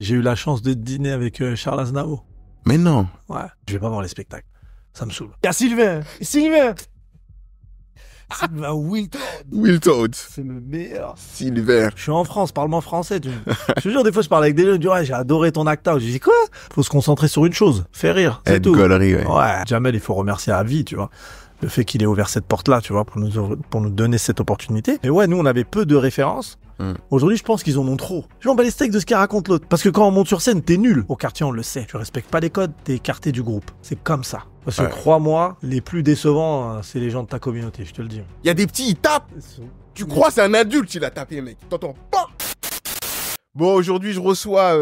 J'ai eu la chance de dîner avec Charles Aznavour. Mais non. Ouais. Je vais pas voir les spectacles. Ça me saoule. Il y a Sylvain. Sylvain Wilton. Wilton. C'est le meilleur. Sylvain. Je suis en France, parle-moi français. Je te jure, des fois, je parle avec des gens, ils me disent, ouais, j'ai adoré ton acta. Je dis, quoi? Faut se concentrer sur une chose. Faire rire. C'est Ed tout. Gollery, ouais. Ouais. Jamel, il faut remercier à vie, tu vois. Le fait qu'il ait ouvert cette porte-là, tu vois, pour nous donner cette opportunité. Et ouais, nous, on avait peu de références. Aujourd'hui, je pense qu'ils en ont trop. Je m'en bats les steaks de ce qu'il raconte l'autre. Parce que quand on monte sur scène, t'es nul. Au quartier, on le sait. Tu respectes pas les codes, t'es écarté du groupe. C'est comme ça. Parce que crois-moi, les plus décevants, c'est les gens de ta communauté, je te le dis. Il y a des petits, ils tapent. Tu crois c'est un adulte, il a tapé, mec. T'entends pas. Bon, aujourd'hui, je reçois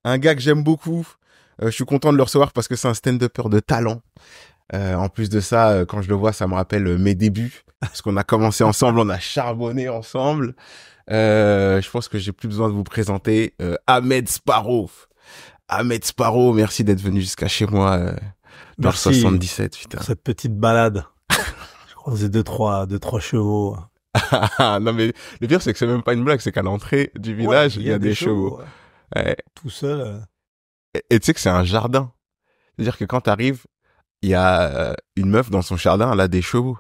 un gars que j'aime beaucoup. Je suis content de le recevoir parce que c'est un stand-upper de talent. En plus de ça, quand je le vois, ça me rappelle mes débuts. Parce qu'on a commencé ensemble, on a charbonné ensemble. Je pense que j'ai plus besoin de vous présenter Ahmed Sparrow. Ahmed Sparrow, merci d'être venu jusqu'à chez moi dans le 77. Putain. Cette petite balade. Je croisais deux, trois chevaux. Non mais le pire c'est que c'est même pas une blague, c'est qu'à l'entrée du village, il y a des chevaux. Ouais. Tout seul. Et tu sais que c'est un jardin. C'est-à-dire que quand t'arrives, il y a une meuf dans son jardin, elle a des chevaux.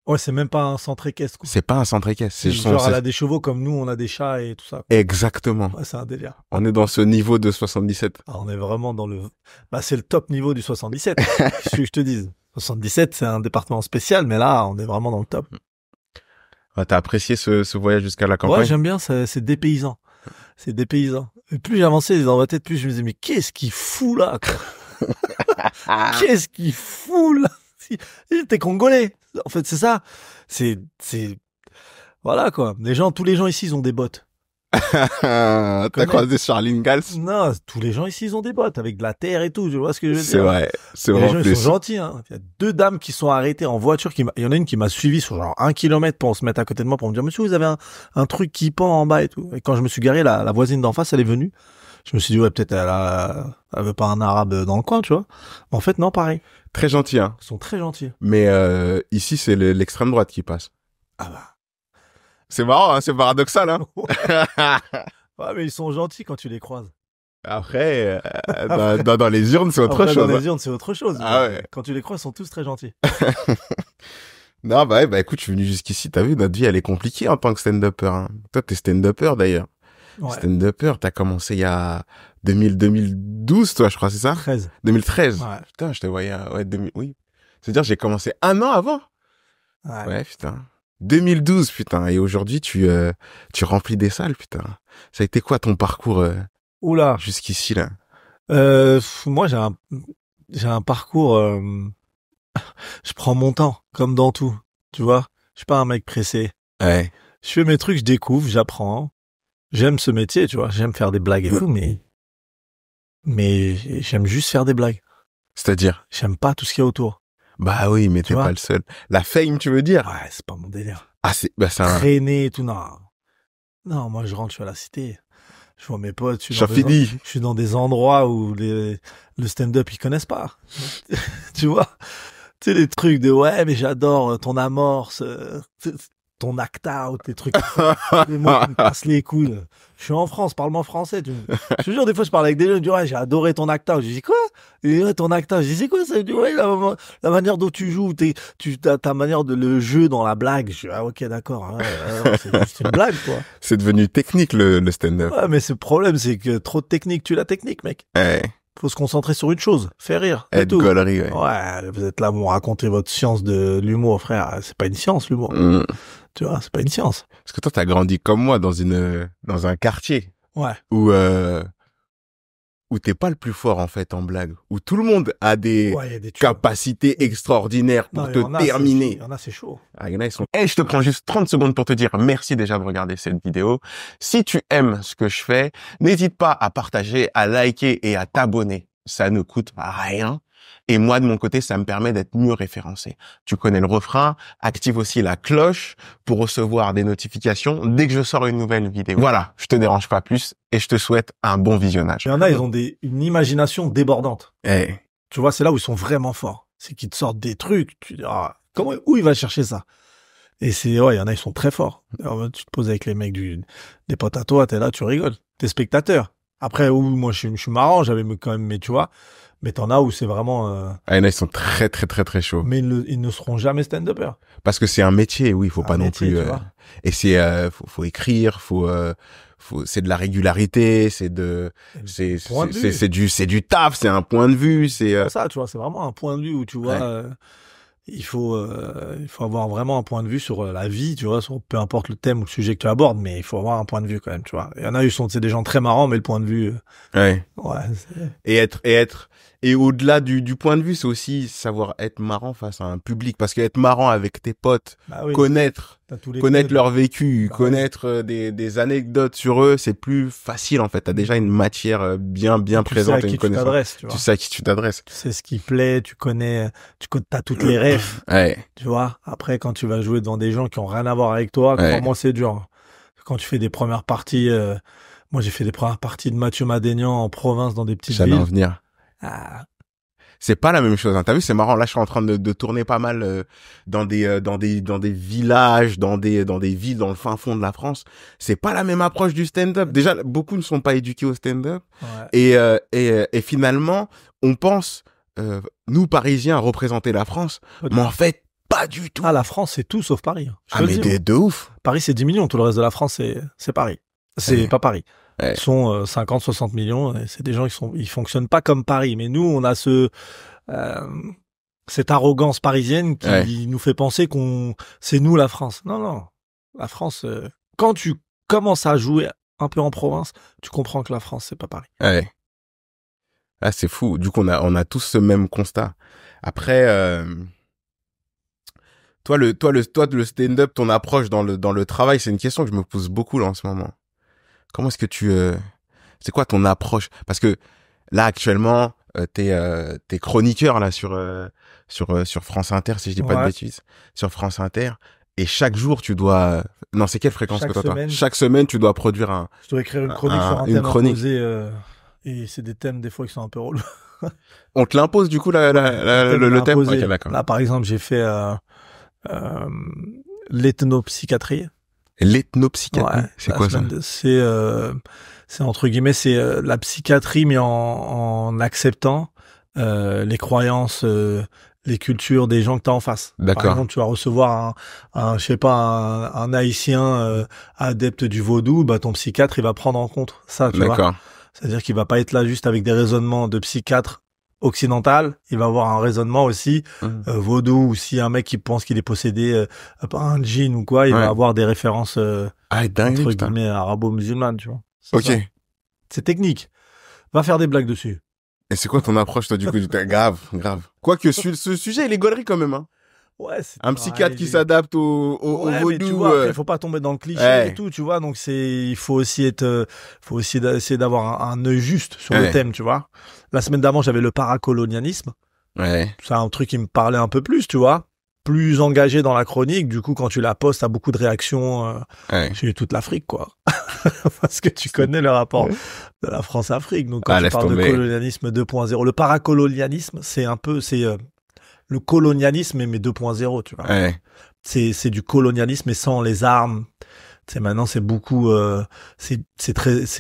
Ouais, c'est même pas un centre équestre. C'est pas un centre équestre. C'est genre, elle a des chevaux comme nous, on a des chats et tout ça. Exactement. Ouais, c'est un délire. On est dans ce niveau de 77. Ah, on est vraiment dans le... Bah, c'est le top niveau du 77. Qu'est-ce que je te dise? 77, c'est un département spécial, mais là, on est vraiment dans le top. Ouais, t'as apprécié ce voyage jusqu'à la campagne? Ouais, j'aime bien, c'est dépaysant. C'est dépaysant. Et plus j'avançais dans ma tête, plus je me disais, mais qu'est-ce qu'il fout là, quoi? Qu'est-ce qu'il fout là? T'es congolais. En fait, c'est ça. C'est, voilà, quoi. Tous les gens ici, ils ont des bottes. T'as croisé Charline Gals? Non, tous les gens ici, ils ont des bottes avec de la terre et tout. Je vois ce que je veux dire. C'est vrai. C'est vrai. Les gens, ils sont gentils, hein. Il y a 2 dames qui sont arrêtées en voiture. Il y en a une qui m'a suivi sur genre 1 kilomètre pour se mettre à côté de moi pour me dire, monsieur, vous avez un truc qui pend en bas et tout. Et quand je me suis garé, la voisine d'en face, elle est venue. Je me suis dit, ouais, peut-être elle veut pas un arabe dans le coin, tu vois. Mais en fait, non, pareil. Très gentils, hein. Ils sont très gentils. Mais ici, c'est l'extrême droite qui passe. Ah bah. C'est marrant, hein, c'est paradoxal, hein. Ouais, mais ils sont gentils quand tu les croises. Après, dans les urnes, c'est autre chose. Dans les urnes, c'est autre chose. Ah ouais. Quand tu les croises, ils sont tous très gentils. Non, bah écoute, je suis venu jusqu'ici, t'as vu, notre vie, elle est compliquée en tant que stand-upper, hein. Toi, t'es stand-upper, d'ailleurs. Ouais. Stand-upper, t'as commencé il y a 2012, toi, je crois, c'est ça? 2013. Ouais. Putain, je te voyais, oui. C'est-à-dire, j'ai commencé 1 an avant. Ouais, putain. 2012, putain. Et aujourd'hui, tu remplis des salles, putain. Ça a été quoi ton parcours, Oula. Jusqu'ici, là? Moi, j'ai un parcours, je prends mon temps, comme dans tout. Tu vois? Je suis pas un mec pressé. Ouais. Je fais mes trucs, je découvre, j'apprends. J'aime ce métier, tu vois. J'aime faire des blagues et tout, mais j'aime juste faire des blagues. C'est-à-dire? J'aime pas tout ce qu'il y a autour. Bah oui, mais t'es pas le seul. La fame, tu veux dire? Ouais, c'est pas mon délire. Ah, c'est traîner et tout, non. Non, moi, je rentre, je suis à la cité. Je vois mes potes, je suis dans des endroits où le stand-up, ils connaissent pas. Tu vois? Tu sais, les trucs de, ouais, mais j'adore ton amorce, ton acta ou tes trucs. Les mots qui me cassent les couilles. Je suis en France, parle-moi français. Je te jure, des fois, je parle avec des gens, ils me disent, ouais, j'ai adoré ton acta. Je dis, quoi? Ouais, ton acta. Je dis, c'est quoi ça? Ils me disent, ouais, la manière dont tu joues, ta manière de le jeu dans la blague. Je dis, ah, ok, d'accord. C'est juste une blague, quoi. C'est devenu technique, le stand-up. Ouais, mais le problème, c'est que trop de technique, tue la technique, mec. Ouais. Faut se concentrer sur une chose, faire rire. Ed Gollery, ouais. Ouais, vous êtes là pour raconter votre science de l'humour, frère. C'est pas une science, l'humour. Tu vois, c'est pas une science. Parce que toi, t'as grandi comme moi dans un quartier. Ouais. Où t'es pas le plus fort, en fait, en blague. Où tout le monde a des capacités extraordinaires pour terminer. Il y en a, c'est chaud. Ah, il y en a, ils sont... je te prends juste 30 secondes pour te dire merci déjà de regarder cette vidéo. Si tu aimes ce que je fais, n'hésite pas à partager, à liker et à t'abonner. Ça ne coûte rien. Et moi, de mon côté, ça me permet d'être mieux référencé. Tu connais le refrain. Active aussi la cloche pour recevoir des notifications dès que je sors une nouvelle vidéo. Voilà, je te dérange pas plus et je te souhaite un bon visionnage. Il y en a, ils ont une imagination débordante. Tu vois, c'est là où ils sont vraiment forts. C'est qu'ils te sortent des trucs. Tu dis, où il va chercher ça? Et il y en a, ils sont très forts. Alors, tu te poses avec les mecs des potes à toi, t'es là, tu rigoles. T'es spectateur. Après, où moi, je suis marrant, j'avais quand même, mais tu vois. Mais t'en as où c'est vraiment... Ah, il y en a, ils sont très, très, très, très chauds. Mais ils ne seront jamais stand-uppers. Parce que c'est un métier, oui, faut pas non plus... Et c'est... faut écrire, c'est de la régularité, c'est du taf, c'est un point de vue, c'est... ça, tu vois, c'est vraiment un point de vue où, tu vois... il faut avoir vraiment un point de vue sur la vie, tu vois, sur peu importe le thème ou le sujet que tu abordes, mais il faut avoir un point de vue quand même, tu vois. Il y en a, c'est des gens très marrants, mais le point de vue... Ouais. Et au-delà du point de vue, c'est aussi savoir être marrant face à un public. Parce que être marrant avec tes potes, connaître leur vécu, connaître des anecdotes sur eux, c'est plus facile en fait. T'as déjà une matière bien présente et une connaissance. Tu sais à qui tu t'adresses. Tu sais ce qui plaît, tu connais, t'as toutes les refs. Ouais. Tu vois. Après, quand tu vas jouer devant des gens qui ont rien à voir avec toi, crois-moi, c'est dur. Quand tu fais des premières parties, moi j'ai fait des premières parties de Mathieu Madénian en province dans des petites villes. J'allais en venir. C'est pas la même chose, hein. T'as vu, c'est marrant. Là, je suis en train de tourner pas mal dans des villages, dans des villes dans le fin fond de la France. C'est pas la même approche du stand-up. Déjà, beaucoup ne sont pas éduqués au stand-up. Ouais. Et finalement, on pense nous Parisiens représenter la France, mais en fait, pas du tout. Ah, la France, c'est tout sauf Paris. Mais de ouf. Paris, c'est 10 millions. Tout le reste de la France, c'est Paris. C'est pas Paris. Ouais. Ils sont 50, 60 millions. Et c'est des gens ils fonctionnent pas comme Paris. Mais nous, on a cette arrogance parisienne qui nous fait penser c'est nous la France. Non. La France, quand tu commences à jouer un peu en province, tu comprends que la France, c'est pas Paris. Ouais. Là, c'est fou. Du coup, on a tous ce même constat. Après, toi, le stand-up, ton approche dans le travail, c'est une question que je me pose beaucoup là en ce moment. Comment est-ce que c'est quoi ton approche? Parce que là actuellement, t'es chroniqueur là sur France Inter, si je dis pas de bêtises, sur France Inter, et chaque jour tu dois, non, c'est quelle fréquence que t'as? Chaque semaine tu dois produire je dois écrire une chronique sur un thème imposé, et c'est des thèmes des fois qui sont un peu relous. On te l'impose du coup le thème. Okay, d'accord. Là par exemple j'ai fait l'ethnopsychiatrie. L'ethnopsychiatrie, c'est quoi ça? C'est entre guillemets, c'est la psychiatrie, mais en acceptant les croyances, les cultures des gens que t'as en face. D'accord. Par exemple, tu vas recevoir je sais pas, un haïtien adepte du vaudou, bah ton psychiatre il va prendre en compte ça, tu vois. C'est-à-dire qu'il va pas être là juste avec des raisonnements de psychiatre occidental, il va avoir un raisonnement aussi vaudou, ou si un mec qui pense qu'il est possédé par un djinn ou quoi, il va avoir des références entre guillemets arabo-musulmanes, tu vois. Ok. C'est technique. Va faire des blagues dessus. Et c'est quoi ton approche toi du coup? Grave. Quoique ce sujet il est gaulerie quand même, hein. Ouais, c'est un psychiatre qui s'adapte au vaudou. Tu vois, il faut pas tomber dans le cliché et tout, tu vois. Donc il faut aussi essayer d'avoir un œil juste sur le thème, tu vois. La semaine d'avant, j'avais le paracolonialisme. Ouais. C'est un truc qui me parlait un peu plus, tu vois. Plus engagé dans la chronique. Du coup, quand tu la postes, t'as beaucoup de réactions chez toute l'Afrique, quoi. Parce que tu connais le rapport de la France-Afrique. Donc quand tu parles de colonialisme 2.0, le paracolonialisme, c'est le colonialisme mais 2.0, tu vois. Ouais. C'est du colonialisme mais sans les armes. Tu sais, maintenant c'est beaucoup c'est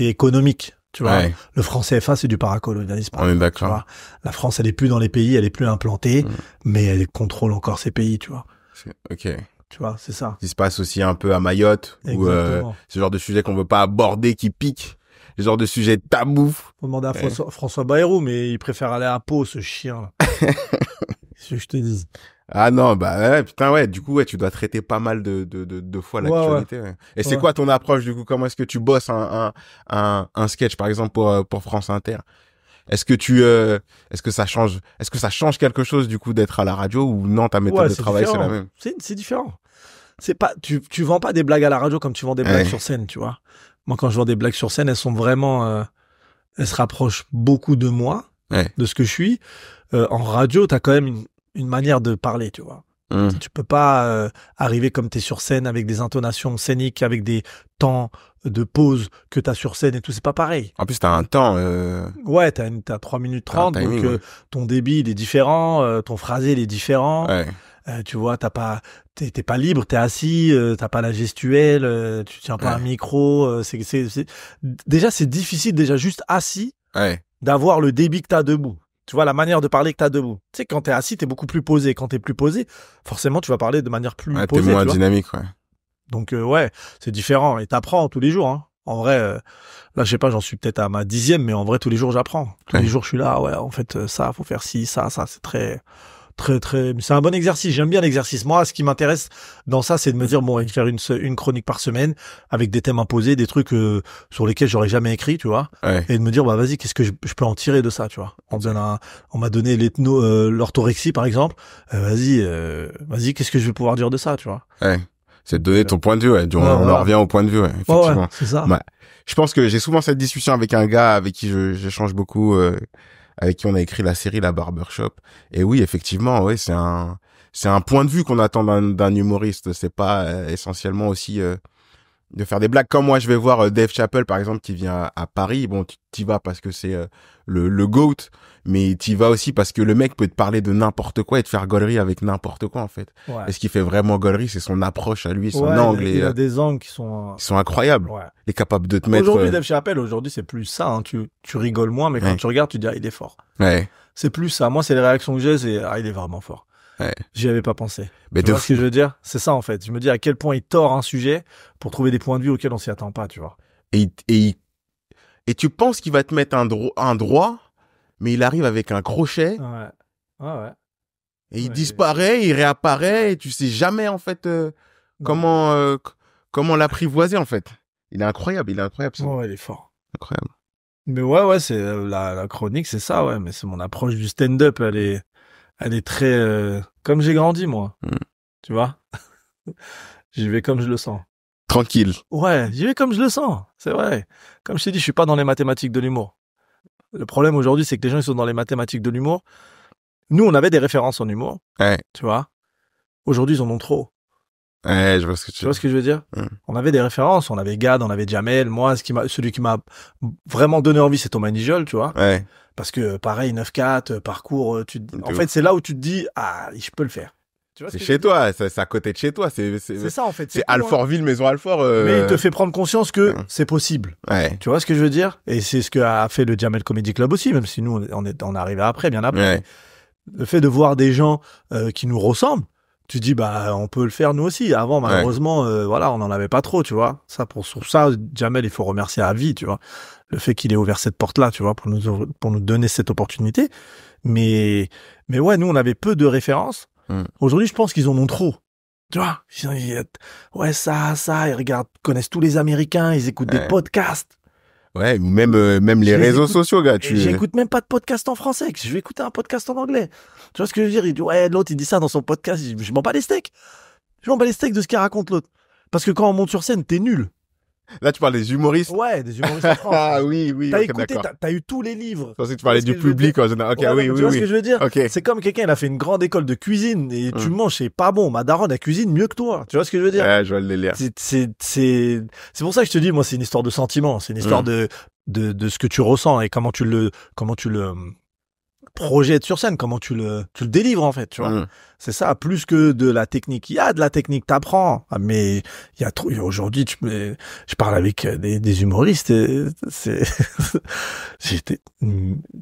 économique, tu vois. Ouais. Le franc CFA c'est du paracolonialisme. On est d'accord. Tu vois. La France elle est plus dans les pays, elle est plus implantée, mais elle contrôle encore ces pays, tu vois. OK. Tu vois, c'est ça. Il se passe aussi un peu à Mayotte où ce genre de sujet qu'on veut pas aborder qui pique. Le genre de sujet tabou. Faut demander à François Bayrou, mais il préfère aller à Pau, ce chien, là. Ce que je te dis. Ah non, putain, du coup, tu dois traiter pas mal de fois l'actualité. Ouais. Et c'est quoi ton approche, du coup? Comment est-ce que tu bosses un sketch, par exemple, pour France Inter? Est-ce que ça change quelque chose, du coup, d'être à la radio, ou non, ta méthode de travail, c'est la même? C'est différent. C'est pas, tu vends pas des blagues à la radio comme tu vends des blagues sur scène, tu vois. Moi, quand je vends des blagues sur scène, elles sont vraiment, elles se rapprochent beaucoup de moi, de ce que je suis. En radio, t'as quand même une manière de parler, tu vois. Tu peux pas arriver comme t'es sur scène avec des intonations scéniques, avec des temps de pause que t'as sur scène et tout. C'est pas pareil. En plus, t'as un temps. Ouais, t'as 3 minutes 30, donc ton débit, il est différent, ton phrasé, il est différent. Ouais. Tu vois, t'es pas libre, t'es assis, t'as pas la gestuelle, tu tiens pas un micro. Déjà, c'est difficile, déjà juste assis, d'avoir le débit que t'as debout. Tu vois, la manière de parler que t'as debout. Tu sais, quand t'es assis, t'es beaucoup plus posé. Quand t'es plus posé, forcément, tu vas parler de manière plus posée. T'es moins dynamique, Donc, ouais, c'est différent. Et t'apprends tous les jours, hein. En vrai, là, je sais pas, j'en suis peut-être à ma 10e, mais en vrai, tous les jours, j'apprends. Tous les jours, je suis là, ouais, en fait, ça, faut faire ci, ça, c'est très, c'est un bon exercice. J'aime bien l'exercice. Moi, ce qui m'intéresse dans ça, c'est de me dire, bon, faire une chronique par semaine avec des thèmes imposés, des trucs sur lesquels j'aurais jamais écrit, tu vois. Et de me dire, bah, vas-y, qu'est-ce que je peux en tirer de ça, tu vois. On m'a donné l'orthorexie, par exemple. Vas-y, qu'est-ce que je vais pouvoir dire de ça, tu vois. C'est de donner ton point de vue, on en revient au point de vue, effectivement. C'est ça. Je pense que j'ai souvent cette discussion avec un gars avec qui j'échange beaucoup, avec qui on a écrit la série La Barbershop. Et oui, effectivement, c'est un point de vue qu'on attend d'un humoriste. C'est pas essentiellement aussi de faire des blagues. Comme moi, je vais voir Dave Chappelle, par exemple, qui vient à Paris. Bon, t'y vas parce que c'est le GOAT, mais t'y vas aussi parce que le mec peut te parler de n'importe quoi et te faire gaulerie avec n'importe quoi, en fait. Et ce qui fait vraiment gaulerie, c'est son approche à lui, son angle. Il a des angles qui sont incroyables. Il est capable de te mettre... Aujourd'hui, Dave Chappelle, c'est plus ça. Hein. Tu rigoles moins, mais quand tu regardes, tu dis, il est fort. C'est plus ça. Moi, c'est les réactions que j'ai, c'est, il est vraiment fort. J'y avais pas pensé. Tu vois ce que je veux dire? C'est ça, en fait. Je me dis à quel point il tord un sujet pour trouver des points de vue auxquels on s'y attend pas, tu vois. Et tu penses qu'il va te mettre un droit, mais il arrive avec un crochet. Et il disparaît, il réapparaît, et tu sais jamais, en fait, comment l'apprivoiser, en fait. Il est incroyable. Il est fort. Incroyable. Mais c'est la chronique, c'est ça, mais c'est mon approche du stand-up, elle est très comme j'ai grandi, moi. Tu vois? J'y vais comme je le sens. Tranquille. Ouais, j'y vais comme je le sens. C'est vrai. Comme je t'ai dit, je suis pas dans les mathématiques de l'humour. Le problème aujourd'hui, c'est que les gens, ils sont dans les mathématiques de l'humour. Nous, on avait des références en humour. Tu vois? Aujourd'hui, ils en ont trop. Je vois ce que tu vois ce que je veux dire? On avait des références. On avait Gad, on avait Jamel. Moi, celui qui m'a vraiment donné envie, c'est Thomas Nigel, tu vois? Parce que, pareil, 9-4, parcours, en fait, c'est là où tu te dis, je peux le faire. C'est chez toi, c'est à côté de chez toi. C'est ça, en fait. C'est Alfortville, Maison Alfort. Mais il te fait prendre conscience que c'est possible. Tu vois ce que je veux dire? Et c'est ce qu'a fait le Jamel Comedy Club aussi, même si nous, on est arrivé après, bien après. Le fait de voir des gens qui nous ressemblent, tu dis, on peut le faire nous aussi. Avant, malheureusement, on n'en avait pas trop, tu vois. Sur ça, Jamel, il faut remercier à vie, tu vois. Le fait qu'il ait ouvert cette porte-là, tu vois, pour nous donner cette opportunité. Mais ouais, nous, on avait peu de références. Aujourd'hui, je pense qu'ils en ont trop. Tu vois, ils connaissent tous les Américains, ils écoutent des podcasts. Ouais, même les réseaux sociaux, gars. J'écoute même pas de podcast en français. Je vais écouter un podcast en anglais. Tu vois ce que je veux dire? Il dit, l'autre, il dit ça dans son podcast. Je m'en bats les steaks. Je m'en bats les steaks de ce qu'il raconte l'autre. Parce que quand on monte sur scène, t'es nul. Là, tu parles des humoristes? Ouais, des humoristes en France. Oui. T'as écouté, t'as eu tous les livres. Je pensais que tu parlais du public en général. Tu vois ce que je veux dire? C'est comme quelqu'un, il a fait une grande école de cuisine et tu manges, c'est pas bon. Ma daronne, elle cuisine mieux que toi. Tu vois ce que je veux dire? Ouais, je vois le délire. C'est pour ça que je te dis, moi, c'est une histoire de sentiment. C'est une histoire de ce que tu ressens et comment tu le projettes sur scène, comment tu le délivres, en fait, tu vois. C'est ça, plus que de la technique. Il y a de la technique, t'apprends. Mais il y a trop, aujourd'hui, je parle avec des humoristes et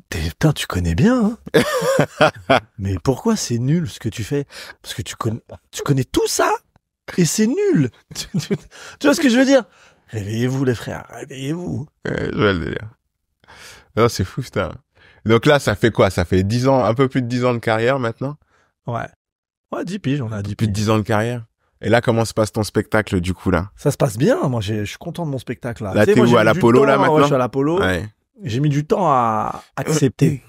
putain, tu connais bien, hein. Mais pourquoi c'est nul ce que tu fais? Parce que tu connais tout ça et c'est nul. Tu vois ce que je veux dire? Réveillez-vous, les frères, réveillez-vous. Je vois le délire. Non, c'est fou, putain. Donc là, ça fait quoi? Ça fait 10 ans, un peu plus de 10 ans de carrière maintenant? Ouais, 10 piges, on a 10 piges. Plus de 10 ans de carrière. Et là, comment se passe ton spectacle, du coup, là? Ça se passe bien. Moi, je suis content de mon spectacle, là. Là, t'es où, à l'Apollo, là, maintenant? Ouais, je suis à l'Apollo. Ouais. J'ai mis du temps à accepter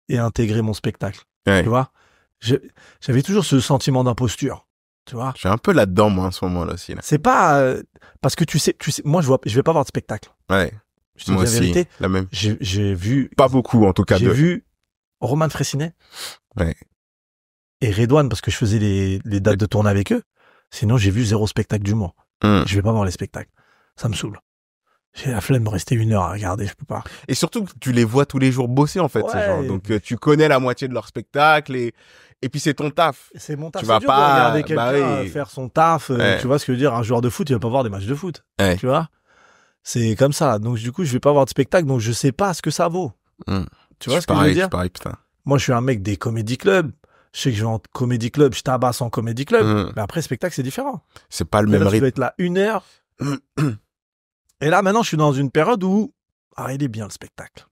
et intégrer mon spectacle. Tu vois? J'avais toujours ce sentiment d'imposture. Tu vois? Je suis un peu là-dedans, moi, en ce moment-là aussi, là. C'est pas, parce que tu sais, moi, je vais pas voir de spectacle. Ouais. Je te dis la vérité. La même. J'ai vu. Pas beaucoup, en tout cas. J'ai vu Roman Fressinet. Ouais. Et Redouane, parce que je faisais les dates de tournée avec eux. Sinon, j'ai vu 0 spectacle d'humour. Je vais pas voir les spectacles. Ça me saoule. J'ai la flemme de rester 1 heure à regarder, je peux pas. Et surtout, tu les vois tous les jours bosser, en fait, ces gens. Donc, tu connais la moitié de leur spectacle et puis c'est ton taf. C'est mon taf. Tu vas dur pas de regarder quelqu'un faire son taf. Tu vois ce que je veux dire? Un joueur de foot, il va pas voir des matchs de foot. Tu vois? C'est comme ça. Donc, du coup, je vais pas voir de spectacle, donc je sais pas ce que ça vaut. Tu vois ce que je veux dire? Pareil, putain. Moi, je suis un mec des comédie clubs. Je sais que je vais en comédie club, je tabasse en comédie club. Mais après, spectacle, c'est différent. C'est pas le même rythme. Tu dois être là 1 heure. Et là, maintenant, je suis dans une période où, il est bien le spectacle.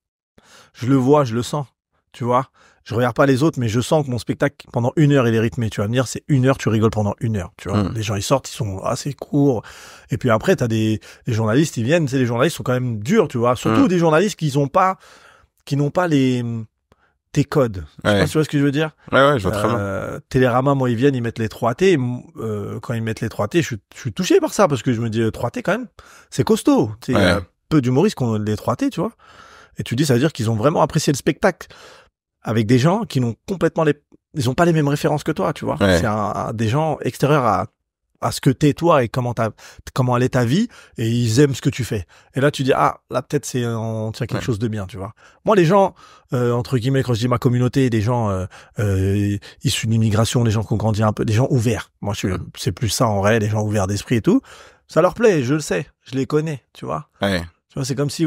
Je le vois, je le sens. Tu vois? Je regarde pas les autres, mais je sens que mon spectacle, pendant 1 heure, il est rythmé. Tu vas me dire, c'est 1 heure, tu rigoles pendant 1 heure. Tu vois? Les gens, ils sortent, ils sont assez courts. Et puis après, t'as les journalistes, ils viennent. Les journalistes sont quand même durs, tu vois? Surtout des journalistes qui n'ont pas tes codes. Je sais pas si tu vois ce que je veux dire. Ouais, je vois très bien. Télérama, moi, ils viennent, ils mettent les 3T. Quand ils mettent les 3T, je suis touché par ça parce que je me dis 3T quand même, c'est costaud. Il y a peu d'humoristes qui ont les 3T, tu vois. Et tu dis, ça veut dire qu'ils ont vraiment apprécié le spectacle avec des gens qui n'ont complètement ils ont pas les mêmes références que toi, tu vois. C'est des gens extérieurs à ce que t'es toi et comment elle est ta vie, et ils aiment ce que tu fais. Et là, tu dis, là, peut-être on tient quelque chose de bien, tu vois. Moi, les gens, entre guillemets, quand je dis ma communauté, des gens issus de l'immigration, des gens qui ont grandi un peu, des gens ouverts. Moi, c'est plus ça en vrai, des gens ouverts d'esprit et tout. Ça leur plaît, je le sais, je les connais, tu vois. Tu vois, c'est comme si,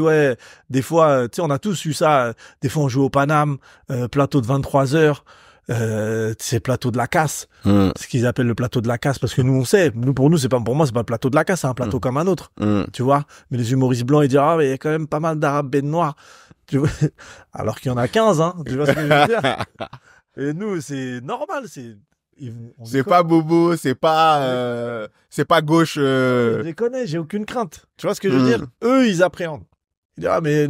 des fois, tu sais, on a tous eu ça. Des fois, on joue au Paname, plateau de 23 heures. C'est plateau de la casse, ce qu'ils appellent le plateau de la casse, parce que nous on sait, pour moi c'est pas le plateau de la casse, c'est un plateau comme un autre, tu vois. Mais les humoristes blancs ils disent mais il y a quand même pas mal d'arabes bêtes noirs, tu vois, alors qu'il y en a 15, hein, tu vois ce que je veux dire. Et nous c'est normal, c'est pas bobo, c'est pas gauche. Je les connais, j'ai aucune crainte, tu vois ce que je veux dire. Eux ils appréhendent. Mais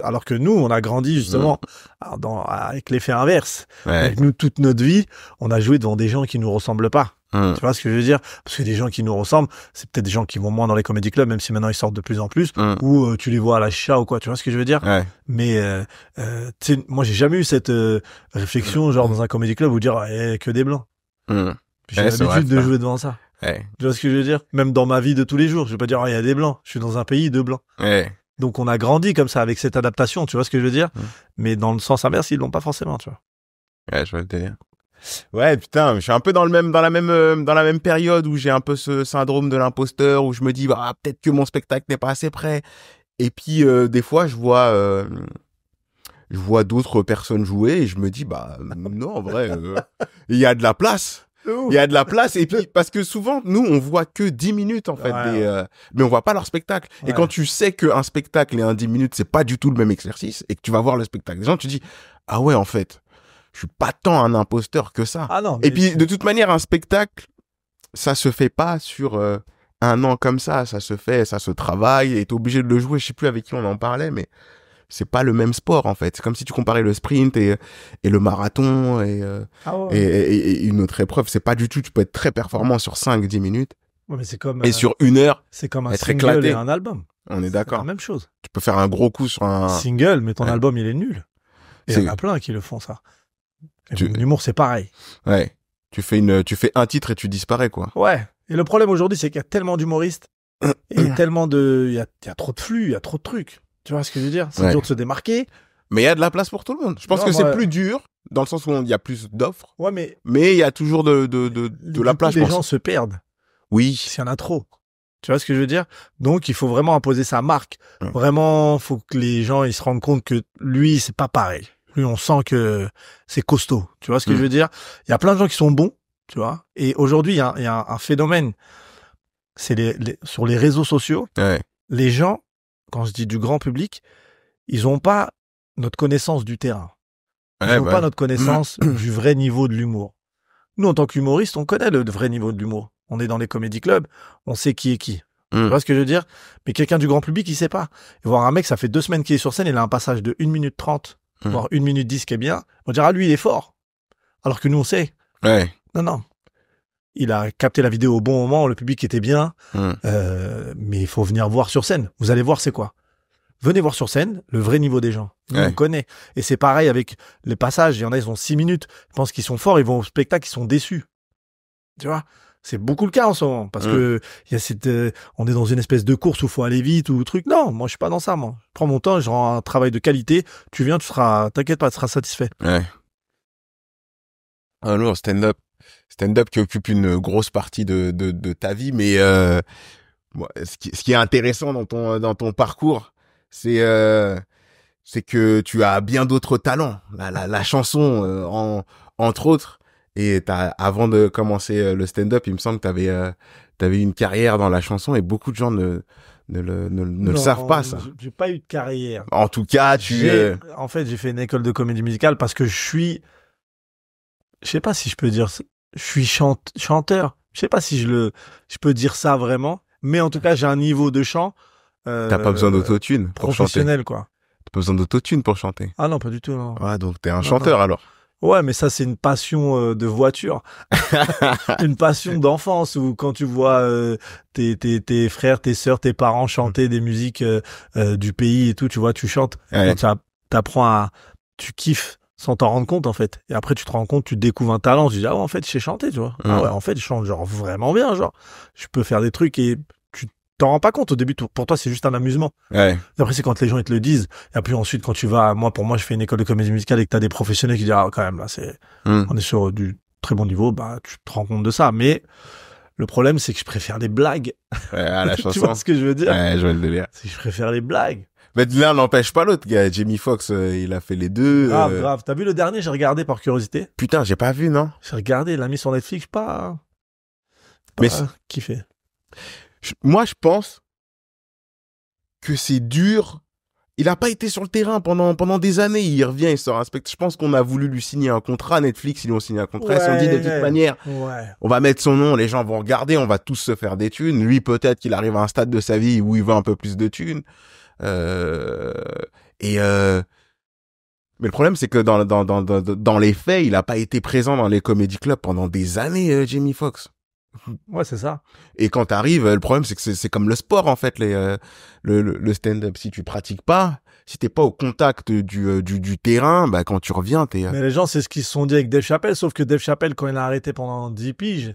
alors que nous, on a grandi justement avec l'effet inverse. Donc nous, toute notre vie, on a joué devant des gens qui nous ressemblent pas. Tu vois ce que je veux dire? Parce que des gens qui nous ressemblent, c'est peut-être des gens qui vont moins dans les comédie clubs, même si maintenant ils sortent de plus en plus, ou tu les vois à la chicha ou quoi. Tu vois ce que je veux dire? Mais tu sais, moi, j'ai jamais eu cette réflexion genre dans un comédie club où dire que des blancs. J'ai l'habitude de jouer devant ça. Tu vois ce que je veux dire? Même dans ma vie de tous les jours, je vais pas dire il y a des blancs. Je suis dans un pays de blancs. Donc on a grandi comme ça avec cette adaptation, tu vois ce que je veux dire? Mais dans le sens inverse, ils l'ont pas forcément, tu vois. Je vois le délire. Ouais, putain, je suis un peu dans la même période où j'ai un peu ce syndrome de l'imposteur, où je me dis peut-être que mon spectacle n'est pas assez prêt. Et puis des fois je vois d'autres personnes jouer et je me dis non, en vrai il y a de la place. Il y a de la place, et puis parce que souvent nous on voit que 10 minutes en fait, mais on voit pas leur spectacle. Et quand tu sais qu'un spectacle et un 10 minutes c'est pas du tout le même exercice, et que tu vas voir le spectacle des gens, tu dis en fait je suis pas tant un imposteur que ça. Et puis de toute manière un spectacle ça se fait pas sur 1 an comme ça se travaille, et t'es obligé de le jouer. Je sais plus avec qui on en parlait, mais c'est pas le même sport en fait. C'est comme si tu comparais le sprint et le marathon et une autre épreuve. C'est pas du tout. Tu peux être très performant sur 5-10 minutes. Mais c'est comme et sur 1 heure. C'est comme un single et un album. On est d'accord. C'est la même chose. Tu peux faire un gros coup sur un single, mais ton album il est nul. Et il y en a plein qui le font ça. L'humour c'est pareil. Tu fais un titre et tu disparais quoi. Et le problème aujourd'hui c'est qu'il y a tellement d'humoristes et tellement il y a trop de flux, il y a trop de trucs. Tu vois ce que je veux dire? C'est dur de se démarquer. Mais il y a de la place pour tout le monde. Je pense que c'est plus dur, dans le sens où il y a plus d'offres. Mais il y a toujours de la place, je pense. Les gens se perdent. Oui. S'il y en a trop. Tu vois ce que je veux dire? Donc, il faut vraiment imposer sa marque. Vraiment, faut que les gens, ils se rendent compte que lui, c'est pas pareil. Lui, on sent que c'est costaud. Tu vois ce que je veux dire? Il y a plein de gens qui sont bons, tu vois. Et aujourd'hui, il y a un phénomène. C'est sur les réseaux sociaux. Les gens, quand je dis du grand public, ils ont pas notre connaissance du terrain. Ils ont pas notre connaissance du vrai niveau de l'humour. Nous, en tant qu'humoristes, on connaît le vrai niveau de l'humour. On est dans les comédie clubs, on sait qui est qui. Tu vois ce que je veux dire? Mais quelqu'un du grand public, il sait pas. Et voir un mec, ça fait 2 semaines qu'il est sur scène, il a un passage de 1 minute 30, voire 1 minute 10 qui est bien. On dira, lui, il est fort. Alors que nous, on sait. Non. Il a capté la vidéo au bon moment, le public était bien, mais il faut venir voir sur scène. Vous allez voir c'est quoi. Venez voir sur scène le vrai niveau des gens. On connaît. Et c'est pareil avec les passages. Il y en a, ils ont 6 minutes. Ils pensent qu'ils sont forts, ils vont au spectacle, ils sont déçus. Tu vois? C'est beaucoup le cas en ce moment parce que il y a cette, on est dans une espèce de course où faut aller vite ou truc. Non, moi je suis pas dans ça. Moi, je prends mon temps, je rends un travail de qualité. Tu viens, t'inquiète pas, tu seras satisfait. Ouais. Ah non, stand-up qui occupe une grosse partie de ta vie, mais ce qui est intéressant dans ton parcours, c'est que tu as bien d'autres talents. La chanson, entre autres. Et avant de commencer le stand-up, il me semble que t'avais une carrière dans la chanson et beaucoup de gens ne le savent pas, ça. J'ai pas eu de carrière. En tout cas, en fait, j'ai fait une école de comédie musicale parce que je sais pas si je peux dire ça. Je suis chanteur. Je sais pas si je peux dire ça vraiment. Mais en tout cas, j'ai un niveau de chant. T'as pas besoin d'autotune pour chanter. Professionnel, quoi. T'as pas besoin d'autotune pour chanter. Ah non, pas du tout, non. Ouais, donc t'es un chanteur, alors. Ouais, mais ça, c'est une passion de voiture. Une passion d'enfance où quand tu vois tes frères, tes sœurs, tes parents chanter des musiques du pays et tout, tu vois, tu chantes. Ouais. Tu kiffes sans t'en rendre compte, en fait. Et après, tu te rends compte, tu découvres un talent. Tu dis, ah ouais, en fait, je sais chanter, tu vois. Ah ouais, en fait, je chante genre vraiment bien, genre. Je peux faire des trucs et tu t'en rends pas compte au début. Pour toi, c'est juste un amusement. Ouais. Et après, c'est quand les gens ils te le disent. Et puis ensuite, quand tu vas, pour moi, je fais une école de comédie musicale et que t'as des professionnels qui disent, ah, quand même, là, on est sur du très bon niveau, bah, tu te rends compte de ça. Mais le problème, c'est que je préfère les blagues. Ouais, à la chanson. Tu vois ce que je veux dire? Ouais, je vois le délire. C'est que je préfère les blagues. Mais l'un n'empêche pas l'autre, gars. Jamie Foxx, il a fait les deux. Grave. T'as vu le dernier? J'ai regardé par curiosité. Putain, j'ai pas vu, non? J'ai regardé, il l'a mis sur Netflix, pas kiffé. Moi, je pense que c'est dur. Il a pas été sur le terrain pendant des années. Il revient, il sort un spectacle. Je pense qu'on a voulu lui signer un contrat. Netflix, ils lui ont signé un contrat. Ils se sont dit, de toute manière, on va mettre son nom, les gens vont regarder, on va tous se faire des thunes. Lui, peut-être qu'il arrive à un stade de sa vie où il veut un peu plus de thunes. Mais le problème, c'est que dans les faits, il a pas été présent dans les comédie clubs pendant des années, Jamie Foxx. Ouais, c'est ça. Et quand t'arrives, le problème, c'est que c'est comme le sport, en fait, le stand-up. Si tu pratiques pas, si t'es pas au contact du terrain, bah, quand tu reviens, Mais les gens, c'est ce qu'ils se sont dit avec Dave Chappelle, sauf que Dave Chappelle, quand il a arrêté pendant 10 piges,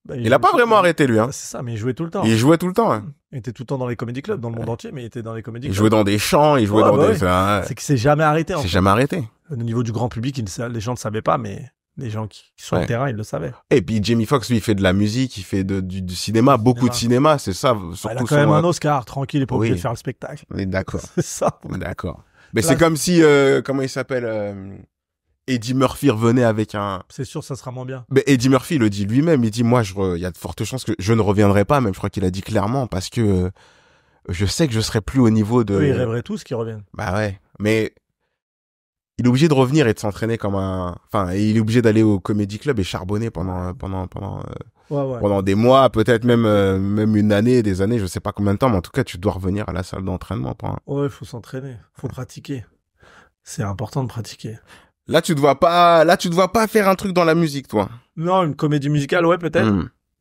bah, il a pas vraiment arrêté, lui, hein. C'est ça, mais il jouait tout le temps. Il jouait tout le temps, hein. Il était tout le temps dans les comédie clubs, dans le monde entier, mais il était dans les comédie clubs. Il jouait dans des chants, il jouait dans des... C'est qu'il s'est jamais arrêté, en fait. Jamais arrêté. Au niveau du grand public, les gens ne savaient pas, mais les gens qui sont sur le terrain, ils le savaient. Et puis Jamie Foxx, lui, il fait de la musique, il fait du cinéma, beaucoup de cinéma, c'est ça. Il a quand même un Oscar, tranquille, il est pas obligé de faire le spectacle. On est d'accord. C'est ça. D'accord. Mais c'est comme si, comment il s'appelle, Eddie Murphy revenait avec un... C'est sûr, ça sera moins bien. Mais Eddie Murphy le dit lui-même, il dit, moi, il y a de fortes chances que je ne reviendrai pas, même je crois qu'il a dit clairement, parce que je sais que je serai plus au niveau de... Oui, ils rêveraient tous qu'ils reviennent. Bah ouais, mais il est obligé de revenir et de s'entraîner comme un... Enfin, il est obligé d'aller au comédie club et charbonner pendant des mois, peut-être même une année, des années, je sais pas combien de temps, mais en tout cas, tu dois revenir à la salle d'entraînement. Ouais, il faut s'entraîner, faut pratiquer. C'est important de pratiquer. Là, tu ne dois pas faire un truc dans la musique, toi. Non, une comédie musicale, ouais, peut-être.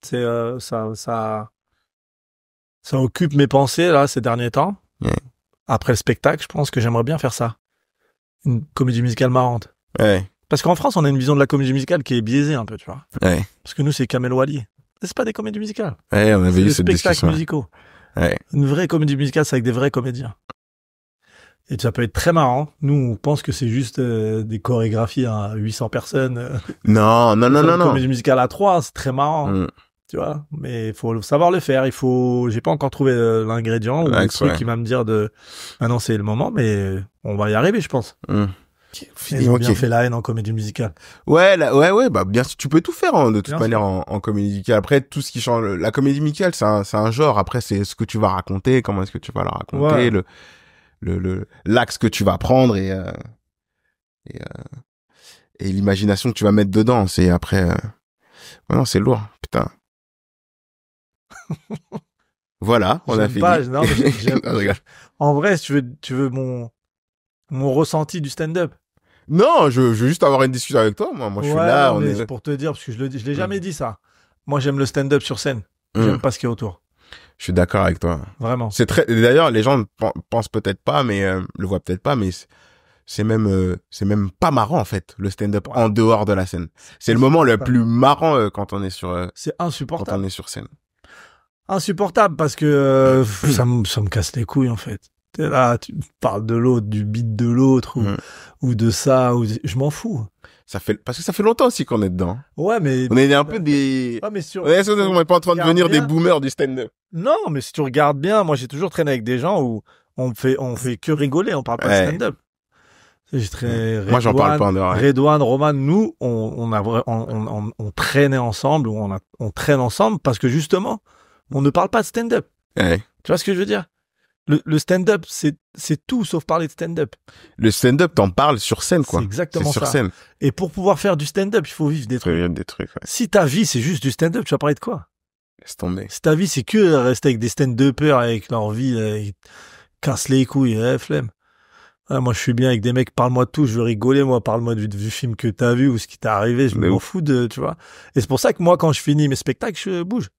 C'est ça occupe mes pensées là ces derniers temps. Après le spectacle, je pense que j'aimerais bien faire ça. Une comédie musicale marrante. Ouais. Parce qu'en France, on a une vision de la comédie musicale qui est biaisée un peu, tu vois. Ouais. Parce que nous, c'est Kamel Wally. C'est pas des comédies musicales. Ouais, on avait eu cette discussion. C'est des spectacles musicaux. Ouais. Une vraie comédie musicale, c'est avec des vrais comédiens. Et ça peut être très marrant. Nous, on pense que c'est juste des chorégraphies à 800 personnes. Non. Une comédie musicale à 3, c'est très marrant. Tu vois, mais il faut savoir le faire. J'ai pas encore trouvé l'ingrédient ou le truc qui va me dire ah non, c'est le moment, mais on va y arriver, je pense. Ils ont bien fait la haine en comédie musicale. Ouais, bah, bien sûr, tu peux tout faire, de toute manière, en comédie musicale. Après, tout ce qui change, la comédie musicale, c'est un genre. Après, c'est ce que tu vas raconter, comment est-ce que tu vas la raconter, l'axe que tu vas prendre et l'imagination que tu vas mettre dedans. C'est après, non, c'est lourd, putain. Voilà, on a fini. Non, mais en vrai, si tu veux mon ressenti du stand-up. Non, je veux juste avoir une discussion avec toi. Moi, je suis là. C'est pour te dire, parce que je l'ai jamais dit ça. Moi, j'aime le stand-up sur scène. J'aime pas ce qu'il y a autour. Je suis d'accord avec toi. Vraiment. D'ailleurs, les gens ne pensent peut-être pas, mais le voient peut-être pas, mais c'est même pas marrant en fait le stand-up en dehors de la scène. C'est le moment le plus marrant quand on est sur. C'est insupportable. Quand on est sur scène. Insupportable parce que ça me casse les couilles en fait. T'es là, tu parles de l'autre, du beat de l'autre ou de ça, je m'en fous. Parce que ça fait longtemps aussi qu'on est dedans. Ouais, mais on est un peu des. Ouais, mais on est pas en train de devenir des boomers du stand-up. Non, mais si tu regardes bien, moi j'ai toujours traîné avec des gens où on fait que rigoler, on parle pas de stand-up. Moi j'en parle pas en dehors. Redouane, Roman, nous on traînait ensemble ou on traîne ensemble parce que justement on ne parle pas de stand-up. Ouais. Tu vois ce que je veux dire? Le stand-up, c'est tout sauf parler de stand-up. Le stand-up, t'en parles sur scène, quoi. C'est exactement sur ça. Scène. Et pour pouvoir faire du stand-up, il faut vivre des trucs. Ouais. Si ta vie, c'est juste du stand-up, tu vas parler de quoi? Laisse tomber. Si ta vie, c'est que rester avec des stand-uppers avec leur vie, ils cassent les couilles, flemme. Ah, moi, je suis bien avec des mecs, parle-moi de tout, je veux rigoler, moi, parle-moi du film que t'as vu ou ce qui t'est arrivé, je m'en fous tu vois. Et c'est pour ça que moi, quand je finis mes spectacles, je bouge.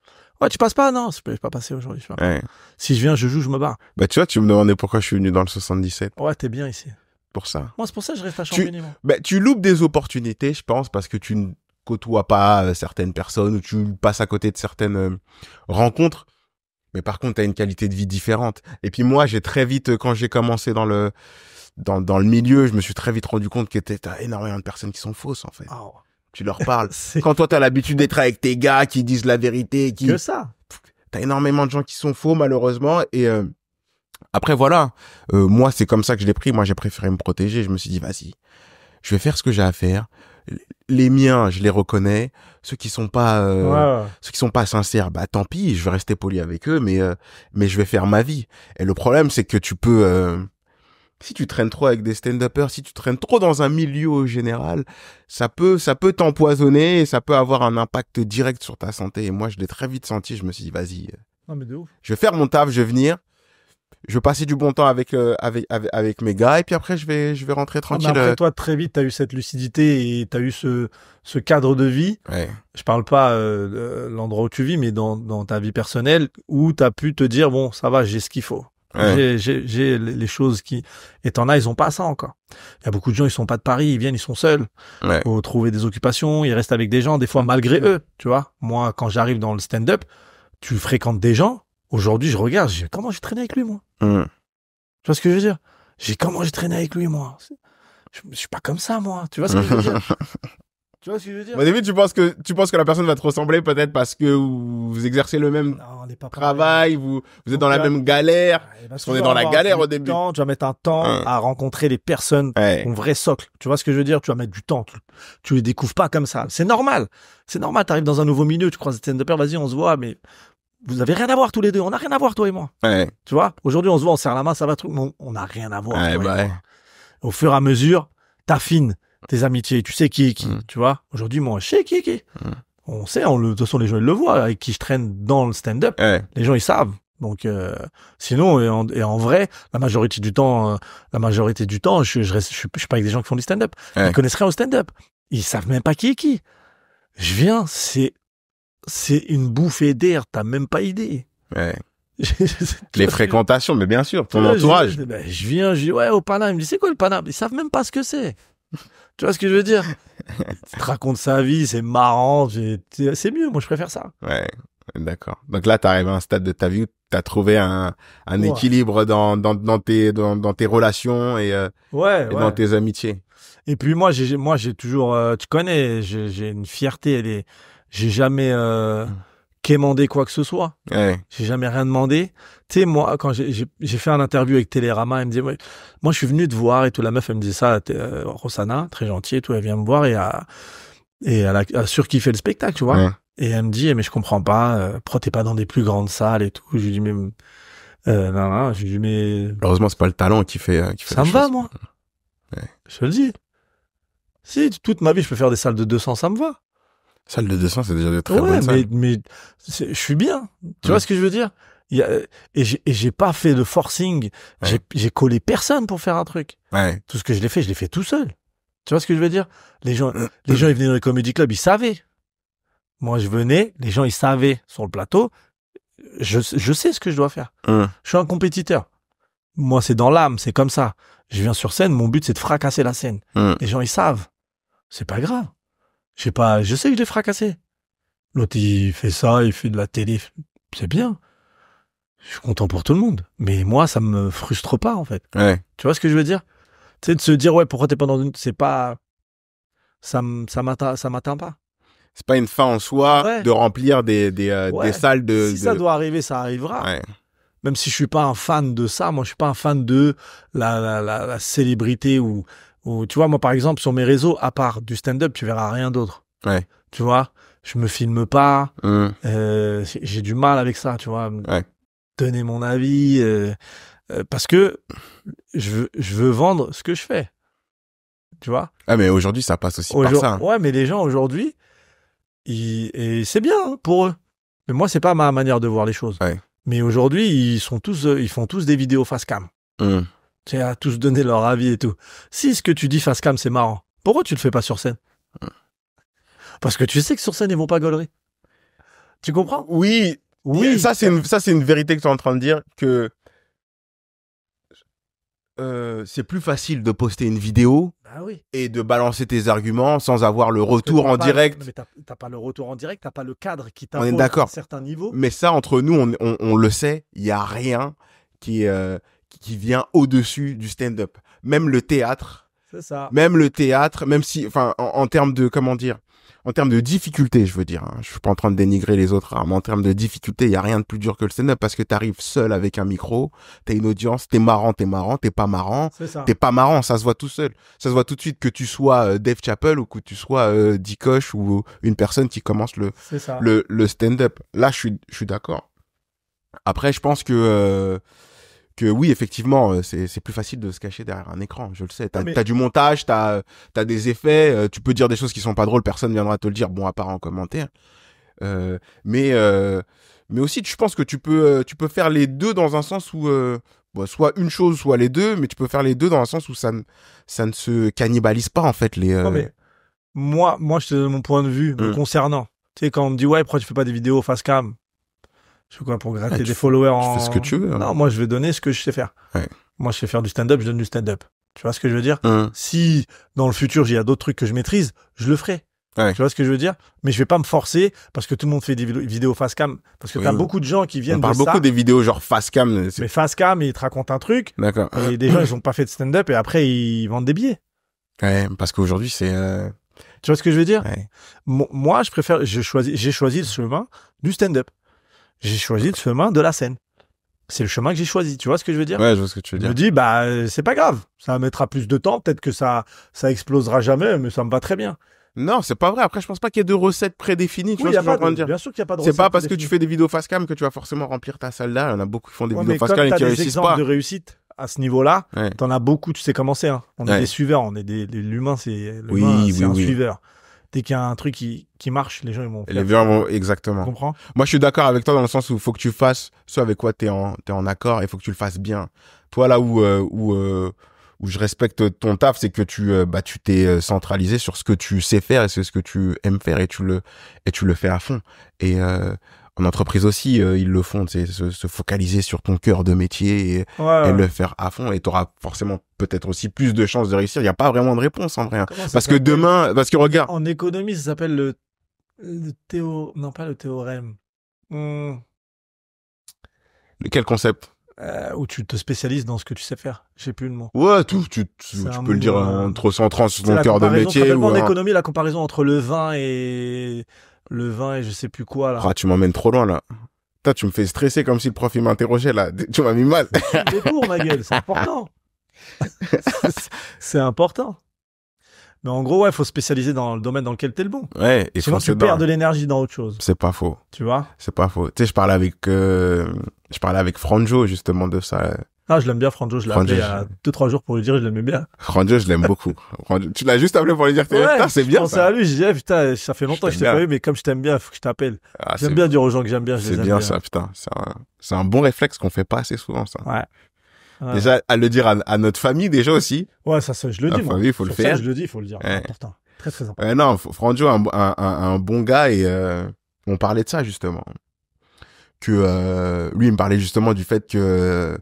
Ouais, tu passes pas? Non, je peux pas passer aujourd'hui. Ouais. Si je viens, je joue, je me barre. Bah, tu vois, tu me demandais pourquoi je suis venu dans le 77. Ouais, t'es bien ici. Pour ça. Moi, c'est pour ça que je reste à Champigny. Tu loupes des opportunités, je pense, parce que tu ne côtoies pas certaines personnes ou tu passes à côté de certaines rencontres. Mais par contre, t'as une qualité de vie différente. Et puis moi, j'ai très vite, quand j'ai commencé dans le milieu, je me suis très vite rendu compte que t'as énormément de personnes qui sont fausses, en fait. Oh. Tu leur parles. Quand toi, t'as l'habitude d'être avec tes gars qui disent la vérité, que ça. T'as énormément de gens qui sont faux, malheureusement. Et après, voilà. Moi, c'est comme ça que je l'ai pris. Moi, j'ai préféré me protéger. Je me suis dit, vas-y, je vais faire ce que j'ai à faire. Les miens, je les reconnais. Ceux qui sont pas sincères, bah tant pis. Je vais rester poli avec eux, mais je vais faire ma vie. Et le problème, c'est que tu peux si tu traînes trop avec des stand-uppers, si tu traînes trop dans un milieu général, ça peut t'empoisonner et ça peut avoir un impact direct sur ta santé. Et moi, je l'ai très vite senti. Je me suis dit, vas-y, non, mais de ouf. Je vais faire mon taf, je vais venir, je vais passer du bon temps avec mes gars et puis après, je vais rentrer tranquille. Mais après, toi, très vite, t'as eu cette lucidité et t'as eu ce cadre de vie. Ouais. Je parle pas de l'endroit où tu vis, mais dans ta vie personnelle où t'as pu te dire, bon, ça va, j'ai ce qu'il faut. Ouais. J'ai les choses qui, et t'en as, ils ont pas ça encore. Il y a beaucoup de gens, ils sont pas de Paris, ils viennent, ils sont seuls. Ouais. Faut trouver des occupations, ils restent avec des gens, des fois malgré eux, tu vois. Moi, quand j'arrive dans le stand-up, tu fréquentes des gens. Aujourd'hui, je regarde, comment j'ai traîné avec lui, moi. Tu vois ce que je veux dire? Comment j'ai traîné avec lui, moi. Je suis pas comme ça, moi. Tu vois ce que je veux dire? Tu vois ce que je veux dire? Au début, tu penses que la personne va te ressembler peut-être parce que vous exercez le même travail, vous êtes dans la même galère. Parce qu'on est dans la galère au début. Tu vas mettre un temps à rencontrer les personnes, ton vrai socle. Tu vois ce que je veux dire? Tu vas mettre du temps. Tu les découvres pas comme ça. C'est normal. C'est normal. T'arrives dans un nouveau milieu, tu croises des stand-uppers, vas-y, on se voit, mais vous avez rien à voir tous les deux. On n'a rien à voir, toi et moi. Ouais. Tu vois? Aujourd'hui, on se voit, on serre la main, ça va truc. On n'a rien à voir. Ouais, Au fur et à mesure, t'affines tes amitiés, tu sais qui est qui, tu vois. Aujourd'hui, moi, je sais qui est qui. On sait, de toute façon, les gens, ils le voient, avec qui je traîne dans le stand-up. Les gens, ils savent. Donc, sinon, et en vrai, la majorité du temps, je suis pas avec des gens qui font du stand-up. Ils connaissent rien au stand-up. Ils savent même pas qui est qui. Je viens, c'est une bouffée d'air, t'as même pas idée. Ouais. Les fréquentations, mais bien sûr, ton entourage. Je viens, je dis, ouais, au Paname. Il me dit, c'est quoi le Paname? Ils savent même pas ce que c'est. Tu vois ce que je veux dire? Tu te racontes sa vie, c'est marrant, c'est mieux, moi je préfère ça. Ouais, d'accord. Donc là, t'arrives à un stade de ta vie où t'as trouvé un équilibre dans tes relations et dans tes amitiés. Et puis moi j'ai toujours, tu connais, j'ai une fierté, j'ai jamais quémandé quoi que ce soit. Ouais. J'ai jamais rien demandé. Tu sais, moi, quand j'ai fait un interview avec Télérama, elle me disait, moi, je suis venu te voir et tout. La meuf, elle me disait ça, Rossana, très gentille et tout. Elle vient me voir et elle a surkiffé le spectacle, tu vois. Ouais. Et elle me dit, mais je comprends pas, pourquoi t'es pas dans des plus grandes salles et tout. Je lui dis, mais, non, je lui dis, mais. Heureusement, c'est pas le talent qui fait ça me va, moi. Ouais. Je te le dis. Si, toute ma vie, je peux faire des salles de 200, ça me va. Salle de 200, c'est déjà de très bonnes salles. Mais je suis bien. Tu vois ce que je veux dire? Et j'ai pas fait de forcing. Ouais. J'ai collé personne pour faire un truc. Ouais. Tout ce que je l'ai fait tout seul. Tu vois ce que je veux dire? Les gens, ils venaient dans les comedy clubs, ils savaient. Moi, je venais, les gens, ils savaient sur le plateau. Je sais ce que je dois faire. Je suis un compétiteur. moi, c'est dans l'âme, c'est comme ça. Je viens sur scène, mon but, c'est de fracasser la scène. Les gens, ils savent. C'est pas grave. Je sais que je l'ai fracassé. L'autre, il fait ça, il fait de la télé. C'est bien. Je suis content pour tout le monde. Mais moi, ça me frustre pas, en fait. Ouais. Tu vois ce que je veux dire? Tu sais, de se dire, ouais, pourquoi t'es pas dans une... C'est pas... Ça m'atteint pas. C'est pas une fin en soi de remplir des salles de... Si ça doit arriver, ça arrivera. Ouais. Même si je suis pas un fan de ça, moi, je suis pas un fan de la célébrité ou, tu vois, moi, par exemple, sur mes réseaux, à part du stand-up, tu verras rien d'autre. Ouais. Tu vois? Je me filme pas. J'ai du mal avec ça, tu vois. Donner mon avis, parce que je veux vendre ce que je fais. Tu vois? Ah, mais aujourd'hui, ça passe aussi par ça. Ouais, mais les gens aujourd'hui, et c'est bien hein, pour eux. Mais moi, c'est pas ma manière de voir les choses. Ouais. Mais aujourd'hui, ils font tous des vidéos face cam. Tu sais, à tous donner leur avis et tout. Si ce que tu dis face cam, c'est marrant, pourquoi tu le fais pas sur scène? Parce que tu sais que sur scène, ils vont pas gaulerie. Tu comprends? Oui. Ça, c'est une vérité que tu es en train de dire, que c'est plus facile de poster une vidéo et de balancer tes arguments sans avoir le retour en direct. Mais t'as pas le retour en direct, t'as pas le cadre qui t'impose à un certain niveau. Mais ça, entre nous, on le sait, il y a rien qui vient au-dessus du stand-up. Même le théâtre. C'est ça. Même si, enfin, en termes de, comment dire, en termes de difficulté, je veux dire, hein, je suis pas en train de dénigrer les autres arts, mais en termes de difficulté, il y a rien de plus dur que le stand-up parce que t'arrives seul avec un micro, t'as une audience, t'es marrant, t'es pas marrant, t'es pas marrant, ça se voit tout seul. Ça se voit tout de suite que tu sois Dave Chappelle ou que tu sois Dikosh ou une personne qui commence le stand-up. Là, je suis d'accord. Après, je pense que oui, effectivement, c'est plus facile de se cacher derrière un écran, je le sais. T'as du montage, t'as des effets, tu peux dire des choses qui sont pas drôles, personne viendra te le dire, bon, à part en commentaire. Mais aussi, je pense que tu peux faire les deux dans un sens où, soit une chose, soit les deux, mais tu peux faire les deux dans un sens où ça ne se cannibalise pas, en fait, les... Non, mais moi, je te donne mon point de vue me concernant. Tu sais, quand on me dit, ouais, pourquoi tu fais pas des vidéos face cam? Je fais quoi pour gratter des followers tu fais ce que tu veux. Hein. Non, moi, je vais donner ce que je sais faire. Ouais. Moi, je sais faire du stand-up, je donne du stand-up. Tu vois ce que je veux dire? Si, dans le futur, il y a d'autres trucs que je maîtrise, je le ferai. Tu vois ce que je veux dire? Mais je vais pas me forcer parce que tout le monde fait des vidéos face cam. Parce que t'as beaucoup de gens qui viennent de ça. On parle beaucoup des vidéos genre face cam. Mais face cam, ils te racontent un truc. D'accord. Et des gens, ils ont pas fait de stand-up et après, ils vendent des billets. Ouais, parce qu'aujourd'hui, c'est... Tu vois ce que je veux dire? Ouais. Moi, j'ai choisi le chemin du stand-up. J'ai choisi le chemin de la scène. C'est le chemin que j'ai choisi. Tu vois ce que je veux dire? Ouais, je vois ce que tu veux dire. Je me dis, c'est pas grave. Ça mettra plus de temps. Peut-être que ça explosera jamais, mais ça me va très bien. Non, c'est pas vrai. Après, je pense pas qu'il y ait de recettes prédéfinies. Tu vois ce que je suis en train de dire? Bien sûr qu'il n'y a pas de recettes. C'est pas parce que tu fais des vidéos face cam que tu vas forcément remplir ta salle là. Il y en a beaucoup qui font des vidéos face cam et qui réussissent pas. De réussite à ce niveau-là, t'en as beaucoup. Tu sais comment c'est. Hein. On est des suiveurs. L'humain, c'est un suiveur. Dès qu'il y a un truc qui marche, les gens ils vont faire. Les gens vont exactement. Tu comprends? Moi, je suis d'accord avec toi dans le sens où il faut que tu fasses ce avec quoi t'es en accord et il faut que tu le fasses bien. Toi, là où je respecte ton taf, c'est que tu t'es centralisé sur ce que tu sais faire et c'est ce que tu aimes faire et tu le fais à fond. Et en entreprise aussi, ils le font, c'est se focaliser sur ton cœur de métier et le faire à fond. Et t'auras forcément peut-être aussi plus de chances de réussir. Il n'y a pas vraiment de réponse en vrai. Parce que regarde. En économie, ça s'appelle le non, pas le théorème. Quel concept? Où tu te spécialises dans ce que tu sais faire. J'ai plus le mot. Ouais, tu peux le dire en te recentrant sur ton cœur de métier. En économie, la comparaison entre le vin et je sais plus quoi, là. Ah, tu m'emmènes trop loin, là. Putain, tu me fais stresser comme si le prof il m'interrogeait, là. Tu m'as mis mal. Des cours, ma gueule, c'est important. C'est important. Mais en gros, il faut spécialiser dans le domaine dans lequel t'es le bon. Ouais, et sinon tu perds de l'énergie dans autre chose. C'est pas faux. Tu vois? C'est pas faux. Tu sais, je parlais avec Franjo, justement, de ça. Ah, je l'aime bien, Franjo. Je l'ai appelé il y a 2-3 jours pour lui dire que je l'aimais bien. Franjo, je l'aime beaucoup. tu l'as juste appelé pour lui dire que putain, c'est bien. Je pensais à lui, je disais, putain, ça fait longtemps que je t'ai pas eu, mais comme je t'aime bien, il faut que je t'appelle. J'aime bien dire aux gens que j'aime bien. C'est bien ça, putain. C'est un bon réflexe qu'on fait pas assez souvent, ça. Ouais. Déjà, à le dire à notre famille, déjà aussi. Ouais, ça, je le dis. Famille, il faut le faire. Je le dis, il faut le dire. C'est important. Très, très important. Non, Franjo, un bon gars et on parlait de ça, justement. Que lui, il me parlait justement du fait que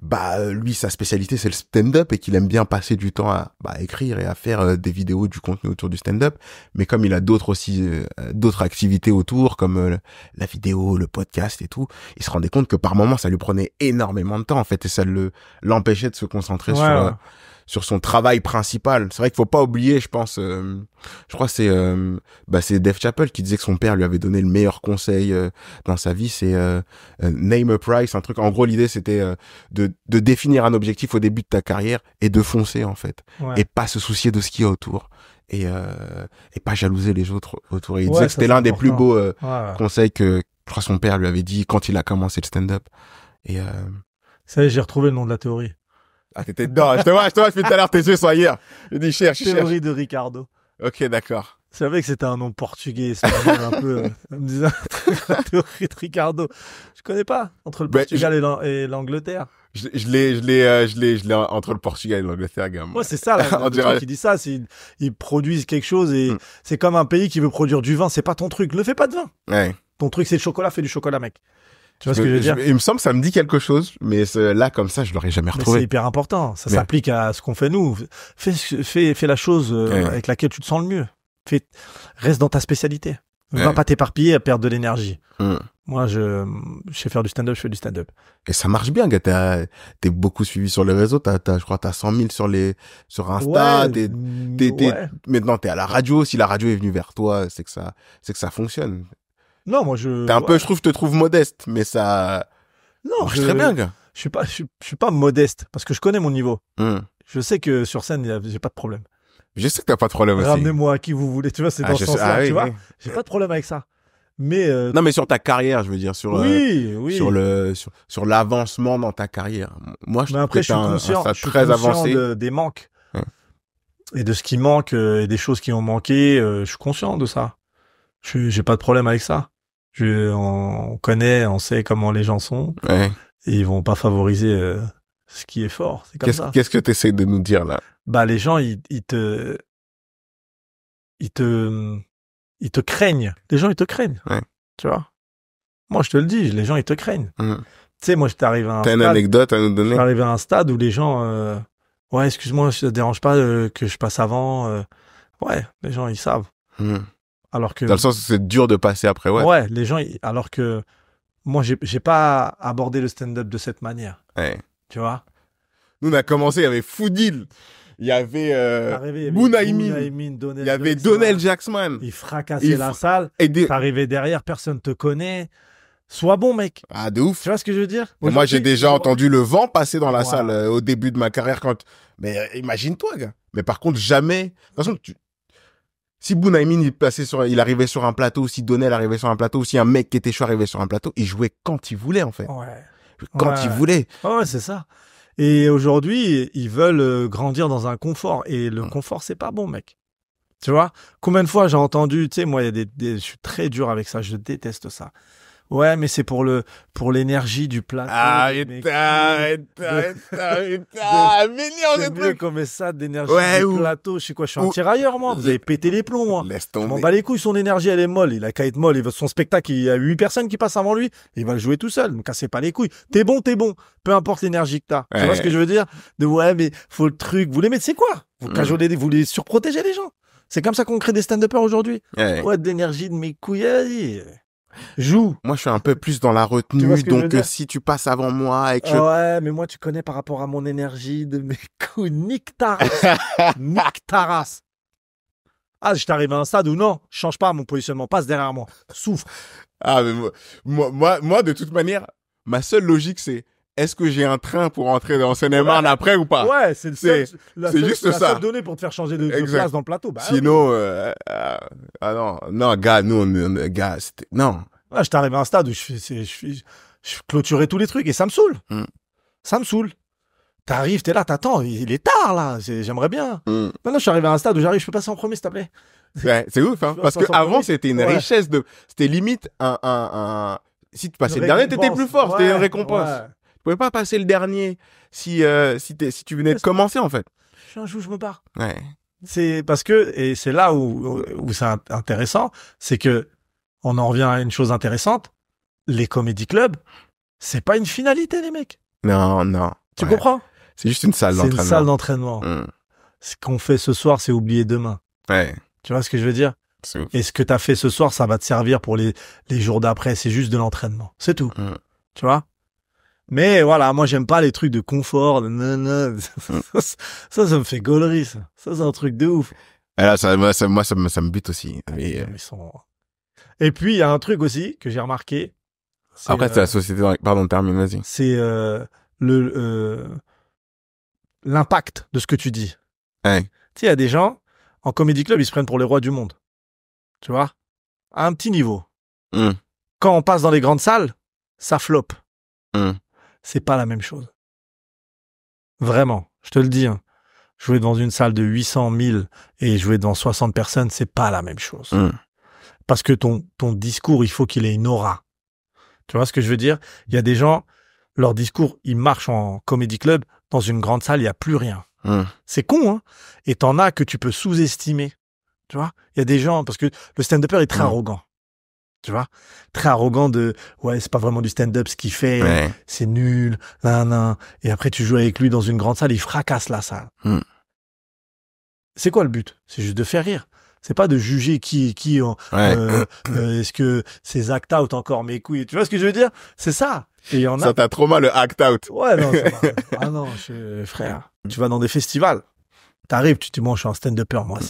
lui, sa spécialité, c'est le stand-up et qu'il aime bien passer du temps à écrire et à faire des vidéos, du contenu autour du stand-up. Mais comme il a d'autres activités autour, comme la vidéo, le podcast et tout, il se rendait compte que par moments, ça lui prenait énormément de temps, en fait, et ça l'empêchait de se concentrer sur son travail principal. C'est vrai qu'il faut pas oublier, je pense, je crois que c'est Dave Chappelle qui disait que son père lui avait donné le meilleur conseil dans sa vie, c'est name a price, un truc. En gros, l'idée c'était de définir un objectif au début de ta carrière et de foncer en fait, et pas se soucier de ce qu'il y a autour et pas jalouser les autres autour. Et il disait que c'était l'un des plus beaux conseils que je crois son père lui avait dit quand il a commencé le stand-up. Et ça y est, j'ai retrouvé le nom de la théorie. Ah, t'étais dedans. Je te vois depuis tout à l'heure, tes yeux sont ailleurs. Je dis, cherche. Théorie de Ricardo. Ok, d'accord. Je savais que c'était un nom portugais, espagnol, un peu. Ça me disait la théorie de Ricardo. Je connais pas. Entre le Portugal et l'Angleterre. Je l'ai entre le Portugal et l'Angleterre, gars. Ouais, c'est ça, le truc qui dit ça. Ils produisent quelque chose et c'est comme un pays qui veut produire du vin. C'est pas ton truc. Ne fais pas de vin. Ouais. Ton truc, c'est le chocolat. Fais du chocolat, mec. Tu vois ce que je veux dire? Il me semble que ça me dit quelque chose, mais là, comme ça, je l'aurais jamais retrouvé. C'est hyper important. Ça s'applique à ce qu'on fait nous. Fais la chose avec laquelle tu te sens le mieux. Reste dans ta spécialité. Ne va pas t'éparpiller à perdre de l'énergie. Moi, je sais faire du stand-up, je fais du stand-up. Et ça marche bien, gars. T'es beaucoup suivi sur les réseaux. Je crois que t'as 100 000 sur Insta. Maintenant, t'es à la radio. Si la radio est venue vers toi, c'est que ça fonctionne. Non, moi t'es un peu, je te trouve modeste, mais ça marche très bien, gars. Je suis pas modeste parce que je connais mon niveau. Je sais que sur scène, j'ai pas de problème. Je sais que t'as pas de problème aussi. Ramenez-moi à qui vous voulez, tu vois, c'est dans ce sens-là, tu vois. J'ai pas de problème avec ça. Mais non, mais sur ta carrière, je veux dire, sur sur l'avancement dans ta carrière. Moi, je trouve que t'as un stade très avancé. Des manques et de ce qui manque et des choses qui ont manqué. Je suis conscient de ça. J'ai pas de problème avec ça. On connaît, on sait comment les gens sont. Ouais. Et ils vont pas favoriser ce qui est fort. C'est comme ça. Qu'est-ce que tu essaies de nous dire là? Les gens, ils te craignent. Les gens, ils te craignent. Ouais. Tu vois? Moi, je te le dis, les gens, ils te craignent. Tu sais, moi, j'étais arrivé à un stade. T'as une anecdote à nous donner? Je suis arrivé à un stade où les gens, ouais, excuse-moi, ça te dérange pas que je passe avant. Ouais, les gens, ils savent. Alors que, dans le sens où c'est dur de passer après, ouais. Ouais, les gens, alors que moi, j'ai pas abordé le stand-up de cette manière. Ouais. Tu vois? Nous, on a commencé, il y avait Foodil, il y avait Bounaïmin, il y avait Donnell Jacksman. Il fracassait la salle. T'arrivais derrière, personne te connaît. Sois bon, mec. Ah, de ouf. Tu vois ce que je veux dire? Moi, j'ai déjà entendu le vent passer dans la salle au début de ma carrière mais imagine-toi, gars. Mais par contre, jamais. De toute façon, si Bounaïmin il arrivait sur un plateau, si Donnell arrivait sur un plateau, ou si un mec qui était chaud arrivait sur un plateau, il jouait quand il voulait, en fait. Ouais. Quand il voulait. Ouais, c'est ça. Et aujourd'hui, ils veulent grandir dans un confort. Et le confort, c'est pas bon, mec. Tu vois? Combien de fois j'ai entendu, tu sais, moi, je suis très dur avec ça. Je déteste ça. Ouais, mais c'est pour l'énergie du plateau. Arrête, c'est mieux qu'on met ça d'énergie du plateau. Je sais quoi, je suis un tirailleur, moi. Vous avez pété les plombs, moi. Laisse tomber. Je m'en bats les couilles, son énergie, elle est molle. Il a qu'à être molle. Son spectacle, il y a 8 personnes qui passent avant lui. Il va le jouer tout seul. Ne me cassez pas les couilles. T'es bon. Peu importe l'énergie que t'as. Tu vois ce que je veux dire? Mais faut le truc. Vous les mettez, c'est quoi? Vous cajolez, vous les surprotégez, les gens. C'est comme ça qu'on crée des stand-uppers aujourd'hui. Ouais, de l'énergie de mes couilles, vas-y. Joue. Moi, je suis un peu plus dans la retenue, donc si tu passes avant moi et que ouais, mais moi, tu connais par rapport à mon énergie de mes couilles, nique ta race. Nique ta race. Ah, je t'arrive à un stade où non, je change pas mon positionnement, passe derrière moi, souffre. Ah, mais moi, de toute manière, ma seule logique, c'est est-ce que j'ai un train pour entrer dans Seine-et-Marne après ou pas? Ouais, c'est juste ça. C'est la seule donnée pour te faire changer de place dans le plateau. Sinon, non, gars, gars, c'était, non. Ouais, je t'arrive à un stade où je clôturais tous les trucs et ça me saoule. Ça me saoule. T'arrives, t'es là, t'attends, il est tard, là, j'aimerais bien. Maintenant, je suis arrivé à un stade où j'arrive, je peux passer en premier, s'il te plaît. Ouais, c'est ouf, hein, parce que avant, c'était une richesse c'était limite si tu passais le dernier, t'étais plus fort, c'était une récompense. Ouais. Tu pouvais pas passer le dernier si tu venais de commencer, en fait. Je suis un jou, je me barre. Ouais. C'est parce que, et c'est là où c'est intéressant, c'est que on en revient à une chose intéressante. Les comédie clubs, c'est pas une finalité, les mecs. Non. Tu comprends? C'est juste une salle d'entraînement. C'est une salle d'entraînement. Ce qu'on fait ce soir, c'est oublier demain. Ouais. Tu vois ce que je veux dire? Et ce que t'as fait ce soir, ça va te servir pour les jours d'après. C'est juste de l'entraînement. C'est tout. Tu vois? Mais voilà, moi, j'aime pas les trucs de confort. Ça me fait gaulerie, ça. Ça, c'est un truc de ouf. Et là, ça me bute aussi. Et puis, il y a un truc aussi que j'ai remarqué. Après, c'est la société, pardon, termine, vas-y. C'est, l'impact de ce que tu dis. Ouais. Tu sais, il y a des gens, en comedy club, ils se prennent pour les rois du monde. Tu vois? À un petit niveau. Quand on passe dans les grandes salles, ça floppe. C'est pas la même chose. Vraiment. Je te le dis, hein. Jouer dans une salle de 800 000 et jouer devant 60 personnes, c'est pas la même chose. Parce que ton discours, il faut qu'il ait une aura. Tu vois ce que je veux dire? Il y a des gens, leur discours, ils marchent en comedy club. Dans une grande salle, il y a plus rien. C'est con, hein? Et t'en as que tu peux sous-estimer. Tu vois? Il y a des gens, parce que le stand-upper est très arrogant. Tu vois? Très arrogant ouais, c'est pas vraiment du stand-up ce qu'il fait. C'est nul. Nan. Et après, tu joues avec lui dans une grande salle, il fracasse la salle. C'est quoi le but? C'est juste de faire rire. C'est pas de juger qui est-ce que c'est act out encore mes couilles. Tu vois ce que je veux dire? C'est ça. Et il y en a. Ça t'a trop mal le act out. Ouais, non, c'est pas... Ah non, frère. Tu vas dans des festivals. T'arrives, tu te dis, moi, je suis un stand-upper. Moi,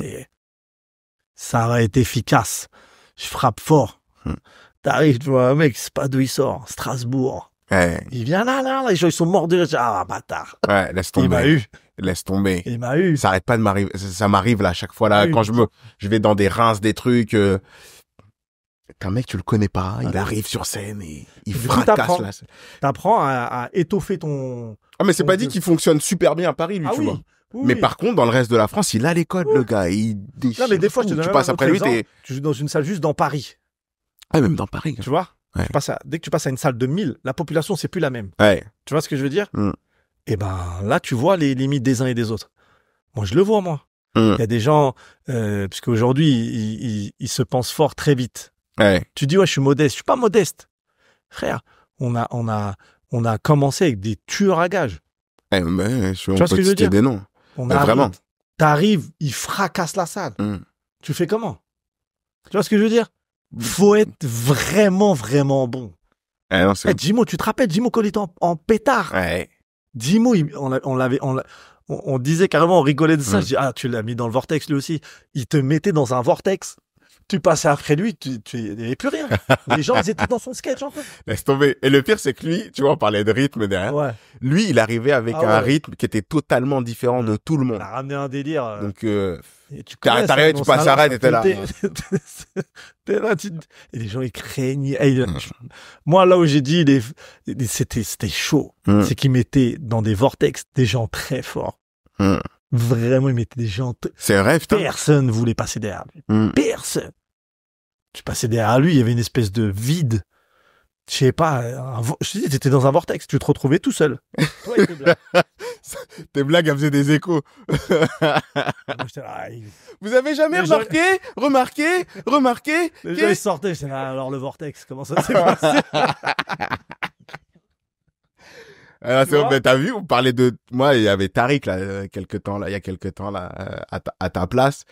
ça aurait été efficace. Je frappe fort. T'arrives, tu vois un mec, c'est pas d'où il sort. Strasbourg. Il vient là, les gens, ils sont morts de rire. Ah, bâtard. Ouais, laisse tomber. Il m'a eu. Laisse tomber. Il m'a eu. Ça arrête pas de m'arriver. Ça m'arrive là, à chaque fois là, quand je vais dans des rinces, des trucs, qu'un mec, tu le connais pas, il arrive sur scène et il fracasse là. T'apprends à étoffer ton... Ah, mais c'est pas dit qu'il fonctionne super bien à Paris, lui, tu vois. Mais par contre, dans le reste de la France, il a les codes, le gars. Il déchire. Non, mais des fois, tu passes après lui, tu joues dans une salle juste dans Paris. Ah, même dans Paris. Tu vois? Dès que tu passes à une salle de 1000, la population, c'est plus la même. Tu vois ce que je veux dire? Et ben, là, tu vois les limites des uns et des autres. Moi, je le vois, moi. Il y a des gens, puisque aujourd'hui, ils se pensent forts très vite. Tu dis, ouais, je suis modeste. Je suis pas modeste. Frère, on a commencé avec des tueurs à gages. Tu vois ce que je veux dire? Des noms. Vraiment. T'arrives, ils fracassent la salle. Tu fais comment? Tu vois ce que je veux dire? Faut être vraiment, vraiment bon. Jimo, tu te rappelles, Jimo, quand il était en pétard? Jimo, on disait carrément, on rigolait de ça. Je dis, tu l'as mis dans le vortex lui aussi. Il te mettait dans un vortex. Tu passais après lui, il n'y avait plus rien. Les gens, ils étaient dans son sketch, en fait. Laisse tomber. Et le pire, c'est que lui, tu vois, on parlait de rythme derrière. Lui, il arrivait avec un rythme qui était totalement différent de tout le monde. Il a ramené un délire. Donc, t'arrivais, tu passes à t'étais là. T'es là, et les gens, ils craignaient. Moi, là où j'ai dit, c'était chaud. C'est qu'ils mettaient dans des vortex des gens très forts. Vraiment, ils mettaient des gens... C'est vrai, putain. Personne voulait passer derrière lui. Personne. Tu passais derrière lui, il y avait une espèce de vide. Je sais pas, je te dis, t'étais dans un vortex, tu te retrouvais tout seul. Toi et tes blagues. Tes blagues, elles faisaient des échos. Vous avez jamais remarqué Les gens, ils sortaient, j'étais là, alors le vortex, comment ça s'est passé? Alors, c'est bon, t'as vu, on parlait de, moi, il y avait Tariq, là, il y a quelques temps, là, à ta place.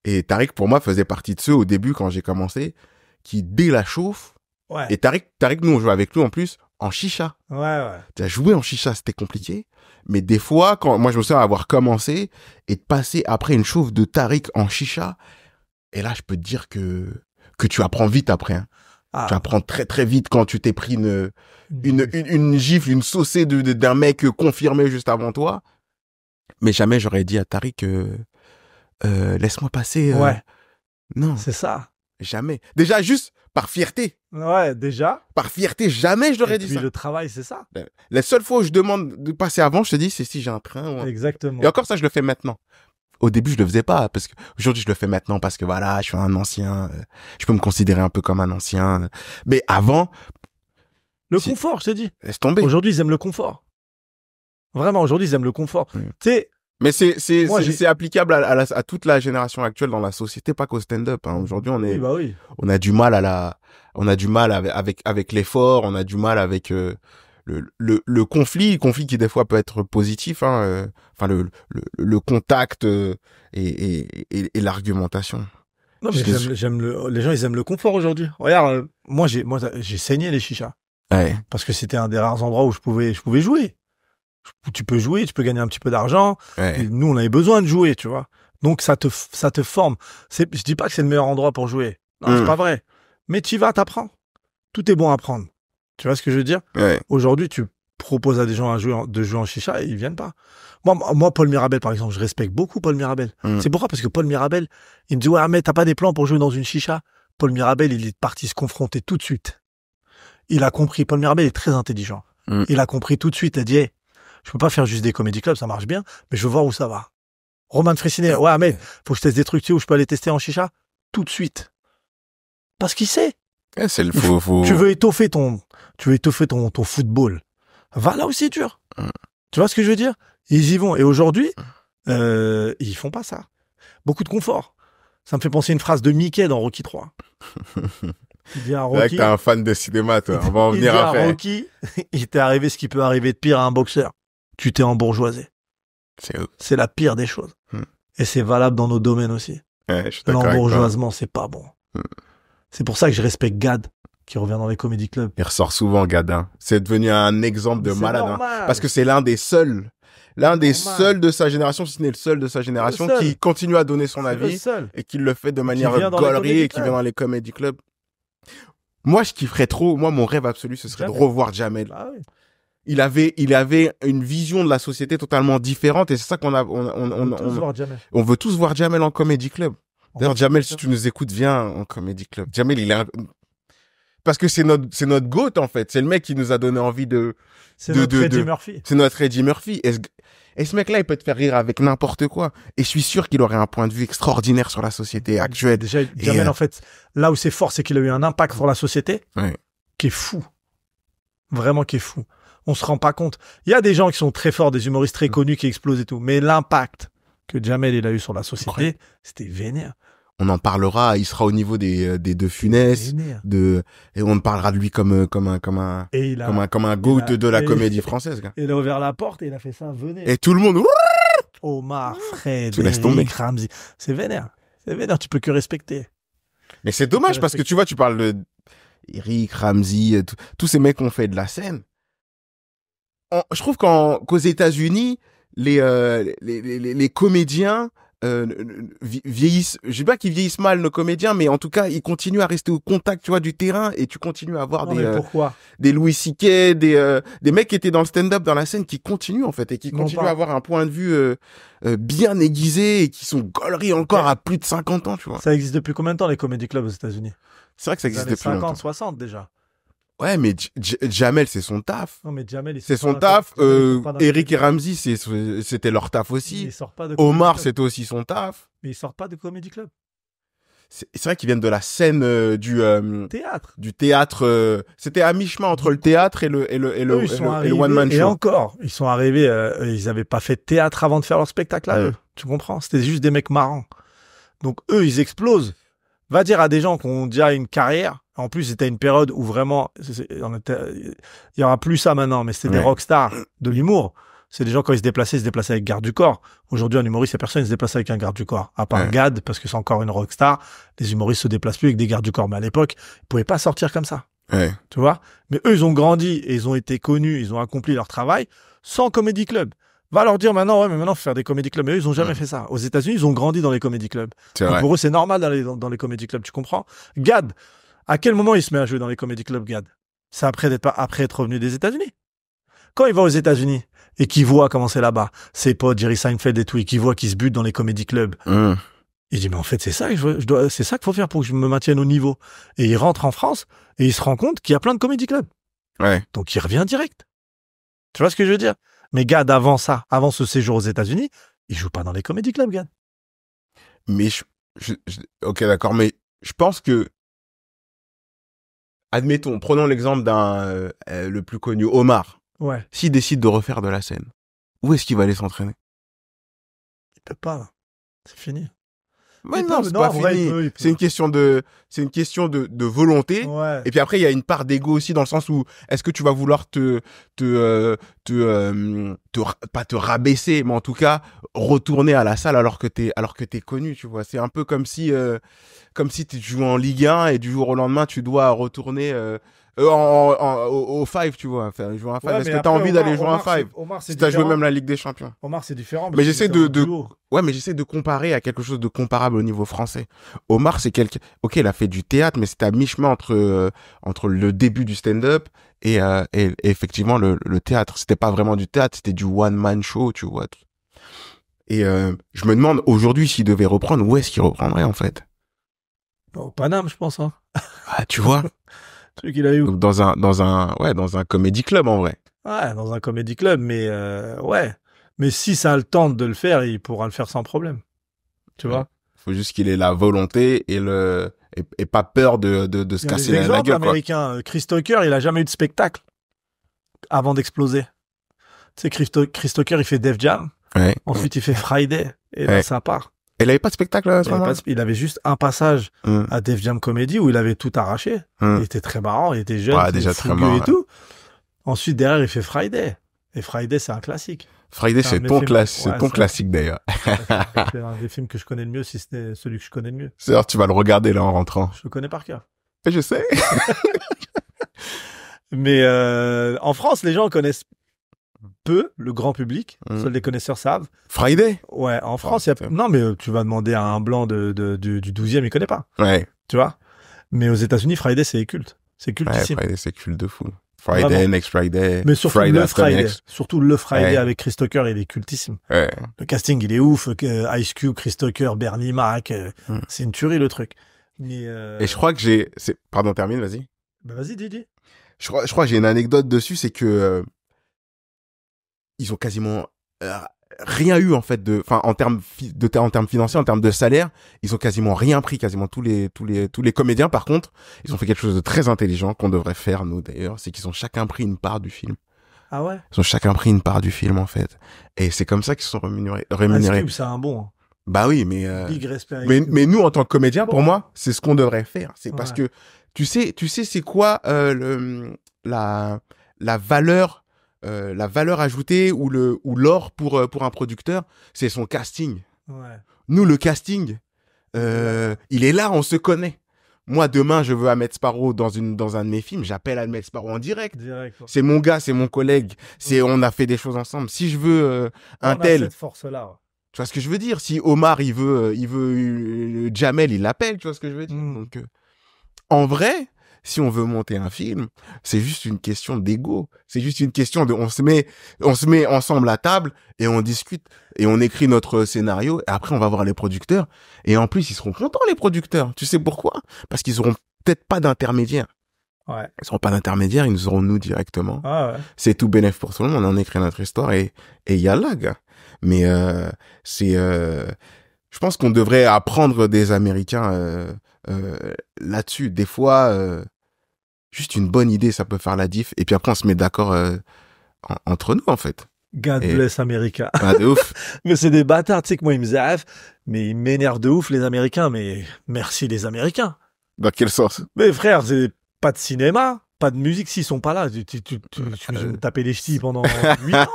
Et Tariq, pour moi, faisait partie de ceux, au début, quand j'ai commencé, qui, dès la chauffe, et Tariq, nous, on jouait avec lui, en plus, en chicha. Tu as joué en chicha, c'était compliqué. Mais des fois, moi, je me souviens avoir commencé et de passer après une chauffe de Tariq en chicha. Et là, je peux te dire que tu apprends vite après, hein. Tu apprends très très vite quand tu t'es pris une gifle, une saucée d'un mec confirmé juste avant toi. Mais jamais j'aurais dit à Tariq laisse-moi passer. Non. C'est ça. Jamais. Déjà juste par fierté. Déjà. Par fierté, jamais je l'aurais dit ça. Et puis le travail, c'est ça. La seule fois où je demande de passer avant, je te dis, c'est si j'ai un train. Exactement. Et encore ça, je le fais maintenant. Au début, je le faisais pas, parce que aujourd'hui, je le fais maintenant parce que voilà, je suis un ancien, je peux me considérer un peu comme un ancien. Mais avant. Le confort, je te dis. Laisse tomber. Aujourd'hui, ils aiment le confort. Vraiment, aujourd'hui, ils aiment le confort. Tu sais. Mais c'est applicable à toute la génération actuelle dans la société, pas qu'au stand-up, hein. Aujourd'hui, on a du mal avec l'effort, on a du mal avec, le conflit qui des fois peut être positif, hein, enfin le contact et l'argumentation. Non, mais les gens, ils aiment le confort aujourd'hui. Regarde, moi, j'ai saigné les chichas. Ouais. Parce que c'était un des rares endroits où je pouvais jouer. Tu peux jouer, tu peux gagner un petit peu d'argent. Ouais. Et nous, on avait besoin de jouer, tu vois. Donc, ça te forme. Je dis pas que c'est le meilleur endroit pour jouer. Non, c'est pas vrai. Mais tu y vas, t'apprends. Tout est bon à apprendre. Tu vois ce que je veux dire? Ouais. Aujourd'hui, tu proposes à des gens de jouer en chicha et ils viennent pas. Moi, Paul Mirabel, par exemple, je respecte beaucoup Paul Mirabel. C'est pourquoi? Parce que Paul Mirabel, il me dit, ouais, mais t'as pas des plans pour jouer dans une chicha? Paul Mirabel, il est parti se confronter tout de suite. Il a compris. Paul Mirabel est très intelligent. Il a compris tout de suite. Il a dit, hey, je peux pas faire juste des comédie clubs, ça marche bien, mais je veux voir où ça va. Roman Fressinet, ouais, mais faut que je teste des trucs, tu sais, où je peux aller tester en chicha? Tout de suite. Parce qu'il sait. Ouais, c'est le faux. Tu veux étoffer ton football. Va là où c'est dur. Tu vois ce que je veux dire? Ils y vont. Et aujourd'hui, ils font pas ça. Beaucoup de confort. Ça me fait penser à une phrase de Mickey dans Rocky 3. Il dit à Rocky. C'est vrai que t'es un fan de cinéma, toi. On va en venir après. Rocky, il t'est arrivé ce qui peut arriver de pire à un boxeur. Tu t'es embourgeoisé. C'est la pire des choses. Et c'est valable dans nos domaines aussi. Ouais, je suis d'accord avec toi. L'embourgeoisement, c'est pas bon. C'est pour ça que je respecte Gad, qui revient dans les comédie clubs. Il ressort souvent, Gad. Hein. C'est devenu un exemple de malade. Hein. Parce que c'est l'un des seuls de sa génération, si ce n'est le seul de sa génération, qui continue à donner son avis et qui le fait de manière gaulerie et qui vient dans les comédie clubs. Moi, je kifferais trop. Moi, mon rêve absolu, ce serait de revoir Jamel. Ah oui. Il avait une vision de la société totalement différente et c'est ça qu'on a. On veut tous voir Jamel en comédie club. D'ailleurs, Jamel, si tu nous écoutes, viens en comédie club. Jamel, parce que c'est notre GOAT, en fait. C'est le mec qui nous a donné envie c'est notre Eddie Murphy. C'est notre Eddie Murphy. Et ce mec-là, il peut te faire rire avec n'importe quoi. Et je suis sûr qu'il aurait un point de vue extraordinaire sur la société actuelle. Déjà, Jamel, en fait, là où c'est fort, c'est qu'il a eu un impact sur la société qui est fou. Vraiment qui est fou. On se rend pas compte. Il y a des gens qui sont très forts, des humoristes très connus qui explosent et tout. Mais l'impact que Jamel il a eu sur la société, c'était vénère. On en parlera, il sera au niveau des De Funès, et on parlera de lui comme un GOAT de la comédie française. Gars. Il a ouvert la porte et il a fait ça, venez. Et tout le monde, Omar, Fred, tu laisses tomber. Ramzy. C'est vénère, tu peux que respecter. Mais c'est dommage parce que tu vois, tu parles de Eric, Ramzy, tous ces mecs qui ont fait de la scène. Je trouve qu'aux États-Unis, les comédiens vieillissent. Je sais pas qu'ils vieillissent mal, nos comédiens, mais en tout cas, ils continuent à rester au contact, tu vois, du terrain, et tu continues à avoir des Louis C.K., des mecs qui étaient dans le stand-up, dans la scène, qui continuent en fait, et qui continuent à avoir un point de vue bien aiguisé et qui sont gauleries encore à plus de 50 ans, tu vois. Ça existe depuis combien de temps les comédie clubs aux États-Unis? C'est vrai que ça existe depuis 50, longtemps. 60 déjà. Ouais, mais Jamel, c'est son taf. Non, mais Jamel, c'est son taf. Eric et Ramzy, c'était leur taf aussi. Omar, c'était aussi son taf. Mais ils sortent pas de comédie club. C'est vrai qu'ils viennent de la scène du théâtre. Du théâtre. C'était à mi-chemin entre le théâtre et le one-man show. Et encore, ils sont arrivés, ils avaient pas fait de théâtre avant de faire leur spectacle à eux. Tu comprends? C'était juste des mecs marrants. Donc eux, ils explosent. Va dire à des gens qui ont déjà une carrière. En plus, c'était une période où vraiment, il y aura plus ça maintenant, mais c'était des rockstars de l'humour. C'est des gens, quand ils se déplaçaient avec garde du corps. Aujourd'hui, un humoriste, il y a personne qui se déplace avec un garde du corps. À part Gad, parce que c'est encore une rockstar. Les humoristes se déplacent plus avec des gardes du corps. Mais à l'époque, ils pouvaient pas sortir comme ça. Tu vois? Mais eux, ils ont grandi et ils ont été connus, ils ont accompli leur travail sans comédie club. Va leur dire maintenant, mais maintenant, faut faire des comédie clubs. Mais eux, ils ont jamais fait ça. Aux États-Unis, ils ont grandi dans les comédie clubs. Donc pour eux, c'est normal d'aller dans les comédie clubs. Tu comprends? Gad, à quel moment il se met à jouer dans les comédie clubs, Gad? C'est après être revenu des États-Unis. Quand il va aux États-Unis et qu'il voit comment c'est là-bas, ses potes, Jerry Seinfeld et tout, et qu'il voit qu'ils se butent dans les comédie clubs, il dit, mais en fait, c'est ça que c'est ça qu'il faut faire pour que je me maintienne au niveau. Et il rentre en France et il se rend compte qu'il y a plein de comédie clubs. Donc il revient direct. Tu vois ce que je veux dire? Mais Gad, avant ce séjour aux États-Unis, il joue pas dans les comédie clubs, Gad. Mais ok, d'accord, mais je pense que admettons, prenons l'exemple d'un le plus connu, Omar. S'il décide de refaire de la scène, où est-ce qu'il va aller s'entraîner? Il peut pas, là. C'est fini. Ouais, non, c'est pas fini. C'est une question de volonté. Ouais. Et puis après, il y a une part d'ego aussi dans le sens où est-ce que tu vas vouloir pas te rabaisser, mais en tout cas, retourner à la salle alors que t'es connu, tu vois. C'est un peu comme si tu joues en Ligue 1 et du jour au lendemain, tu dois retourner, au Five, tu vois. Enfin, jouer un Five. Ouais, Est-ce que t'as envie d'aller jouer un Five? Si t'as joué même la Ligue des Champions. Omar, c'est différent. Mais j'essaie j'essaie de comparer à quelque chose de comparable au niveau français. Omar, c'est quelqu'un, ok, il a fait du théâtre, mais c'était à mi-chemin entre le début du stand-up et effectivement le théâtre. C'était pas vraiment du théâtre, c'était du one-man show, tu vois. Et je me demande aujourd'hui s'il devait reprendre, où est-ce qu'il reprendrait en fait? Au Paname, je pense. Hein. Ah, tu vois. Truc qu'il a eu. Donc dans un comédie club en vrai. Ouais, dans un comédie club, mais ouais. Mais si ça a le temps de le faire, il pourra le faire sans problème. Tu vois. Faut juste qu'il ait la volonté et pas peur de se casser la gueule. Américain, Chris Tucker, il a jamais eu de spectacle avant d'exploser. Tu sais, Chris Tucker, il fait Def Jam. Ouais. Ensuite, il fait Friday. Et là, ça part. Et il avait pas de spectacle à ce moment-là? Il avait juste un passage à Def Jam Comedy où il avait tout arraché. Il était très marrant, il était jeune, ouais, déjà très marrant, et tout. Ensuite, derrière, il fait Friday. Et Friday, c'est un classique. Friday, c'est ton classique d'ailleurs. C'est un des films que je connais le mieux, si c'était celui que je connais le mieux. C'est-à-dire, tu vas le regarder là en rentrant. Je le connais par cœur. Et je sais. Mais en France, les gens connaissent peu, le grand public. Seuls les connaisseurs savent. Friday? Ouais, en France, il y a... Non, mais tu vas demander à un blanc du 12e, il connaît pas. Ouais. Tu vois? Mais aux États-Unis, Friday, c'est culte. C'est cultissime. Ouais, Friday, c'est culte de fou. Friday, vraiment. Next Friday. Mais surtout Friday le Friday. Next. Surtout le Friday avec Chris Tucker, il est cultissime. Ouais. Le casting, il est ouf. Ice Cube, Chris Tucker, Bernie Mac. C'est une tuerie, le truc. Mais Et je crois que pardon, termine, vas-y. Bah, vas-y, Didi. Je crois que j'ai une anecdote dessus, c'est que, ils ont quasiment rien eu en fait en termes financiers, en termes de salaire, ils ont quasiment rien pris, quasiment tous les comédiens. Par contre, ils ont fait quelque chose de très intelligent qu'on devrait faire nous d'ailleurs, c'est qu'ils ont chacun pris une part du film. Ah ouais. Ils ont chacun pris une part du film en fait, et c'est comme ça qu'ils sont rémunérés. C'est un bon. Hein. Bah oui, mais big respect. Mais nous en tant que comédiens, pour moi, c'est ce qu'on devrait faire. C'est parce que tu sais, c'est quoi la valeur. La valeur ajoutée ou l'or pour un producteur, c'est son casting. Ouais. Nous, le casting, il est là, on se connaît. Moi, demain, je veux Ahmed Sparrow dans un de mes films, j'appelle Ahmed Sparrow en direct. Ouais. C'est mon gars, c'est mon collègue. On a fait des choses ensemble. Si je veux un tel. On a cette force-là. Ouais. Tu vois ce que je veux dire? Si Omar, il veut Jamel, il l'appelle, tu vois ce que je veux dire? Donc, en vrai, si on veut monter un film, c'est juste une question d'ego. C'est juste une question de, on se met ensemble à table et on discute et on écrit notre scénario et après on va voir les producteurs et en plus ils seront contents les producteurs. Tu sais pourquoi? Parce qu'ils auront peut-être pas d'intermédiaire. Ouais. Ils n'auront pas d'intermédiaire, ils nous auront nous directement. Ah ouais. C'est tout bénéf pour tout le monde. On écrit notre histoire et yallah, gars. Mais je pense qu'on devrait apprendre des Américains là-dessus. Des fois, juste une bonne idée, ça peut faire la diff. Et puis après, on se met d'accord entre nous, en fait. God bless America. Ah, de ouf. Mais c'est des bâtards, tu sais que moi, ils me zèrent, mais ils m'énervent de ouf, les Américains. Mais merci, les Américains. Dans quel sens? Mais frère, c'est pas de cinéma, pas de musique s'ils sont pas là. Tu vas me taper les ch'tis pendant 8 ans.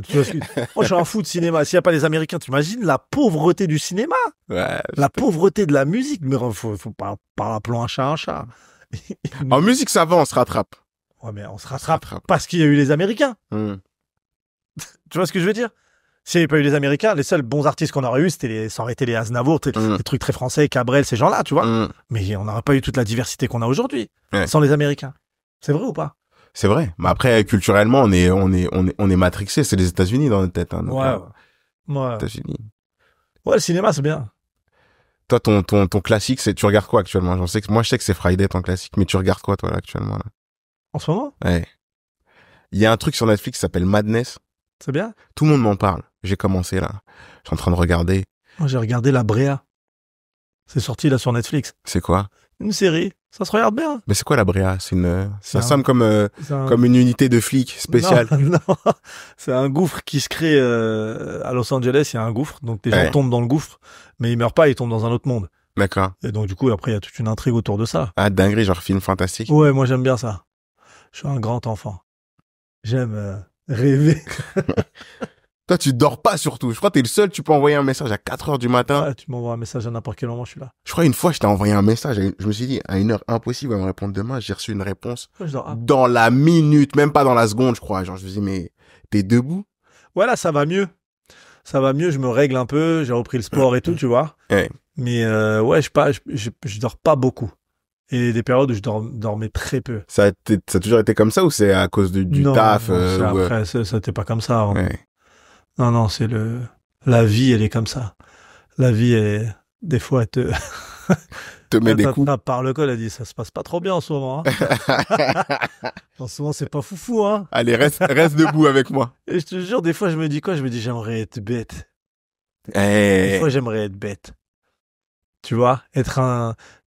Tu vois ce que... Moi, je suis un fou de cinéma. S'il n'y a pas les Américains, tu imagines la pauvreté du cinéma? Ouais, la pauvreté de la musique. Mais faut pas appeler un chat un chat. En musique, ça va, on se rattrape. Ouais, mais on se rattrape parce qu'il y a eu les Américains. Tu vois ce que je veux dire? S'il n'y avait pas eu les Américains, les seuls bons artistes qu'on aurait eu, ça aurait été les Aznavour, les trucs très français, Cabrel, ces gens-là, tu vois. Mais on n'aurait pas eu toute la diversité qu'on a aujourd'hui sans les Américains. C'est vrai ou pas? C'est vrai. Mais après, culturellement, on est matrixé. C'est les États-Unis dans notre tête. Hein, donc, ouais. États-Unis. Ouais, le cinéma, c'est bien. Toi, ton classique, tu regardes quoi actuellement? Moi, je sais que c'est Friday, ton classique, mais tu regardes quoi, toi, là, actuellement, là? En ce moment? Ouais. Il y a un truc sur Netflix qui s'appelle Madness. C'est bien? Tout le monde m'en parle. J'ai commencé, là. Je suis en train de regarder. Moi, j'ai regardé La Brea. C'est sorti là sur Netflix. C'est quoi? Une série. Ça se regarde bien. Mais c'est quoi la Brea? Ça semble comme une unité de flics spéciale. Non, non. C'est un gouffre qui se crée à Los Angeles. Il y a un gouffre, donc les gens tombent dans le gouffre, mais ils meurent pas, ils tombent dans un autre monde. D'accord. Et donc du coup, après, il y a toute une intrigue autour de ça. Ah, dinguerie, genre film fantastique. Ouais, moi j'aime bien ça. Je suis un grand enfant. J'aime rêver. Toi, tu dors pas surtout. Je crois que t'es le seul, tu peux envoyer un message à 4h du matin. Ouais, tu m'envoies un message à n'importe quel moment, je suis là. Je crois une fois, je t'ai envoyé un message. Je me suis dit, à une heure impossible, elle va me répondre demain. J'ai reçu une réponse dans la minute, même pas dans la seconde, je crois. Genre, je me dis, mais t'es debout? Voilà, ça va mieux. Ça va mieux, je me règle un peu. J'ai repris le sport et tout, tu vois. Ouais. Mais ouais, je dors pas beaucoup. Et des périodes où je dormais très peu. Ça a toujours été comme ça ou c'est à cause du taf après, ça n'était pas comme ça. Hein. Ouais. Non, c'est la vie, elle est comme ça. La vie, des fois, elle te met des coups. Par le col, elle dit, ça se passe pas trop bien en ce moment. Hein. En ce moment, c'est pas foufou. Hein. Allez, reste debout avec moi. Et je te jure, des fois, je me dis quoi? Je me dis, j'aimerais être bête. Des fois, j'aimerais être bête. Tu vois, tu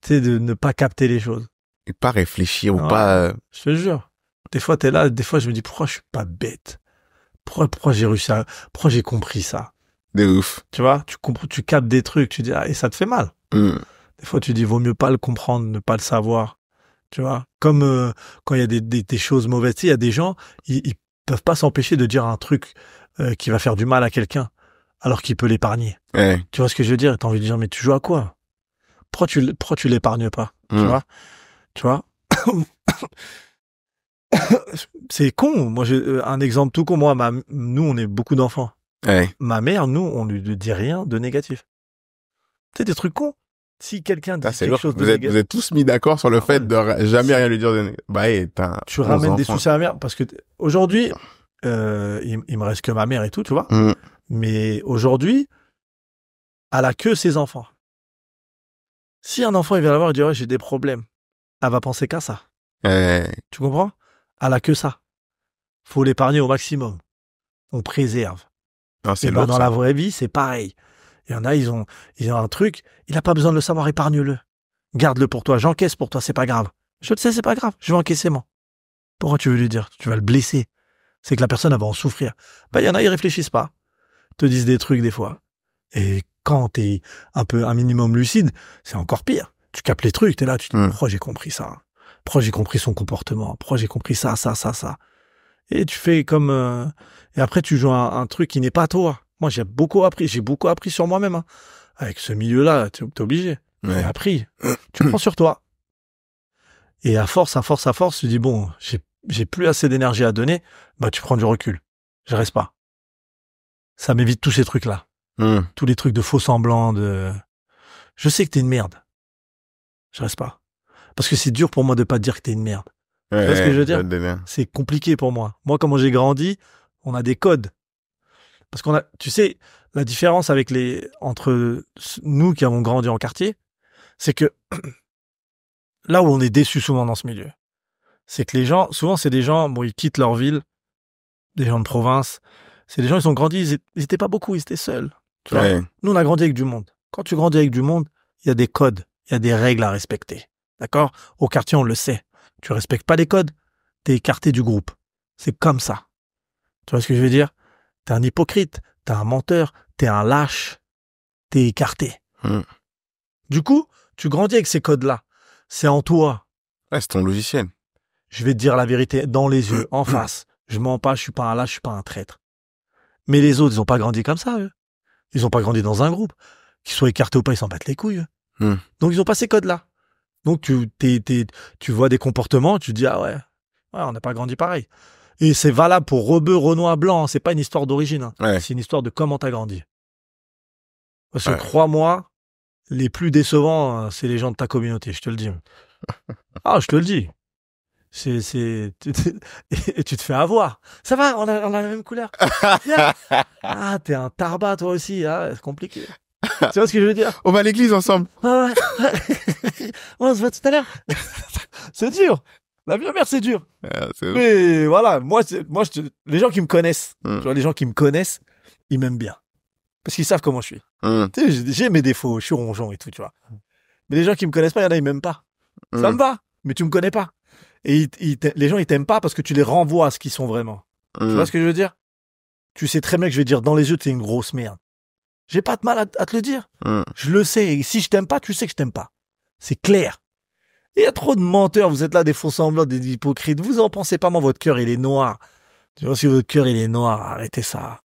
sais, de ne pas capter les choses. Et pas réfléchir ou pas... Je te jure. Des fois, t'es là, des fois, je me dis, pourquoi je suis pas bête? Pourquoi j'ai réussi pourquoi j'ai compris ça? De ouf. Tu vois, tu captes des trucs, tu dis, et ça te fait mal. Des fois, tu dis, vaut mieux pas le comprendre, ne pas le savoir. Tu vois, comme quand il y a des choses mauvaises, tu sais, il y a des gens, ils peuvent pas s'empêcher de dire un truc qui va faire du mal à quelqu'un, alors qu'il peut l'épargner. Ouais. Tu vois ce que je veux dire? T'as envie de dire, mais tu joues à quoi? Pourquoi tu l'épargnes pas? Tu vois? C'est con. Moi, j'ai un exemple tout con. Moi, nous, on est beaucoup d'enfants. Ouais. Ma mère, nous, on lui dit rien de négatif. C'est des trucs cons. Si quelqu'un dit quelque chose de négatif. Vous êtes tous mis d'accord sur le fait de jamais rien lui dire de négatif. Bah, tu ramènes des soucis à la mère parce que aujourd'hui, il me reste que ma mère et tout, tu vois. Mais aujourd'hui, elle a que ses enfants. Si un enfant il vient la voir et dit ouais, j'ai des problèmes, elle va penser qu'à ça. Tu comprends? Elle a que ça. Faut l'épargner au maximum. On préserve. Non, c'est et lourd, dans la vraie vie, c'est pareil. Il y en a, ils ont un truc, il n'a pas besoin de le savoir, épargne-le. Garde-le pour toi, j'encaisse pour toi, c'est pas grave. Je le sais, c'est pas grave, je vais encaisser moi. Pourquoi tu veux lui dire? Tu vas le blesser. C'est que la personne elle va en souffrir. Bah, il y en a, ils réfléchissent pas. Te disent des trucs des fois. Et quand t'es un minimum lucide, c'est encore pire. Tu captes les trucs, t'es là, tu te dis, pourquoi j'ai compris ça? Pourquoi j'ai compris son comportement? Pourquoi j'ai compris ça? Et tu fais comme... Et après, tu joues un truc qui n'est pas toi. Moi, j'ai beaucoup appris sur moi-même. Hein. Avec ce milieu-là, t'es obligé. Ouais. J'ai appris. Tu prends sur toi. Et à force, tu dis, bon, j'ai plus assez d'énergie à donner, bah tu prends du recul. Je reste pas. Ça m'évite tous ces trucs-là. Tous les trucs de faux semblants, je sais que t'es une merde. Je reste pas. Parce que c'est dur pour moi de pas te dire que t'es une merde. Tu vois ce que je veux dire? C'est compliqué pour moi. Moi, comment j'ai grandi, on a des codes. Parce tu sais, la différence entre nous qui avons grandi en quartier, c'est que là où on est déçu souvent dans ce milieu, c'est que les gens, souvent c'est des gens, bon, ils quittent leur ville, des gens de province, c'est des gens, ils ont grandi, ils étaient pas beaucoup, ils étaient seuls. Tu vois. Nous, on a grandi avec du monde. Quand tu grandis avec du monde, il y a des codes, il y a des règles à respecter. D'accord? Au quartier, on le sait. Tu respectes pas les codes, t'es écarté du groupe. C'est comme ça. Tu vois ce que je veux dire? T'es un hypocrite, t'es un menteur, t'es un lâche, t'es écarté. Du coup, tu grandis avec ces codes-là. C'est en toi. Ouais, c'est ton logiciel. Je vais te dire la vérité dans les yeux, en face. Je mens pas, je suis pas un lâche, je suis pas un traître. Mais les autres, ils ont pas grandi comme ça, eux. Ils ont pas grandi dans un groupe. Qu'ils soient écartés ou pas, ils s'en battent les couilles. Donc, ils ont pas ces codes-là. Donc, tu vois des comportements, tu te dis, ah ouais, on n'a pas grandi pareil. Et c'est valable pour rebeu, renois, blanc. Hein. C'est pas une histoire d'origine. Hein. Ouais. C'est une histoire de comment t'as grandi. Parce que crois-moi, les plus décevants, c'est les gens de ta communauté, je te le dis. Ah, je te le dis. Et tu te fais avoir. Ça va, on a la même couleur. Ah, t'es un tarbat toi aussi. Ah, c'est compliqué. Tu vois ce que je veux dire? On va à l'église ensemble. Ouais. On se voit tout à l'heure. C'est dur. La vie de mère, c'est dur. Mais voilà, les gens qui me connaissent, tu vois, les gens qui me connaissent, ils m'aiment bien. Parce qu'ils savent comment je suis. Tu sais, j'ai mes défauts, je suis rongeant et tout, tu vois. Mais les gens qui me connaissent pas, il y en a, ils m'aiment pas. Ça me va, mais tu me connais pas. Et les gens, ils t'aiment pas parce que tu les renvoies à ce qu'ils sont vraiment. Tu vois ce que je veux dire? Tu sais très bien que je vais dire dans les yeux, t'es une grosse merde. J'ai pas de mal à te le dire. Je le sais. Et si je t'aime pas, tu sais que je t'aime pas. C'est clair. Il y a trop de menteurs. Vous êtes là, des faux semblants, des hypocrites. Vous en pensez pas, moi, votre cœur, il est noir. Tu vois, si votre cœur, il est noir, arrêtez ça.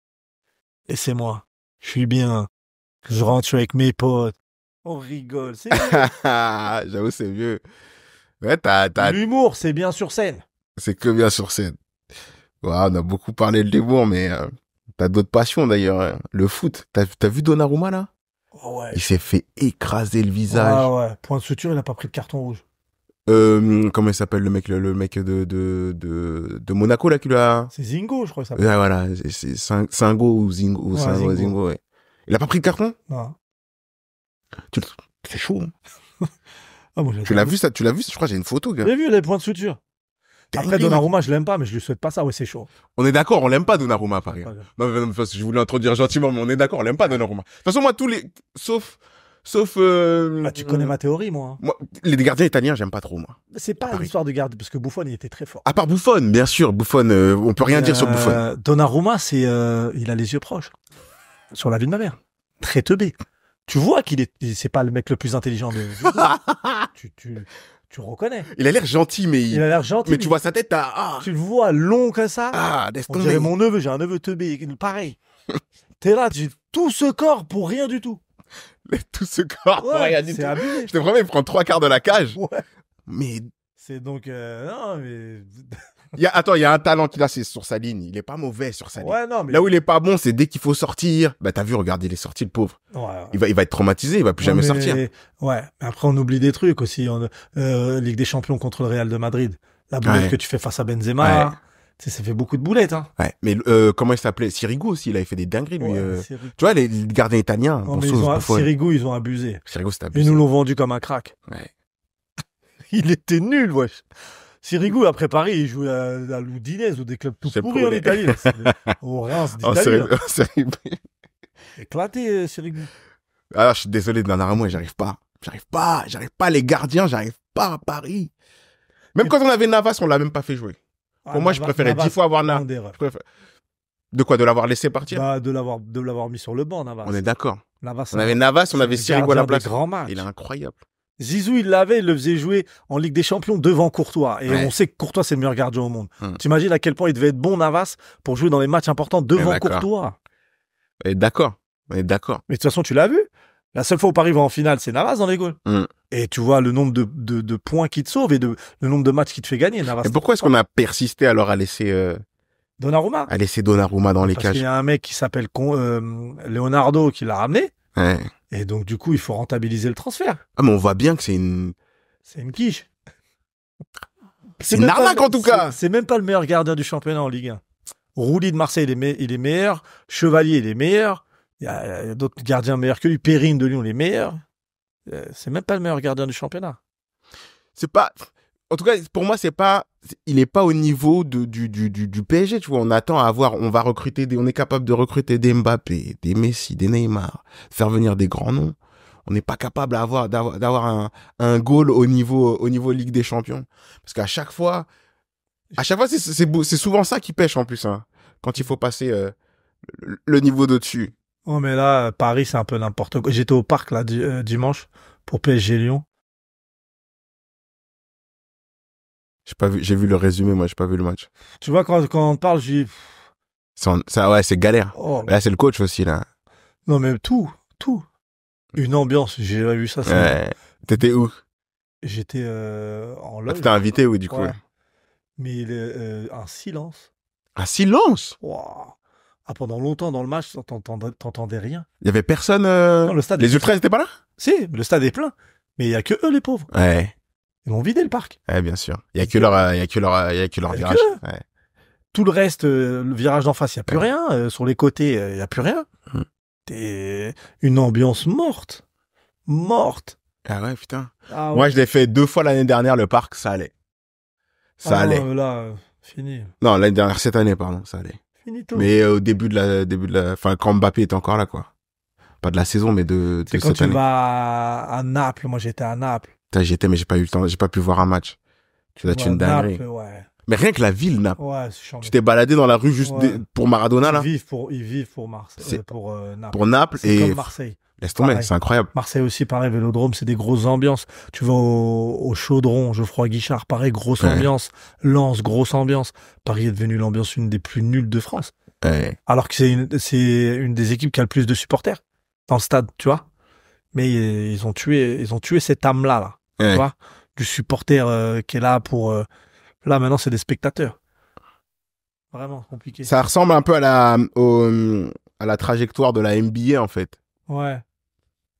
Laissez-moi. Je suis bien. Je rentre, je suis avec mes potes. On rigole. C'est mieux. J'avoue, c'est mieux. Ouais, L'humour, c'est bien sur scène. C'est que bien sur scène. Ouais, on a beaucoup parlé de l'humour, mais t'as d'autres passions d'ailleurs. Hein. Le foot. T'as vu Donnarumma là? Oh ouais. Il s'est fait écraser le visage. Ah ouais. Point de suture, il a pas pris de carton rouge. Comment il s'appelle le mec de Monaco là qui l'a. C'est Zingo, je crois que ça s'appelle. Ouais, voilà. C'est Singo ou Zingo. Ou Ouais, Zingo, ouais. Il a pas pris de carton? Non. C'est chaud. Hein. Ah, moi, Tu l'as vu ça? Tu l'as vu? Je crois que j'ai une photo, gars. J'ai vu les points de suture. Après, Donnarumma, je l'aime pas, mais je lui souhaite pas ça. Ouais, c'est chaud. On est d'accord, on l'aime pas Donnarumma, Paris. Non, parce que je voulais introduire gentiment, mais on est d'accord, on l'aime pas Donnarumma. De toute façon, moi, sauf. Tu connais ma théorie, moi. Moi, les gardiens italiens, j'aime pas trop, moi. C'est pas l'histoire de garde, parce que Buffon, il était très fort. À part Buffon, bien sûr, Buffon, on peut rien dire sur Buffon. Donnarumma, il a les yeux proches. Sur la vie de ma mère. Très teubé. Tu vois c'est pas le mec le plus intelligent de tu reconnais. Il a l'air gentil, mais il a l'air gentil. Mais tu vois sa tête, tu le vois long comme ça. On dirait mon neveu, j'ai un neveu teubé, pareil. T'es là, tout ce corps pour rien du tout. Tout ce corps pour rien du tout. C'est abusé. Je te promets, il prend 3/4 de la cage. Ouais. Mais. C'est donc, non, mais. Il y a un talent qu'il a, c'est sur sa ligne. Il est pas mauvais sur sa ligne. Ouais, non, mais... Là où il est pas bon, c'est dès qu'il faut sortir. Bah, t'as vu, regarde, il est sorti, le pauvre. Ouais. Il va être traumatisé, il va plus jamais sortir. Ouais. Mais après, on oublie des trucs aussi. Ligue des Champions contre le Real de Madrid. La boulette que tu fais face à Benzema. Ouais. Tu sais, ça fait beaucoup de boulettes, hein. Ouais. Mais, comment il s'appelait? Sirigu aussi, il avait fait des dingueries, lui. Tu vois, les gardiens italiens. Non, mais Sirigu, ils ont abusé. Sirigu, c'était abusé. Ils nous l'ont vendu comme un crack. Ouais. Il était nul, wesh. Sirigu, après Paris, il jouait à l'Udinese ou des clubs tout pourris en Italie. Au Reims d'Italie. Éclaté, Sirigu. Alors, je suis désolé, Donnarumma, j'arrive pas. Les gardiens, j'arrive pas à Paris. Même quand on avait Navas, on l'a même pas fait jouer. Pour moi, je préférais 10 fois avoir Navas. De quoi? De l'avoir laissé partir? Bah, de l'avoir mis sur le banc, Navas. On est d'accord. Navas, on avait Navas, on avait Sirigu à la place. Il est incroyable. Zizou, il le faisait jouer en Ligue des Champions devant Courtois. Et on sait que Courtois, c'est le meilleur gardien au monde. T'imagines à quel point il devait être bon, Navas, pour jouer dans les matchs importants devant Courtois. D'accord. Mais de toute façon, tu l'as vu. La seule fois où Paris va en finale, c'est Navas dans les goals. Et tu vois le nombre de points qui te sauve et le nombre de matchs qui te fait gagner, Navas. Et pourquoi est-ce qu'on a persisté alors à laisser... Donnarumma? À laisser Donnarumma dans les cages. Parce qu'il y a un mec qui s'appelle Leonardo qui l'a ramené. Ouais. Et donc, du coup, il faut rentabiliser le transfert. Ah, mais on voit bien que c'est une... C'est une quiche. C'est une arnaque, en tout cas. C'est même pas le meilleur gardien du championnat en Ligue 1. Rouli de Marseille, il est meilleur. Chevalier, il est meilleur. Il y a d'autres gardiens meilleurs que lui. Perrine de Lyon, il est meilleur. C'est même pas le meilleur gardien du championnat. C'est pas... En tout cas, pour moi, il est pas au niveau du PSG, tu vois. On est capable de recruter des Mbappé, des Messi, des Neymar, faire venir des grands noms. On n'est pas capable d'avoir un goal au niveau Ligue des Champions. Parce qu'à chaque fois, c'est souvent ça qui pêche en plus, hein. Quand il faut passer, le niveau d'au-dessus. Oh, mais là, Paris, c'est un peu n'importe quoi. J'étais au parc, là, dimanche, pour PSG Lyon. J'ai vu le résumé, moi, j'ai pas vu le match. Tu vois, quand on parle, je dis... c'est galère. Oh, là, c'est le coach aussi, là. Non, mais tout. Une ambiance, j'ai jamais vu ça. Ouais. T'étais où? J'étais en loge. T'étais invité, oui, du coup. Ouais. Mais un silence. Un silence? Wow. Pendant longtemps, dans le match, t'entendais rien. Il y avait personne... Non, le stade les ultras n'étaient pas là? Si, le stade est plein. Mais il y a que eux, les pauvres. Ouais. Ils ont vidé le parc. Ouais, bien sûr. Il y a que leur virage. Ouais. Tout le reste, le virage d'en face, il y a plus rien. Sur les côtés, il y a plus rien. T'es une ambiance morte. Ah ouais, putain. Moi, je l'ai fait 2 fois l'année dernière, le parc, ça allait. Non, là, fini. Non, l'année dernière, cette année, pardon, ça allait. Finito. Mais au début de la, enfin, quand Mbappé était encore là, quoi. pas de la saison, mais de C'est quand tu vas à Naples. Moi, j'étais à Naples. J'y étais, mais j'ai pas eu le temps, j'ai pas pu voir un match. Tu dois être une dinguerie. Naples, ouais. Mais rien que la ville, Naples. Ouais, c'est chiant. Tu t'es baladé dans la rue juste pour Maradona, là? Ils vivent pour Marseille, pour Naples. Pour Naples et comme Marseille. Laisse tomber, c'est incroyable. Marseille aussi, pareil, Vélodrome, c'est des grosses ambiances. Tu vas au Chaudron, Geoffroy Guichard, pareil, grosse ambiance. Lens, grosse ambiance. Paris est devenu l'ambiance une des plus nulles de France. Ouais. Alors que c'est une des équipes qui a le plus de supporters dans le stade, tu vois. Mais ils ont tué cette âme-là, là. Tu vois, du supporter qui est là pour... Là, maintenant, c'est des spectateurs. Vraiment compliqué. Ça ressemble un peu à la trajectoire de la NBA, en fait. Ouais.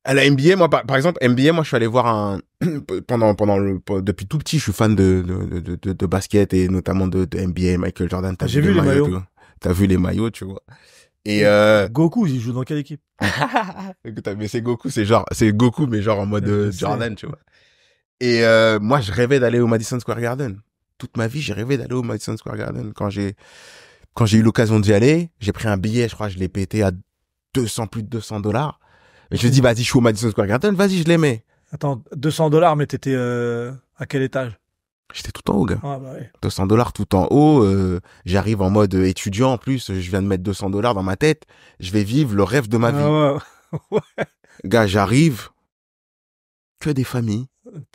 À la NBA, moi, par exemple, NBA, moi, je suis allé voir depuis tout petit, je suis fan de basket et notamment de NBA, Michael Jordan. J'ai vu les maillots. T'as vu les maillots, tu vois. Et Goku, il joue dans quelle équipe? Mais c'est Goku, c'est Goku, mais genre en mode Jordan, tu vois. Et moi, je rêvais d'aller au Madison Square Garden. Toute ma vie, j'ai rêvé d'aller au Madison Square Garden. Quand j'ai eu l'occasion d'y aller, j'ai pris un billet, je crois, je l'ai pété à plus de $200. Mais je me dis, vas-y, je suis au Madison Square Garden, vas-y, je les mets. Attends, $200, mais t'étais à quel étage? J'étais tout en haut, gars. Ah, bah ouais. $200 tout en haut. J'arrive en mode étudiant en plus. Je viens de mettre $200 dans ma tête. Je vais vivre le rêve de ma vie. Ouais. Gars, j'arrive. Que des familles.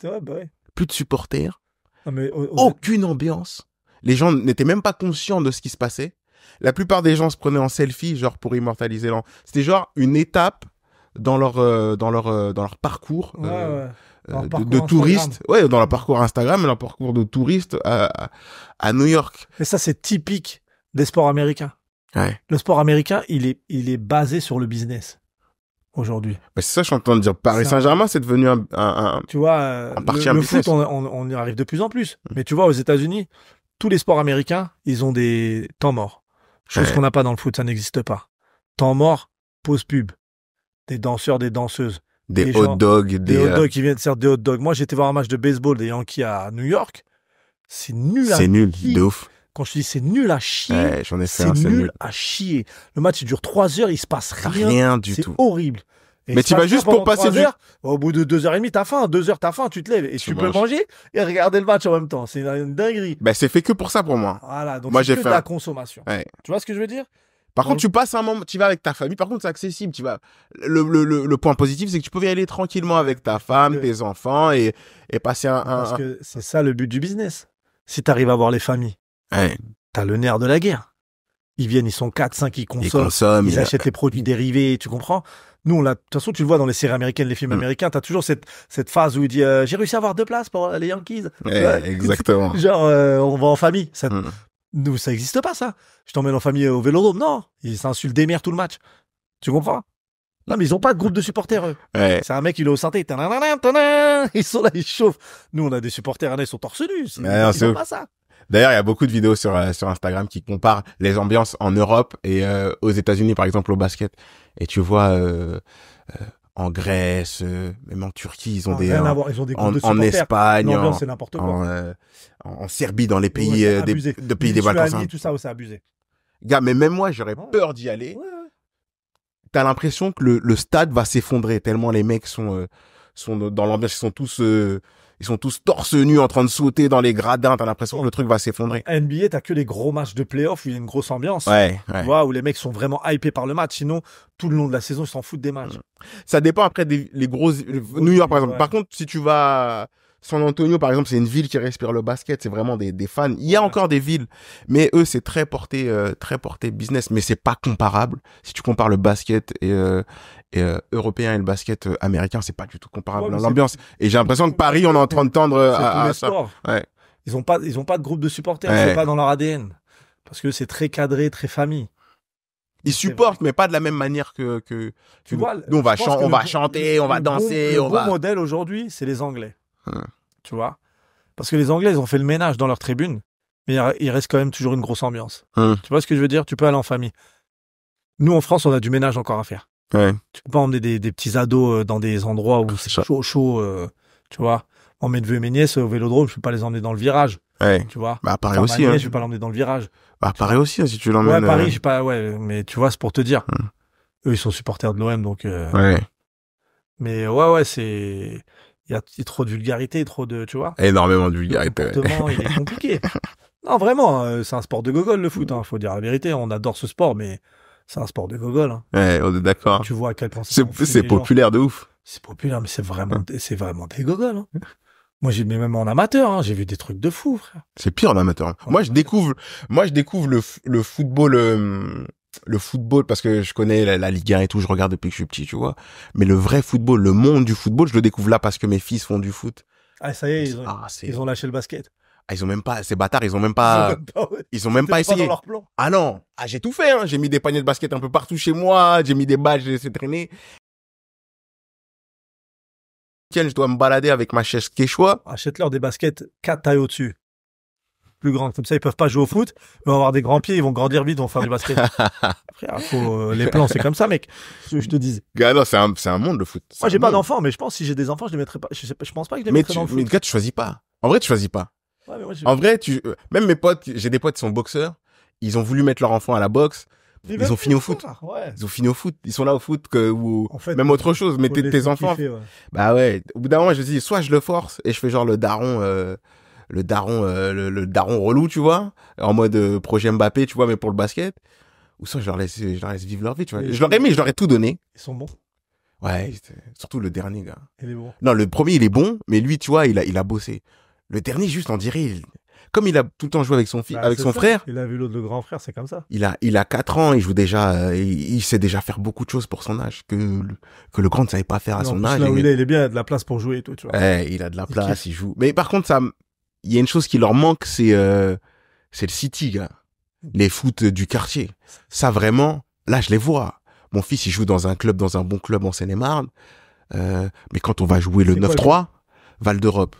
Ouais, bah ouais. Plus de supporters. Non, mais aucune ambiance. Les gens n'étaient même pas conscients de ce qui se passait. La plupart des gens se prenaient en selfie, genre pour immortaliser l'an. C'était genre une étape dans leur parcours. De touristes, dans leur parcours Instagram et leur parcours de touristes à New York. Et ça, c'est typique des sports américains. Ouais. Le sport américain, il est basé sur le business aujourd'hui. Mais c'est ça, je suis en train de dire. Paris Saint-Germain, c'est devenu un tu vois, le foot, on y arrive de plus en plus. Mais tu vois, aux États-Unis, tous les sports américains, ils ont des temps morts. Chose qu'on n'a pas dans le foot, ça n'existe pas. Temps mort, pause pub. Des danseurs, des danseuses. Des hot dogs. Des hot dogs qui viennent de faire des hot dogs. Moi, j'étais voir un match de baseball des Yankees à New York. C'est nul à chier. C'est nul, de ouf. Quand je te dis c'est nul à chier, j'en ai fait c'est nul à chier. Le match, il dure 3 heures, il se passe rien. Rien du tout. C'est horrible. Et mais tu vas juste pour passer heures, au bout de 2h30, t'as faim. 2 heures, t'as faim, tu te lèves. Et tu peux manger et regarder le match en même temps. C'est une dinguerie. Ben, c'est fait que pour ça, pour moi. Voilà, donc c'est que de la consommation. Ouais. Tu vois ce que je veux dire? Par contre, tu passes un moment, tu vas avec ta famille. Par contre, c'est accessible. Tu vas. Le point positif, c'est que tu peux y aller tranquillement avec ta femme, tes enfants et passer Parce que c'est ça le but du business. Si t'arrives à voir les familles, t'as le nerf de la guerre. Ils viennent, ils sont 4, 5, ils consomment, ils achètent les produits dérivés, tu comprends? Nous, de toute façon, tu le vois dans les séries américaines, les films américains, t'as toujours cette phase où il dit j'ai réussi à avoir 2 places pour les Yankees. Exactement. Genre, on va en famille. Nous, ça n'existe pas, ça. Je t'emmène en famille au Vélodrome. Non, ils s'insultent des mères tout le match. Tu comprends? Non, mais ils ont pas de groupe de supporters, eux. C'est un mec, il est au synthé. Ils sont là, ils chauffent. Nous, on a des supporters, ils sont torse nus. Ils ont pas ça. D'ailleurs, il y a beaucoup de vidéos sur Instagram qui comparent les ambiances en Europe et aux États-Unis, par exemple, au basket. Et tu vois, en Grèce, même en Turquie, ils ont des groupes de supporters. En Espagne, l'ambiance, c'est n'importe quoi. En Serbie, dans les pays des Balkans. Tout ça, c'est abusé. Gars, mais même moi, j'aurais peur d'y aller. Ouais. T'as l'impression que le stade va s'effondrer tellement les mecs sont dans l'ambiance, ils sont tous torse nus en train de sauter dans les gradins. T'as l'impression que le truc va s'effondrer. À NBA, t'as que les gros matchs de playoff où il y a une grosse ambiance. Tu vois, où les mecs sont vraiment hypés par le match. Sinon, tout le long de la saison, ils s'en foutent des matchs. Ça dépend après les grosses... New York, par exemple. Par contre, si tu vas... San Antonio, par exemple, c'est une ville qui respire le basket. C'est vraiment des fans. Il y a encore des villes, mais eux, c'est très porté business. Mais c'est pas comparable. Si tu compares le basket européen et le basket américain, c'est pas du tout comparable dans l'ambiance. Et j'ai l'impression que Paris, on est en train de tendre à ça. Ouais. Ils ont pas de groupe de supporters. C'est pas dans leur ADN. Parce que c'est très cadré, très famille. Ils supportent, mais pas de la même manière que tu vois, nous, on va chanter, on va danser. Le bon modèle aujourd'hui, c'est les Anglais. Tu vois, parce que les Anglais, ils ont fait le ménage dans leur tribune, mais il reste quand même toujours une grosse ambiance. Tu vois ce que je veux dire? Tu peux aller en famille. Nous, en France, on a du ménage encore à faire. Tu peux pas emmener des petits ados dans des endroits où c'est chaud, tu vois. Mes neveux et mes nièces au Vélodrome, je peux pas les emmener dans le virage. Tu vois. Bah, Paris aussi. Je vais pas l'emmener dans le virage. Bah, Paris aussi, si tu l'emmènes. Paris, mais tu vois, c'est pour te dire. Eux, ils sont supporters de l'OM, donc. Ouais. Mais ouais, c'est. Il y a trop de vulgarité, trop de, tu vois. Énormément de vulgarité. Le comportement, il est compliqué. Non, vraiment, c'est un sport de gogol, le foot. Faut dire la vérité. On adore ce sport, mais c'est un sport de gogol. Hein. Ouais, on est d'accord. Tu vois à quel point c'est populaire de ouf. C'est populaire, mais c'est vraiment des gogols. Hein. Moi, mais même en amateur, hein, j'ai vu des trucs de fou, frère. C'est pire en amateur. Moi, je découvre le football, le football parce que je connais la Ligue 1 et tout, je regarde depuis que je suis petit, tu vois. Mais le vrai football, le monde du football, je le découvre là parce que mes fils font du foot. Ah, ça y est, ils ont lâché le basket. Ah, ils ont même pas, ces bâtards, ils ont même pas essayé. Pas dans leur plan. Ah non. Ah, j'ai tout fait, hein. J'ai mis des paniers de basket un peu partout chez moi, j'ai mis des balles, j'ai laissé traîner. Tiens, je dois me balader avec ma chaise Quechua. Achète-leur des baskets 4 tailles au-dessus. Plus grands. Comme ça, ils peuvent pas jouer au foot. Ils vont avoir des grands pieds, ils vont grandir vite, ils vont faire du basket. Frère, les plans, c'est comme ça, mec. Je te dis. Gars, non, c'est un monde, le foot. Moi, j'ai pas d'enfants, mais je pense que si j'ai des enfants, je les mettrais pas. Je pense pas que je les mettrais dans le foot. Mais gars, tu choisis pas. En vrai, tu choisis pas. Ouais, mais moi, en vrai, même mes potes, j'ai des potes qui sont boxeurs. Ils ont voulu mettre leur enfant à la boxe. Ils ont fini au foot. Ouais. Ils ont fini au foot. Ils sont là au foot en fait, même autre chose. Mais tes enfants. Kiffer, ouais. Bah ouais. Au bout d'un moment, je me dis, soit je le force et je fais genre le daron relou, tu vois, en mode projet Mbappé, tu vois, mais pour le basket. Ou soit je leur laisse vivre leur vie, tu vois. Je leur ai tout donné. Ils sont bons. Ouais, surtout le dernier, gars. Il est bon. Non, le premier, il est bon, mais lui, tu vois, il a bossé. Le dernier, juste, on dirait, comme il a tout le temps joué avec son frère. Il a vu l'autre, le grand frère, c'est comme ça. Il a 4 ans, il joue déjà, il sait déjà faire beaucoup de choses pour son âge que le grand ne savait pas faire à son âge. Là où il est bien, il a de la place pour jouer et tout, tu vois. Ouais, il a de la place, il joue. Mais par contre, il y a une chose qui leur manque, c'est le City, gars. Les foot du quartier. Ça, vraiment, là, je les vois. Mon fils, il joue dans un bon club en Seine-et-Marne. Mais quand on va jouer le 9-3, Val d'Europe.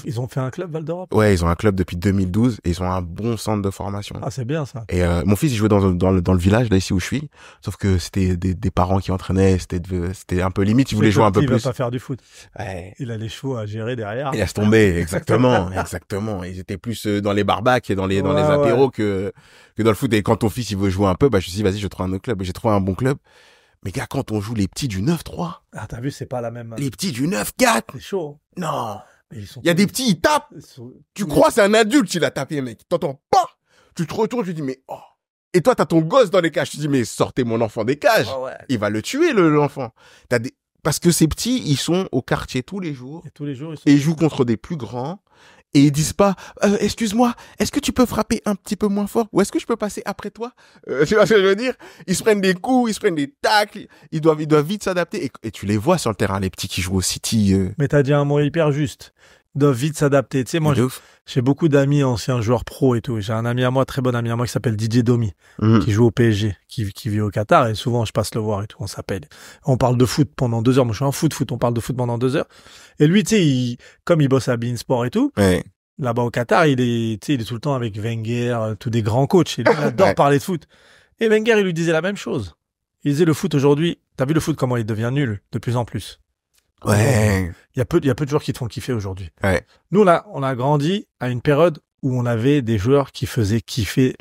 Ils ont fait un club Val d'Europe? Ouais, ils ont un club depuis 2012 et ils ont un bon centre de formation. Ah, c'est bien ça. Et mon fils, il jouait dans le village, là, ici où je suis. Sauf que c'était des parents qui entraînaient, c'était un peu limite, ils voulaient jouer un peu plus. Il va pas faire du foot. Ouais. Il a les chevaux à gérer derrière. Il laisse tomber, exactement, exactement. Ils étaient plus dans les barbacs et dans les apéros que dans le foot. Et quand ton fils, il veut jouer un peu, bah, je me suis dit, vas-y, je trouve un autre club. Et j'ai trouvé un bon club. Mais gars, quand on joue les petits du 9-3. Ah, t'as vu, c'est pas la même. Les petits du 9-4. C'est chaud. Non. Il y a des petits, ils tapent. Tu crois c'est un adulte, il a tapé, mec. T'entends pas. Tu te retournes, tu te dis, mais oh. Et toi, t'as ton gosse dans les cages. Tu te dis, mais sortez mon enfant des cages. Oh ouais. Il va le tuer, l'enfant. Parce que ces petits, ils sont au quartier tous les jours. Et tous les jours, ils jouent contre des plus grands. Et ils disent pas, excuse-moi, est-ce que tu peux frapper un petit peu moins fort? Ou est-ce que je peux passer après toi? Tu vois ce que je veux dire? Ils se prennent des coups, ils se prennent des tacles. Ils doivent vite s'adapter. Et tu les vois sur le terrain, les petits qui jouent au City. Mais t'as dit un mot hyper juste. Ils doivent vite s'adapter. Tu sais, moi, j'ai beaucoup d'amis anciens joueurs pro et tout. J'ai un ami à moi, très bon ami à moi, qui s'appelle Didier Domi, qui joue au PSG, qui vit au Qatar, et souvent, je passe le voir et tout, on s'appelle. On parle de foot pendant 2 heures. Moi, je suis en foot, on parle de foot pendant 2 heures. Et lui, tu sais, comme il bosse à beIN Sport et tout, ouais. Là-bas au Qatar, il est tout le temps avec Wenger, tous des grands coachs. Il adore parler de foot. Et Wenger, il lui disait la même chose. Il disait, le foot aujourd'hui, t'as vu le foot comment il devient nul, de plus en plus. Ouais. Il y a peu de joueurs qui te font kiffer aujourd'hui. Ouais. Nous, là, on a grandi à une période où on avait des joueurs qui faisaient kiffer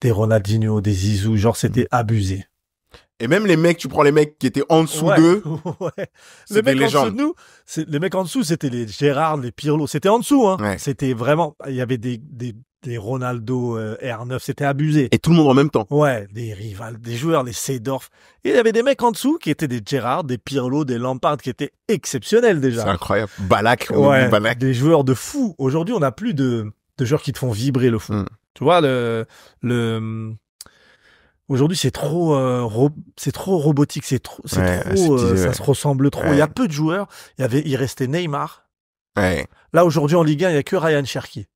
des Ronaldinho, des Zizou, genre c'était abusé. Et même les mecs, tu prends les mecs qui étaient en dessous d'eux. Ouais. Les mecs en dessous de nous, les mecs en dessous, c'était les Gérard, les Pirlo. C'était en dessous, hein. Ouais. C'était vraiment, il y avait des Ronaldo, R9, c'était abusé. Et tout le monde en même temps. Ouais, des rivales, des joueurs, les Seedorf. Et il y avait des mecs en dessous qui étaient des Gérard, des Pirlo, des Lampard, qui étaient exceptionnels déjà. C'est incroyable. Balak, Balak. Des joueurs de fous. Aujourd'hui, on n'a plus de joueurs qui te font vibrer le fou. Tu vois, aujourd'hui, c'est trop robotique, ça se ressemble trop. Ouais. Il y a peu de joueurs. Il restait Neymar. Ouais. Là, aujourd'hui, en Ligue 1, il y a que Ryan Cherki.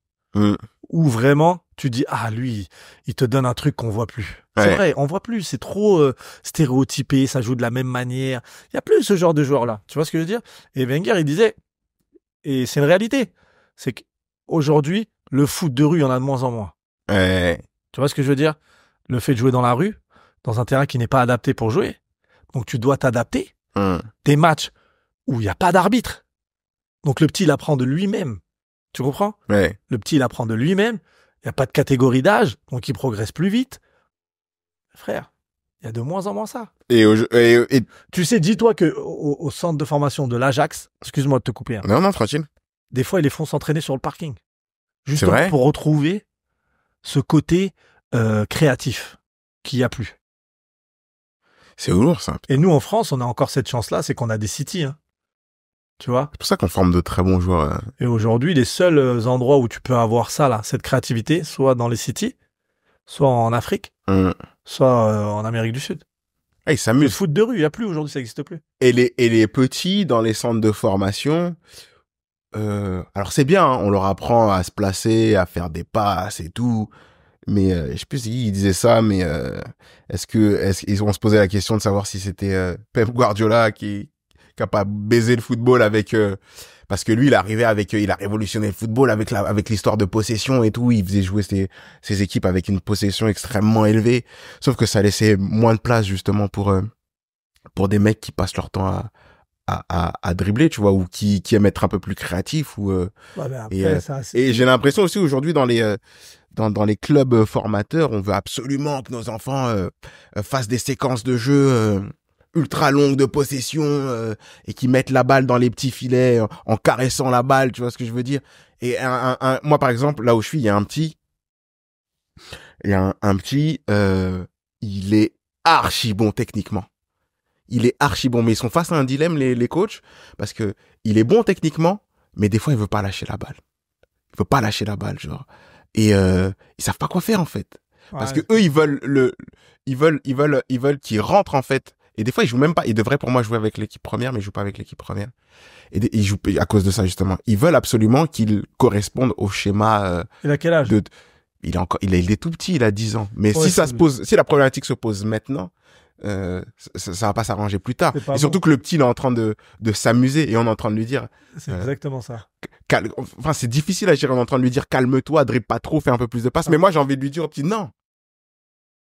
Où vraiment, tu dis, ah, lui, il te donne un truc qu'on voit plus. Ouais. C'est vrai, on voit plus. C'est trop stéréotypé, ça joue de la même manière. Il y a plus ce genre de joueurs-là. Tu vois ce que je veux dire? Et Wenger, il disait, et c'est une réalité, c'est qu'aujourd'hui, le foot de rue, il y en a de moins en moins. Ouais. Tu vois ce que je veux dire? Le fait de jouer dans la rue, dans un terrain qui n'est pas adapté pour jouer. Donc, tu dois t'adapter. Des matchs où il n'y a pas d'arbitre. Donc, le petit, il apprend de lui-même. Tu comprends? Ouais. Le petit, il apprend de lui-même. Il n'y a pas de catégorie d'âge. Donc, il progresse plus vite. Frère, Il y a de moins en moins ça. Et tu sais, dis-toi que au centre de formation de l'Ajax, excuse-moi de te couper. Hein, non, tranquille. Des fois, ils les font s'entraîner sur le parking. Justement pour retrouver ce côté créatif qu'il n'y a plus. C'est lourd, ça. Et nous, en France, on a encore cette chance-là, c'est qu'on a des cities. Hein. Tu vois ? C'est pour ça qu'on forme de très bons joueurs. Et aujourd'hui, les seuls endroits où tu peux avoir ça, là, cette créativité, soit dans les cities, soit en Afrique, soit en Amérique du Sud. Ils s'amusent. Le foot de rue, il n'y a plus aujourd'hui, ça n'existe plus. Et les petits, dans les centres de formation, alors c'est bien, hein, on leur apprend à se placer, à faire des passes et tout. Mais je sais plus si il disait ça, mais est-ce qu'ils vont se poser la question de savoir si c'était Pep Guardiola qui a pas baisé le football avec parce que lui il arrivait avec il a révolutionné le football avec l'histoire de possession et tout, il faisait jouer ses équipes avec une possession extrêmement élevée, sauf que ça laissait moins de place justement pour des mecs qui passent leur temps à dribbler, tu vois, ou qui aiment être un peu plus créatifs ou et j'ai l'impression aussi aujourd'hui dans les clubs formateurs, on veut absolument que nos enfants fassent des séquences de jeu ultra longues de possession et qui mettent la balle dans les petits filets en caressant la balle, tu vois ce que je veux dire. Et moi par exemple, là où je suis, il y a un petit, il est archi bon techniquement. Il est archi bon, mais ils sont face à un dilemme les coachs parce que il est bon techniquement, mais des fois il veut pas lâcher la balle. Il veut pas lâcher la balle, genre. Et ils savent pas quoi faire en fait, parce que eux ils veulent qu'il rentre en fait. Et des fois ils jouent même pas. Ils devraient pour moi jouer avec l'équipe première, mais ils jouent pas avec l'équipe première. Et ils jouent à cause de ça justement. Ils veulent absolument qu'il corresponde au schéma. Il a quel âge ? Il est tout petit, il a 10 ans. Mais si la problématique se pose maintenant, ça va pas s'arranger plus tard. Et surtout que le petit il est en train de s'amuser et on est en train de lui dire. C'est exactement ça. Enfin, c'est difficile à gérer. On est en train de lui dire calme-toi, dribble pas trop, fais un peu plus de passes. Mais moi, j'ai envie de lui dire au petit non.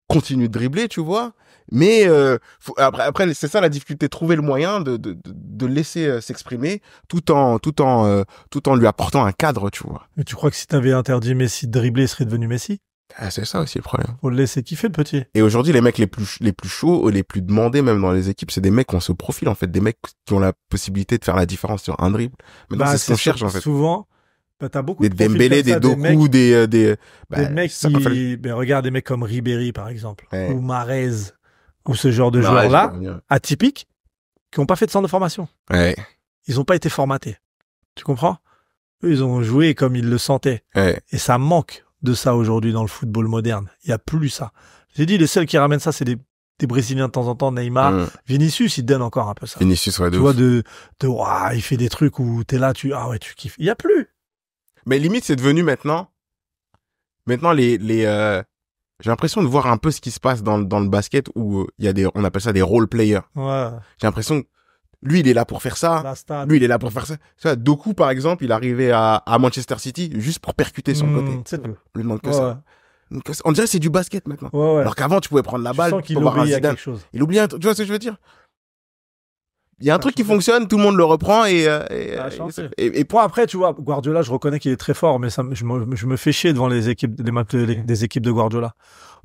Continue de dribbler, tu vois. Mais après, c'est ça la difficulté, trouver le moyen de laisser s'exprimer tout en lui apportant un cadre, tu vois. Mais tu crois que si t'avais interdit Messi de dribbler, il serait devenu Messi ? C'est ça aussi le problème. Faut le laisser kiffer le petit. Et aujourd'hui, les mecs les plus chauds, les plus demandés même dans les équipes, c'est des mecs qui ont ce profil en fait, des mecs qui ont la possibilité de faire la différence sur un dribble. Maintenant, c'est ce qu'on cherche en fait. Souvent, t'as beaucoup des de profils Dembélé, des Doku, des mecs qui, regarde des mecs comme Ribéry par exemple, ou Mahrez, ou ce genre de joueurs-là, atypiques, qui n'ont pas fait de centre de formation. Ouais. Ils n'ont pas été formatés. Tu comprends ? Eux, ils ont joué comme ils le sentaient. Ouais. Et ça manque de ça aujourd'hui dans le football moderne. Il n'y a plus ça. J'ai dit, les seuls qui ramènent ça, c'est des Brésiliens de temps en temps, Neymar. Vinicius, il donne encore un peu ça. Vinicius, ouais, tu vois, il fait des trucs où t'es là, tu kiffes. Il n'y a plus. Mais limite, c'est devenu maintenant, j'ai l'impression de voir un peu ce qui se passe dans le basket où il y a on appelle ça des role players. Ouais. J'ai l'impression que lui, il est là pour faire ça. Lui, il est là pour faire ça. Tu vois, Doku, par exemple, il est arrivé à Manchester City juste pour percuter son côté. C'est tout. On lui demande que ça. On dirait que c'est du basket maintenant. Ouais. Alors qu'avant, tu pouvais prendre la balle pour voir un Zidane. Il oublie tu vois ce que je veux dire? Il y a un truc qui fonctionne, tout le monde le reprend et pour après, tu vois, Guardiola, je reconnais qu'il est très fort, mais je me fais chier devant des équipes de Guardiola.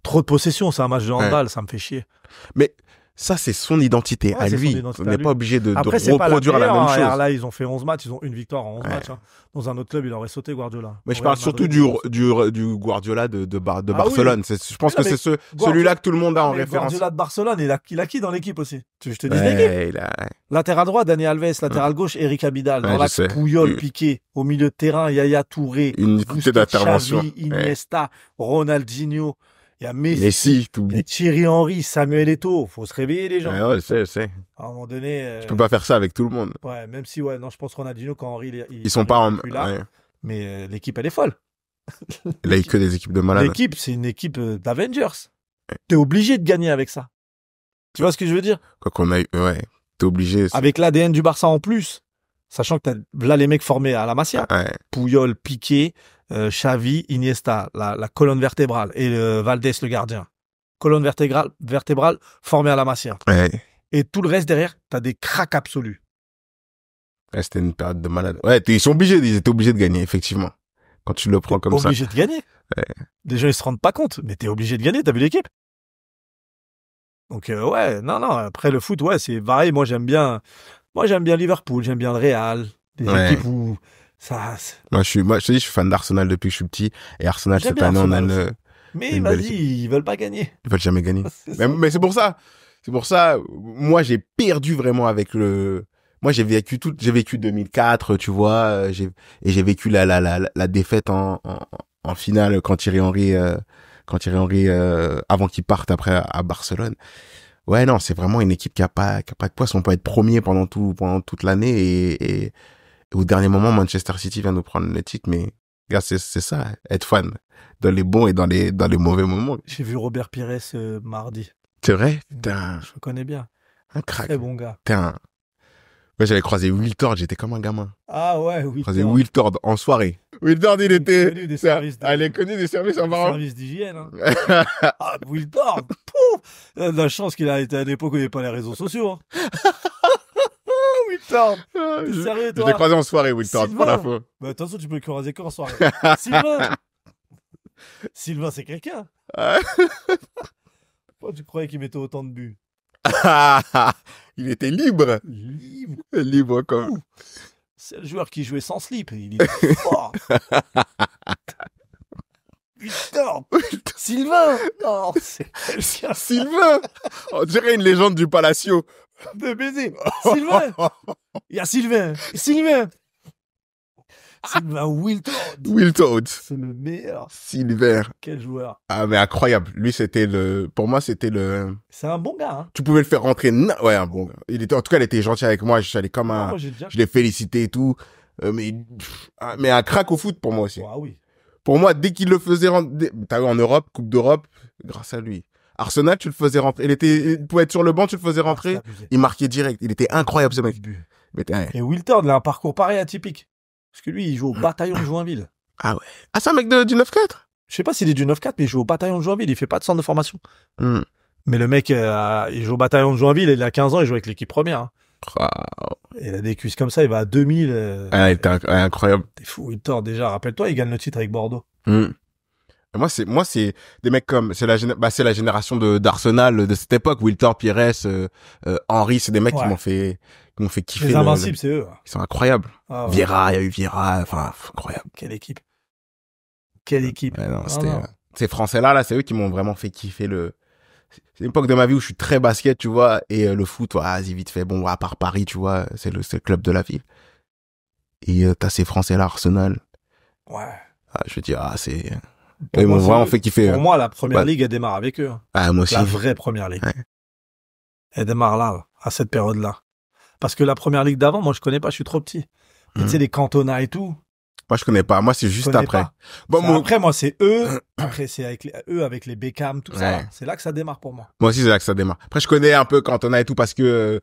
Trop de possession, c'est un match de handball, ça me fait chier. Mais ça, c'est son identité à lui. On n'est pas obligé de reproduire la même chose. Alors là, ils ont fait 11 matchs, ils ont une victoire en 11 matchs. Hein. Dans un autre club, il aurait sauté Guardiola. Mais je parle surtout du Guardiola de Barcelone. Oui. Je pense que c'est celui-là que tout le monde a en référence. Guardiola de Barcelone, il a qui dans l'équipe aussi? Je te dis l'équipe. Latéral droit, Dani Alves. Latéral gauche, Eric Abidal. Dans l'axe, Puyol, Piqué. Au milieu de terrain, Yaya Touré. Une unité d'intervention. Xavi, Iniesta, Ronaldinho. Il y a Messi, Thierry Henry, Samuel Eto'o. Faut se réveiller, les gens. Ouais, je sais. À un moment donné. Tu peux pas faire ça avec tout le monde. Ouais, même si, je pense Ronaldinho, quand Henry, ils sont pas là. Ouais. Mais l'équipe, elle est folle. Il a eu que des équipes de malades. L'équipe, c'est une équipe d'Avengers. T'es obligé de gagner avec ça. Tu vois ce que je veux dire? Quoi qu'on aille, t'es obligé. Avec l'ADN du Barça en plus. Sachant que t'as là les mecs formés à la Masia. Ouais. Puyol, Piqué, Xavi, Iniesta, la colonne vertébrale et Valdés le gardien. Colonne vertébrale formée à la Masia. Ouais. Et tout le reste derrière, t'as des cracks absolus. Ouais, c'était une période de malade. Ouais, ils étaient obligés de gagner, effectivement. Quand tu le prends comme ça. Obligé de gagner. Ouais. Les gens, ils se rendent pas compte, mais t'es obligé de gagner, t'as vu l'équipe? Donc, ouais, non, après le foot, ouais, c'est pareil. Moi, j'aime bien Liverpool, j'aime bien le Real. Des équipes où ça... Moi, je te dis, je suis fan d'Arsenal depuis que je suis petit. Et Arsenal, cette année, on a Mais vas-y, ils veulent pas gagner. Ils veulent jamais gagner. Mais c'est pour ça. C'est pour ça, moi, j'ai perdu vraiment avec moi, j'ai vécu 2004, tu vois, j'ai vécu la défaite en finale quand Thierry Henry, avant qu'il parte après à Barcelone. Ouais, non, c'est vraiment une équipe qui a pas de poids. On peut être premier pendant toute l'année et au dernier moment, Manchester City vient nous prendre le titre, mais, gars, c'est ça, être fan. Dans les bons et dans les mauvais moments. J'ai vu Robert Pires mardi. C'est vrai? Je le connais bien. Un crack. Très bon gars. Moi, j'avais croisé Will Tord, j'étais comme un gamin. Ah ouais, Will Tord. Croisé Will Tord en soirée. Will Tord, il était... Elle est connue des services en marrant. Services d'hygiène. Hein. Ah, Will Tord, pouf, la chance qu'il a été à l'époque où il n'y avait pas les réseaux sociaux. Hein. Will Tord. T'es sérieux, toi? Je l'ai croisé en soirée, Will Tord, pour la fois. Bah, attention, tu peux le croiser qu'en soirée. Sylvain, c'est quelqu'un. Pourquoi tu croyais qu'il mettait autant de buts? Il était libre. Libre comme. C'est le joueur qui jouait sans slip. Il était fort. Putain. Sylvain. Non, c'est quelqu'un. Sylvain. On dirait une légende du Palacio. De baiser. Sylvain. Il y a Sylvain. Sylvain, Will Tord. Will Tord. C'est le meilleur. Sylvain. Quel joueur. Ah, mais incroyable. Lui, pour moi, c'était C'est un bon gars, hein. Tu pouvais le faire rentrer. Ouais, un bon gars. En tout cas, il était gentil avec moi. Je suis allé comme un. Je l'ai félicité et tout. Mais un crack au foot pour moi aussi. Ah oui. Pour moi, dès qu'il le faisait rentrer, t'as vu en Europe, Coupe d'Europe, grâce à lui. Arsenal, tu le faisais rentrer. Il pouvait être sur le banc, tu le faisais rentrer. Il marquait direct. Il était incroyable, ce mec. Et Will Tord, il a un parcours pareil atypique. Parce que lui, il joue au bataillon de Joinville. Ah ouais. Ah, c'est un mec du 9-4? Je sais pas s'il est du 9-4, mais il joue au bataillon de Joinville. Il fait pas de centre de formation. Mais le mec, il joue au bataillon de Joinville, il a 15 ans, il joue avec l'équipe première. Hein. Wow. Et il a des cuisses comme ça, il va à 2000. Il était incroyable. T'es fou, Will Tord, déjà. Rappelle-toi, il gagne le titre avec Bordeaux. Moi, c'est des mecs comme, c'est la génération d'Arsenal de cette époque. Will Tord, Pires, Henry, c'est des mecs qui m'ont fait kiffer. Les Invincibles, c'est eux. Ils sont incroyables. Ah, ouais. Vieira, il y a eu Vieira, enfin, incroyable. Quelle équipe. Quelle équipe. Ouais, non, ces Français-là, c'est eux qui m'ont vraiment fait kiffer c'est une époque de ma vie où je suis très basket, tu vois, et le foot, vas-y, vite fait. Bon, à part Paris, tu vois, c'est le club de la ville. Et t'as ces Français-là, Arsenal. Ouais. Ah, je veux dire, ils m'ont vraiment fait kiffer. Pour moi, la première ligue, elle démarre avec eux. Ah, moi aussi. La vraie première ligue. Ouais. Elle démarre là, à cette période-là. Parce que la première ligue d'avant, moi, je connais pas, je suis trop petit. Tu sais, les Cantona et tout. Moi, je connais pas. Moi, c'est juste après. Bon, après, moi, c'est eux. Après, c'est avec les Beckham, tout ça. C'est là que ça démarre pour moi. Moi aussi, c'est là que ça démarre. Après, je connais un peu Cantona et tout parce que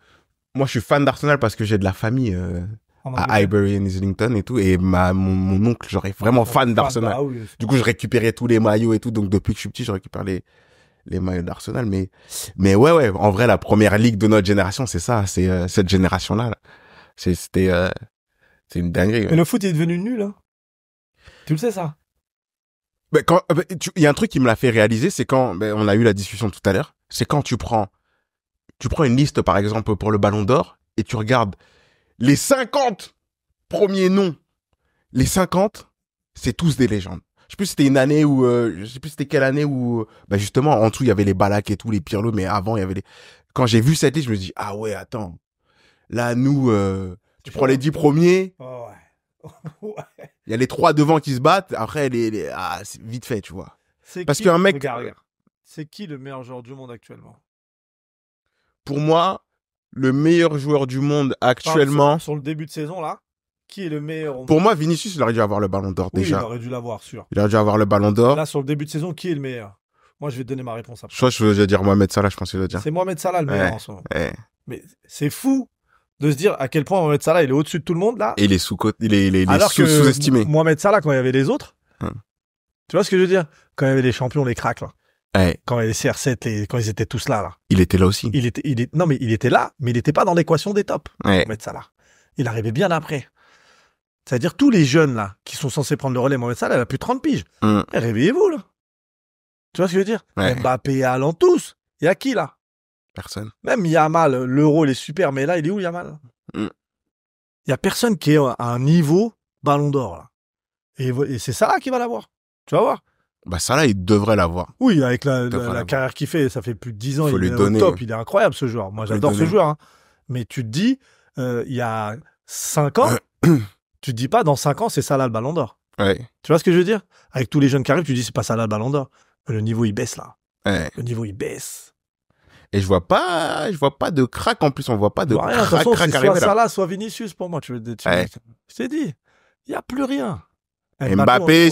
moi, je suis fan d'Arsenal parce que j'ai de la famille à Highbury and Islington et tout. Et mon oncle, j'aurais vraiment fan d'Arsenal. Bah, oui. Du coup, je récupérais tous les maillots et tout. Donc, depuis que je suis petit, je récupère les maillots d'Arsenal. Mais ouais, en vrai, la première ligue de notre génération, c'est ça. C'est cette génération-là. C'était c'est une dinguerie. Mais le foot est devenu nul, hein. Tu le sais, ça? Il y a un truc qui me l'a fait réaliser, c'est quand, on a eu la discussion tout à l'heure, c'est quand tu prends une liste, par exemple, pour le Ballon d'Or, et tu regardes les 50 premiers noms. Les 50, c'est tous des légendes. Je sais plus c'était une année où, je sais plus c'était quelle année où, justement, en dessous, il y avait les Ballack et tout, les Pirlo, mais avant, il y avait quand j'ai vu cette liste, je me dis, ah ouais, attends. Là, nous, tu prends les 10 premiers. Oh ouais. Ouais. Il y a les 3 devant qui se battent. Après, c'est vite fait, tu vois. Parce qu'un mec. Regarde. C'est qui le meilleur joueur du monde actuellement? Pour moi, le meilleur joueur du monde actuellement. Sur le début de saison, là, qui est le meilleur? Pour moi, Vinicius, il aurait dû avoir le Ballon d'Or déjà. Il aurait dû l'avoir, sûr. Il aurait dû avoir le Ballon d'Or. Là, sur le début de saison, qui est le meilleur? Moi, je vais te donner ma réponse après. Je vais dire Mohamed Salah, je pense qu'il va dire. C'est Mohamed Salah le meilleur en ce moment. Ouais. Mais c'est fou de se dire à quel point Mohamed Salah, il est au-dessus de tout le monde, là. Et il est il est sous-estimé. Mohamed Salah, quand il y avait les autres, tu vois ce que je veux dire? Quand il y avait les champions, les cracks, là. Ouais. Quand il y avait les CR7, quand ils étaient tous là. Il était là aussi. Non, mais il était là, mais il n'était pas dans l'équation des tops. Ouais. Mohamed Salah. Il arrivait bien après. C'est-à-dire, tous les jeunes, là, qui sont censés prendre le relais, Mohamed Salah, il a plus de 30 piges. Réveillez-vous, là. Tu vois ce que je veux dire? Ouais. Mbappé, Haaland, tous. Il y a qui, là? Personne. Même Yamal, l'Euro, il est super, mais là, il est où Yamal? Il y a personne qui est à un niveau Ballon d'Or, là. Et c'est Salah qui va l'avoir. Tu vas voir. Bah, Salah, il devrait l'avoir. Oui, avec la carrière qu'il fait, ça fait plus de 10 ans, il est donner, au top, il est incroyable, ce joueur. Moi, j'adore ce joueur, hein. Mais tu te dis, il y a 5 ans, tu te dis pas, dans 5 ans, c'est Salah le Ballon d'Or. Ouais. Tu vois ce que je veux dire? Avec tous les jeunes qui arrivent, tu dis, c'est pas Salah le Ballon d'Or. Le niveau, il baisse, là. Ouais. Le niveau, il baisse. Et je vois pas de crack en plus, on voit pas de rien, crack arriver soit Salah, soit Vinicius pour moi, je t'ai dit, il y a plus rien. Mbappé,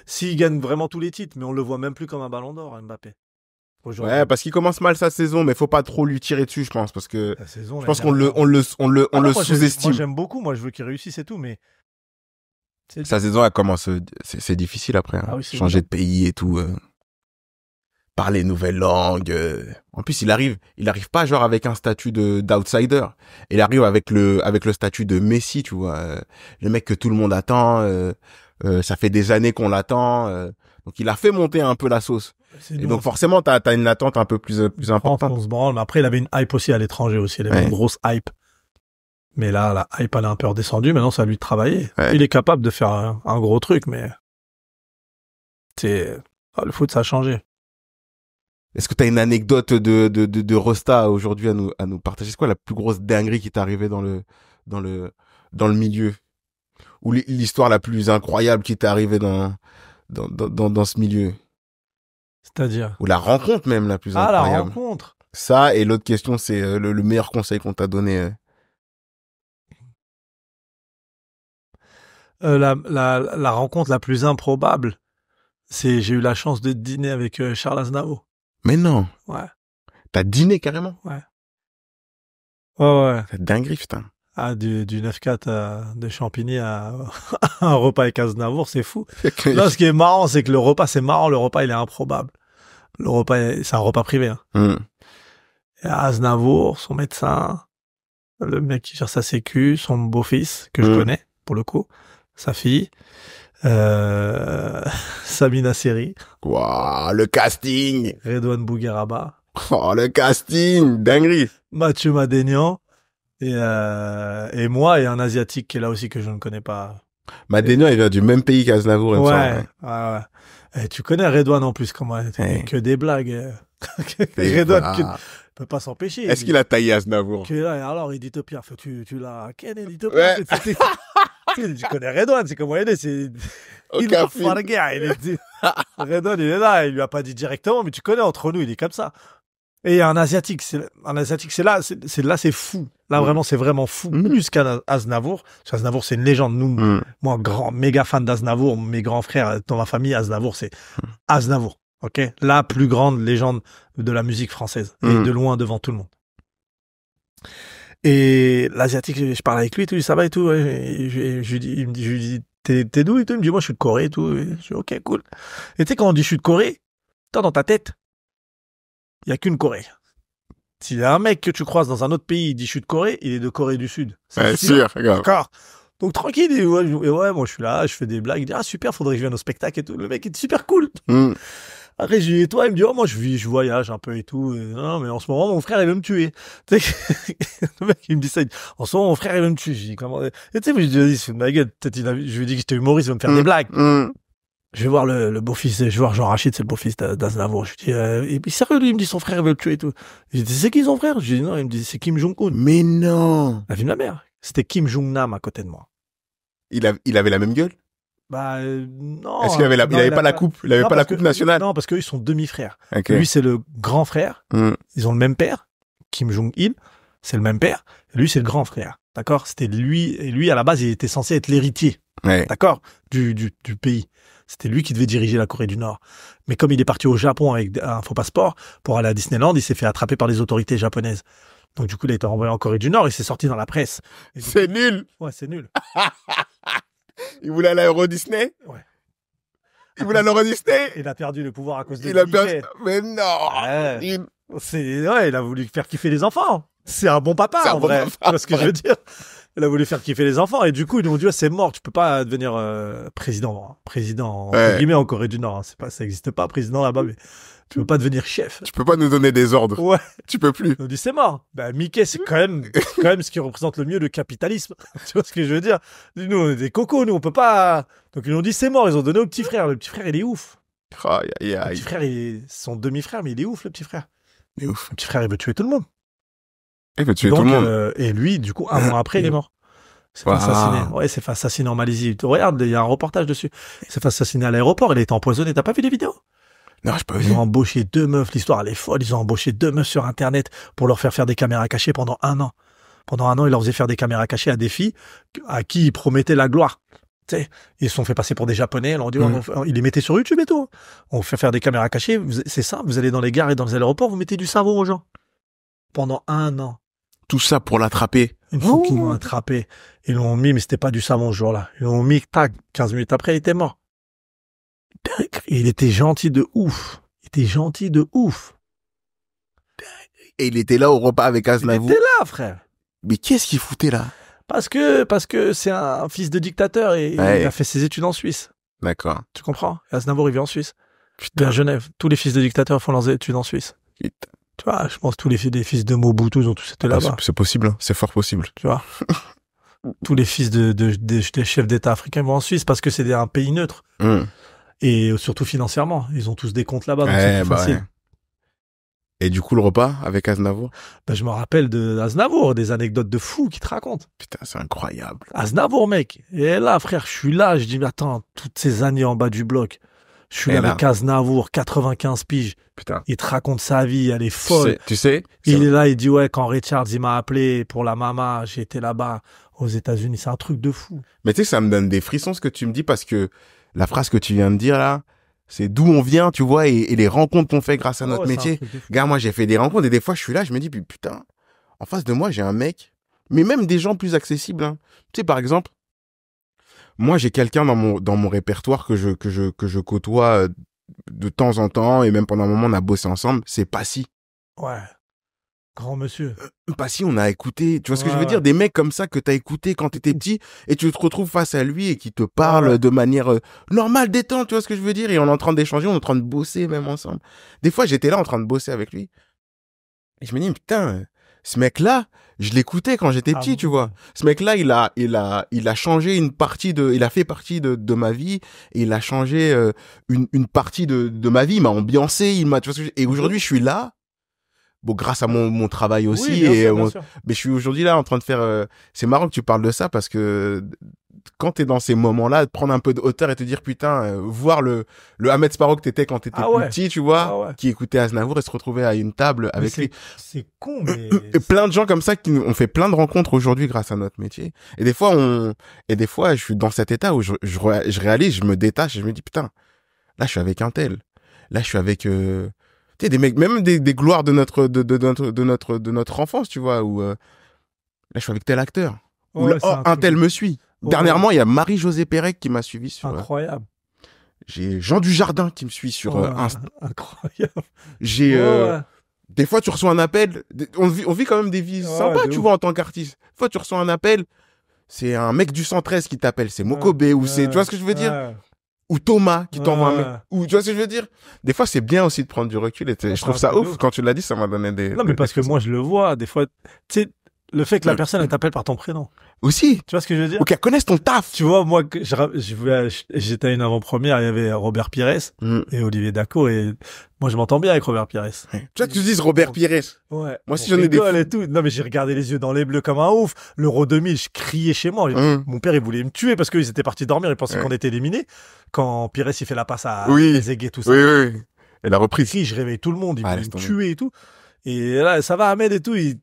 s'il gagne vraiment tous les titres, mais on le voit même plus comme un Ballon d'Or, Mbappé. Ouais, parce qu'il commence mal sa saison, mais faut pas trop lui tirer dessus, je pense, parce que je pense qu'on le sous-estime. Moi, j'aime beaucoup, moi je veux qu'il réussisse et tout, mais sa saison elle commence, c'est difficile après, hein. Changer de pays et tout. Parler nouvelles langues. En plus, il arrive pas genre avec un statut d'outsider. Il arrive avec le statut de Messi, tu vois, le mec que tout le monde attend. Ça fait des années qu'on l'attend. Donc il a fait monter un peu la sauce. Et donc forcément, t'as une attente un peu plus importante. On se branle, mais après il avait une hype aussi à l'étranger aussi, il avait une grosse hype. Mais là, la hype elle est un peu redescendue. Maintenant, c'est à lui de travailler. Ouais. Il est capable de faire un gros truc, mais le foot ça a changé. Est-ce que tu as une anecdote de Rosta aujourd'hui à nous partager? C'est quoi la plus grosse dinguerie qui t'est arrivée dans le milieu? Ou l'histoire la plus incroyable qui t'est arrivée dans ce milieu? C'est-à-dire? Ou la rencontre même la plus incroyable? La rencontre. Ça, et l'autre question, c'est le meilleur conseil qu'on t'a donné. La rencontre la plus improbable, c'est j'ai eu la chance de dîner avec Charles Aznavour. Mais non. Ouais. T'as dîné carrément? Ouais. Ouais. C'est dinguerie, putain. Ah, du 9-4 de Champigny à un repas avec Aznavour, c'est fou. Là, ce qui est marrant, c'est que le repas, c'est marrant, le repas, il est improbable. Le repas, c'est un repas privé. Hein. Et Aznavour, son médecin, le mec qui gère sa sécu, son beau-fils, que je connais, pour le coup, sa fille, Samina Seri. Waouh, le casting. Redouane Bougueraba. Oh, le casting, dinguerie. Mathieu Madénian. Et moi, et un Asiatique qui est là aussi que je ne connais pas. Madénian, il vient du même pays qu'Aznavour, il me semble. Ouais. Et tu connais Redouane en plus, comment que des blagues. Redouane qui peut pas s'empêcher. Est-ce qu'il a taillé Aznavour? Alors, il dit au pire, tu l'as. Quel est dit au pire? Tu connais Redouane, c'est comment il est, c'est. Il va faire la guerre. Redouane, il est là, il lui a pas dit directement, mais tu connais, entre nous, il est comme ça. Et il y a un Asiatique, c'est là, c'est fou. Là, vraiment, c'est vraiment fou. Plus qu'Aznavour. Parce qu'Aznavour, c'est une légende. Moi, méga fan d'Aznavour, mes grands frères dans ma famille, Aznavour, c'est Aznavour. Ok? La plus grande légende de la musique française. Et de loin devant tout le monde. Et l'Asiatique, je parle avec lui, tout, ça va et tout. Et je lui dis, t'es d'où et tout? Il me dit, moi, je suis de Corée et tout. Et je dis, ok, cool. Et tu sais, quand on dit je suis de Corée, toi, dans ta tête, il y a qu'une Corée. S'il y a un mec que tu croises dans un autre pays, il dit je suis de Corée, il est de Corée du Sud. C'est sûr, d'accord. Donc tranquille, ouais, moi je suis là, je fais des blagues, il dit ah super, faudrait que je vienne au spectacle et tout. Le mec est super cool. Après je lui dis et toi, il me dit oh moi je voyage un peu et tout. Et, non mais en ce moment mon frère il veut me tuer. Le mec il me dit ça, il dit, en ce moment mon frère il veut me tuer. Je dis comment? Et tu sais, je lui dis c'est de ma gueule. Peut-être je lui dis que j'étais humoriste, il va me faire des blagues. Je vais voir le beau-fils, je vais voir Jean-Rachid, c'est le beau-fils d'Aznavour. Je lui dis, et puis sérieux, lui, il me dit son frère veut le tuer et tout. Je lui dis, c'est qui son frère? Je lui dis, non, il me dit, c'est Kim Jong-un. Mais non! La vie de ma mère. C'était Kim Jong-nam à côté de moi. Il avait la même gueule? Non. Est-ce qu'il avait il avait pas la coupe? Il avait pas la coupe nationale? Non, parce qu'eux, ils sont demi-frères. Okay. Lui, c'est le grand frère. Ils ont le même père. Kim Jong-il, c'est le même père. Lui, c'est le grand frère. D'accord? C'était lui, et lui, à la base, il était censé être l'héritier. Ouais. D'accord? Du pays. C'était lui qui devait diriger la Corée du Nord. Mais comme il est parti au Japon avec un faux passeport pour aller à Disneyland, il s'est fait attraper par les autorités japonaises. Donc du coup, il a été renvoyé en Corée du Nord et c'est sorti dans la presse. C'est nul. Ouais, c'est nul. Il voulait aller à Euro Disney? Ouais. Il voulait aller à Euro Disney? Il a perdu le pouvoir à cause de Il a perdu. Mais non. Il a voulu faire kiffer les enfants. C'est un bon papa, en vrai. Tu vois ce que je veux dire? Il a voulu faire kiffer les enfants et du coup ils nous ont dit c'est mort, tu peux pas devenir président entre guillemets en Corée du Nord, hein. Ça existe pas président là-bas, mais Tu peux pas devenir chef. Tu peux pas nous donner des ordres. Ouais. Tu peux plus. On dit c'est mort. Ben, Mickey, c'est quand même ce qui représente le mieux le capitalisme. Tu vois ce que je veux dire? Nous, on est des cocos, nous, on peut pas. Donc, ils ont dit c'est mort. Ils ont donné au petit frère. Le petit frère, il est ouf. Aïe, aïe, Le aïe. petit frère, son demi-frère, mais il est ouf, le petit frère. Il est ouf. Le petit frère, il veut tuer tout le monde. Il veut tuer Donc, tout le monde. Et lui, du coup, un mois après, il est mort. C'est fait assassiner. Ouais, c'est fait assassiner en Malaisie. Regarde, il y a un reportage dessus. C'est fait assassiner à l'aéroport. Il a été empoisonné. T'as pas vu les vidéos? Non, j'ai pas vu. Ils ont embauché 2 meufs. L'histoire, elle est folle. Ils ont embauché 2 meufs sur Internet pour leur faire des caméras cachées pendant 1 an. Pendant 1 an, ils leur faisaient faire des caméras cachées à des filles à qui ils promettaient la gloire. Tu sais, ils se sont fait passer pour des Japonais. Ils ont dit, ils les mettaient sur YouTube et tout. On fait faire des caméras cachées. C'est simple. Vous allez dans les gares et dans les aéroports, vous mettez du savon aux gens. Pendant 1 an. Tout ça pour l'attraper. Une fois qu'ils l'ont attrapé, ils l'ont mis, mais c'était pas du savon ce jour-là. Ils l'ont mis, tac, 15 minutes après, il était mort. Et il était gentil de ouf. Et il était là au repas avec Aznavour. Il était là, frère. Mais qu'est-ce qu'il foutait là? Parce que c'est un fils de dictateur et il a fait ses études en Suisse. D'accord. Tu comprends? Aznavour, il vit en Suisse. Il vit à Genève. Tous les fils de dictateurs font leurs études en Suisse. Putain. Tu vois, je pense que tous les fils de Mobutu, ils ont tous été là-bas. C'est possible, hein. C'est fort possible. Tu vois. Tous les fils des chefs d'État africains vont en Suisse parce que c'est un pays neutre. Et surtout financièrement. Ils ont tous des comptes là-bas, donc c'est plus facile. Ouais. Et du coup, le repas avec Aznavour? Je me rappelle d'Aznavour, des anecdotes de fou qu'il te raconte. Putain, c'est incroyable. Aznavour, mec. Et là, frère, je suis là, je dis, mais attends, toutes ces années en bas du bloc, je suis là avec Aznavour, 95 piges. Putain. Il te raconte sa vie, elle est folle. Tu sais il est là, il dit, ouais, quand Richards, il m'a appelé pour la mama, j'étais là-bas aux États-Unis. C'est un truc de fou. Mais tu sais, ça me donne des frissons ce que tu me dis parce que la phrase que tu viens de dire là, c'est d'où on vient, tu vois, et les rencontres qu'on fait grâce à notre métier. Gars, moi, j'ai fait des rencontres et des fois, je suis là, je me dis, putain, en face de moi, j'ai un mec, mais même des gens plus accessibles, hein. Tu sais, par exemple, moi, j'ai quelqu'un dans mon répertoire que je côtoie de temps en temps, et même pendant un moment, on a bossé ensemble, c'est Passy. Ouais. Grand monsieur. Passy, on a écouté, tu vois ce que je veux dire? Des mecs comme ça que t'as écouté quand t'étais petit, et tu te retrouves face à lui et qui te parle de manière normale, détente, tu vois ce que je veux dire? Et on est en train d'échanger, on est en train de bosser même ensemble. Des fois, j'étais là en train de bosser avec lui. Et je me dis, putain, ce mec-là, je l'écoutais quand j'étais petit, tu vois. Ce mec-là, il a changé il a fait partie de ma vie, et il a changé une partie de ma vie, il m'a ambiancé, tu vois ce que je veux dire? Et aujourd'hui, je suis là. Bon, grâce à mon travail aussi, bien sûr. Mais je suis aujourd'hui là en train de faire. C'est marrant que tu parles de ça parce que quand t'es dans ces moments-là, de prendre un peu de hauteur et te dire putain, voir le Ahmed Sparrow que t'étais quand t'étais plus petit, tu vois, qui écoutait Aznavour et se retrouver à une table avec lui. C'est con, mais et plein de gens comme ça qui ont fait plein de rencontres aujourd'hui grâce à notre métier. Et des fois, je suis dans cet état où je réalise, je me détache et je me dis putain, là je suis avec un tel, là je suis avec tu sais, des mecs, même des gloires de notre enfance, tu vois, où là je suis avec tel acteur, ou là, un tel me suit. Dernièrement, il y a Marie-Josée Pérec qui m'a suivi sur incroyable. J'ai Jean Dujardin qui me suit sur Insta. Incroyable. J'ai des fois tu reçois un appel, on vit quand même des vies sympas, tu vois, en tant qu'artiste. Des fois tu reçois un appel, c'est un mec du 113 qui t'appelle, c'est Mokobé ou c'est, tu vois ce que je veux dire? Ou Thomas qui t'envoie un mail. Ou tu vois ce que je veux dire? Des fois, c'est bien aussi de prendre du recul. Et je trouve ça ouf. Quand tu l'as dit, ça m'a donné des... Non, mais parce que moi, je le vois. Des fois, tu sais, le fait que la personne, elle t'appelle par ton prénom. Aussi. Tu vois ce que je veux dire? Ou qu'elle connaisse ton taf. Tu vois, moi, j'étais à une avant-première, il y avait Robert Pires et Olivier Daco, et moi, je m'entends bien avec Robert Pires. Tu vois que tu dises Robert Pires. Ouais. Moi aussi, j'en ai des et tout. Non, mais j'ai regardé les yeux dans les bleus comme un ouf. L'Euro 2000, je criais chez moi. Mon père, il voulait me tuer parce qu'ils étaient partis dormir. Ils pensaient qu'on était éliminés. Quand Pires, il fait la passe à Zégué, tout ça. Oui. Et la reprise. Je réveille tout le monde. Il voulait me tuer et tout. Et là, ça va, Ahmed et tout. Et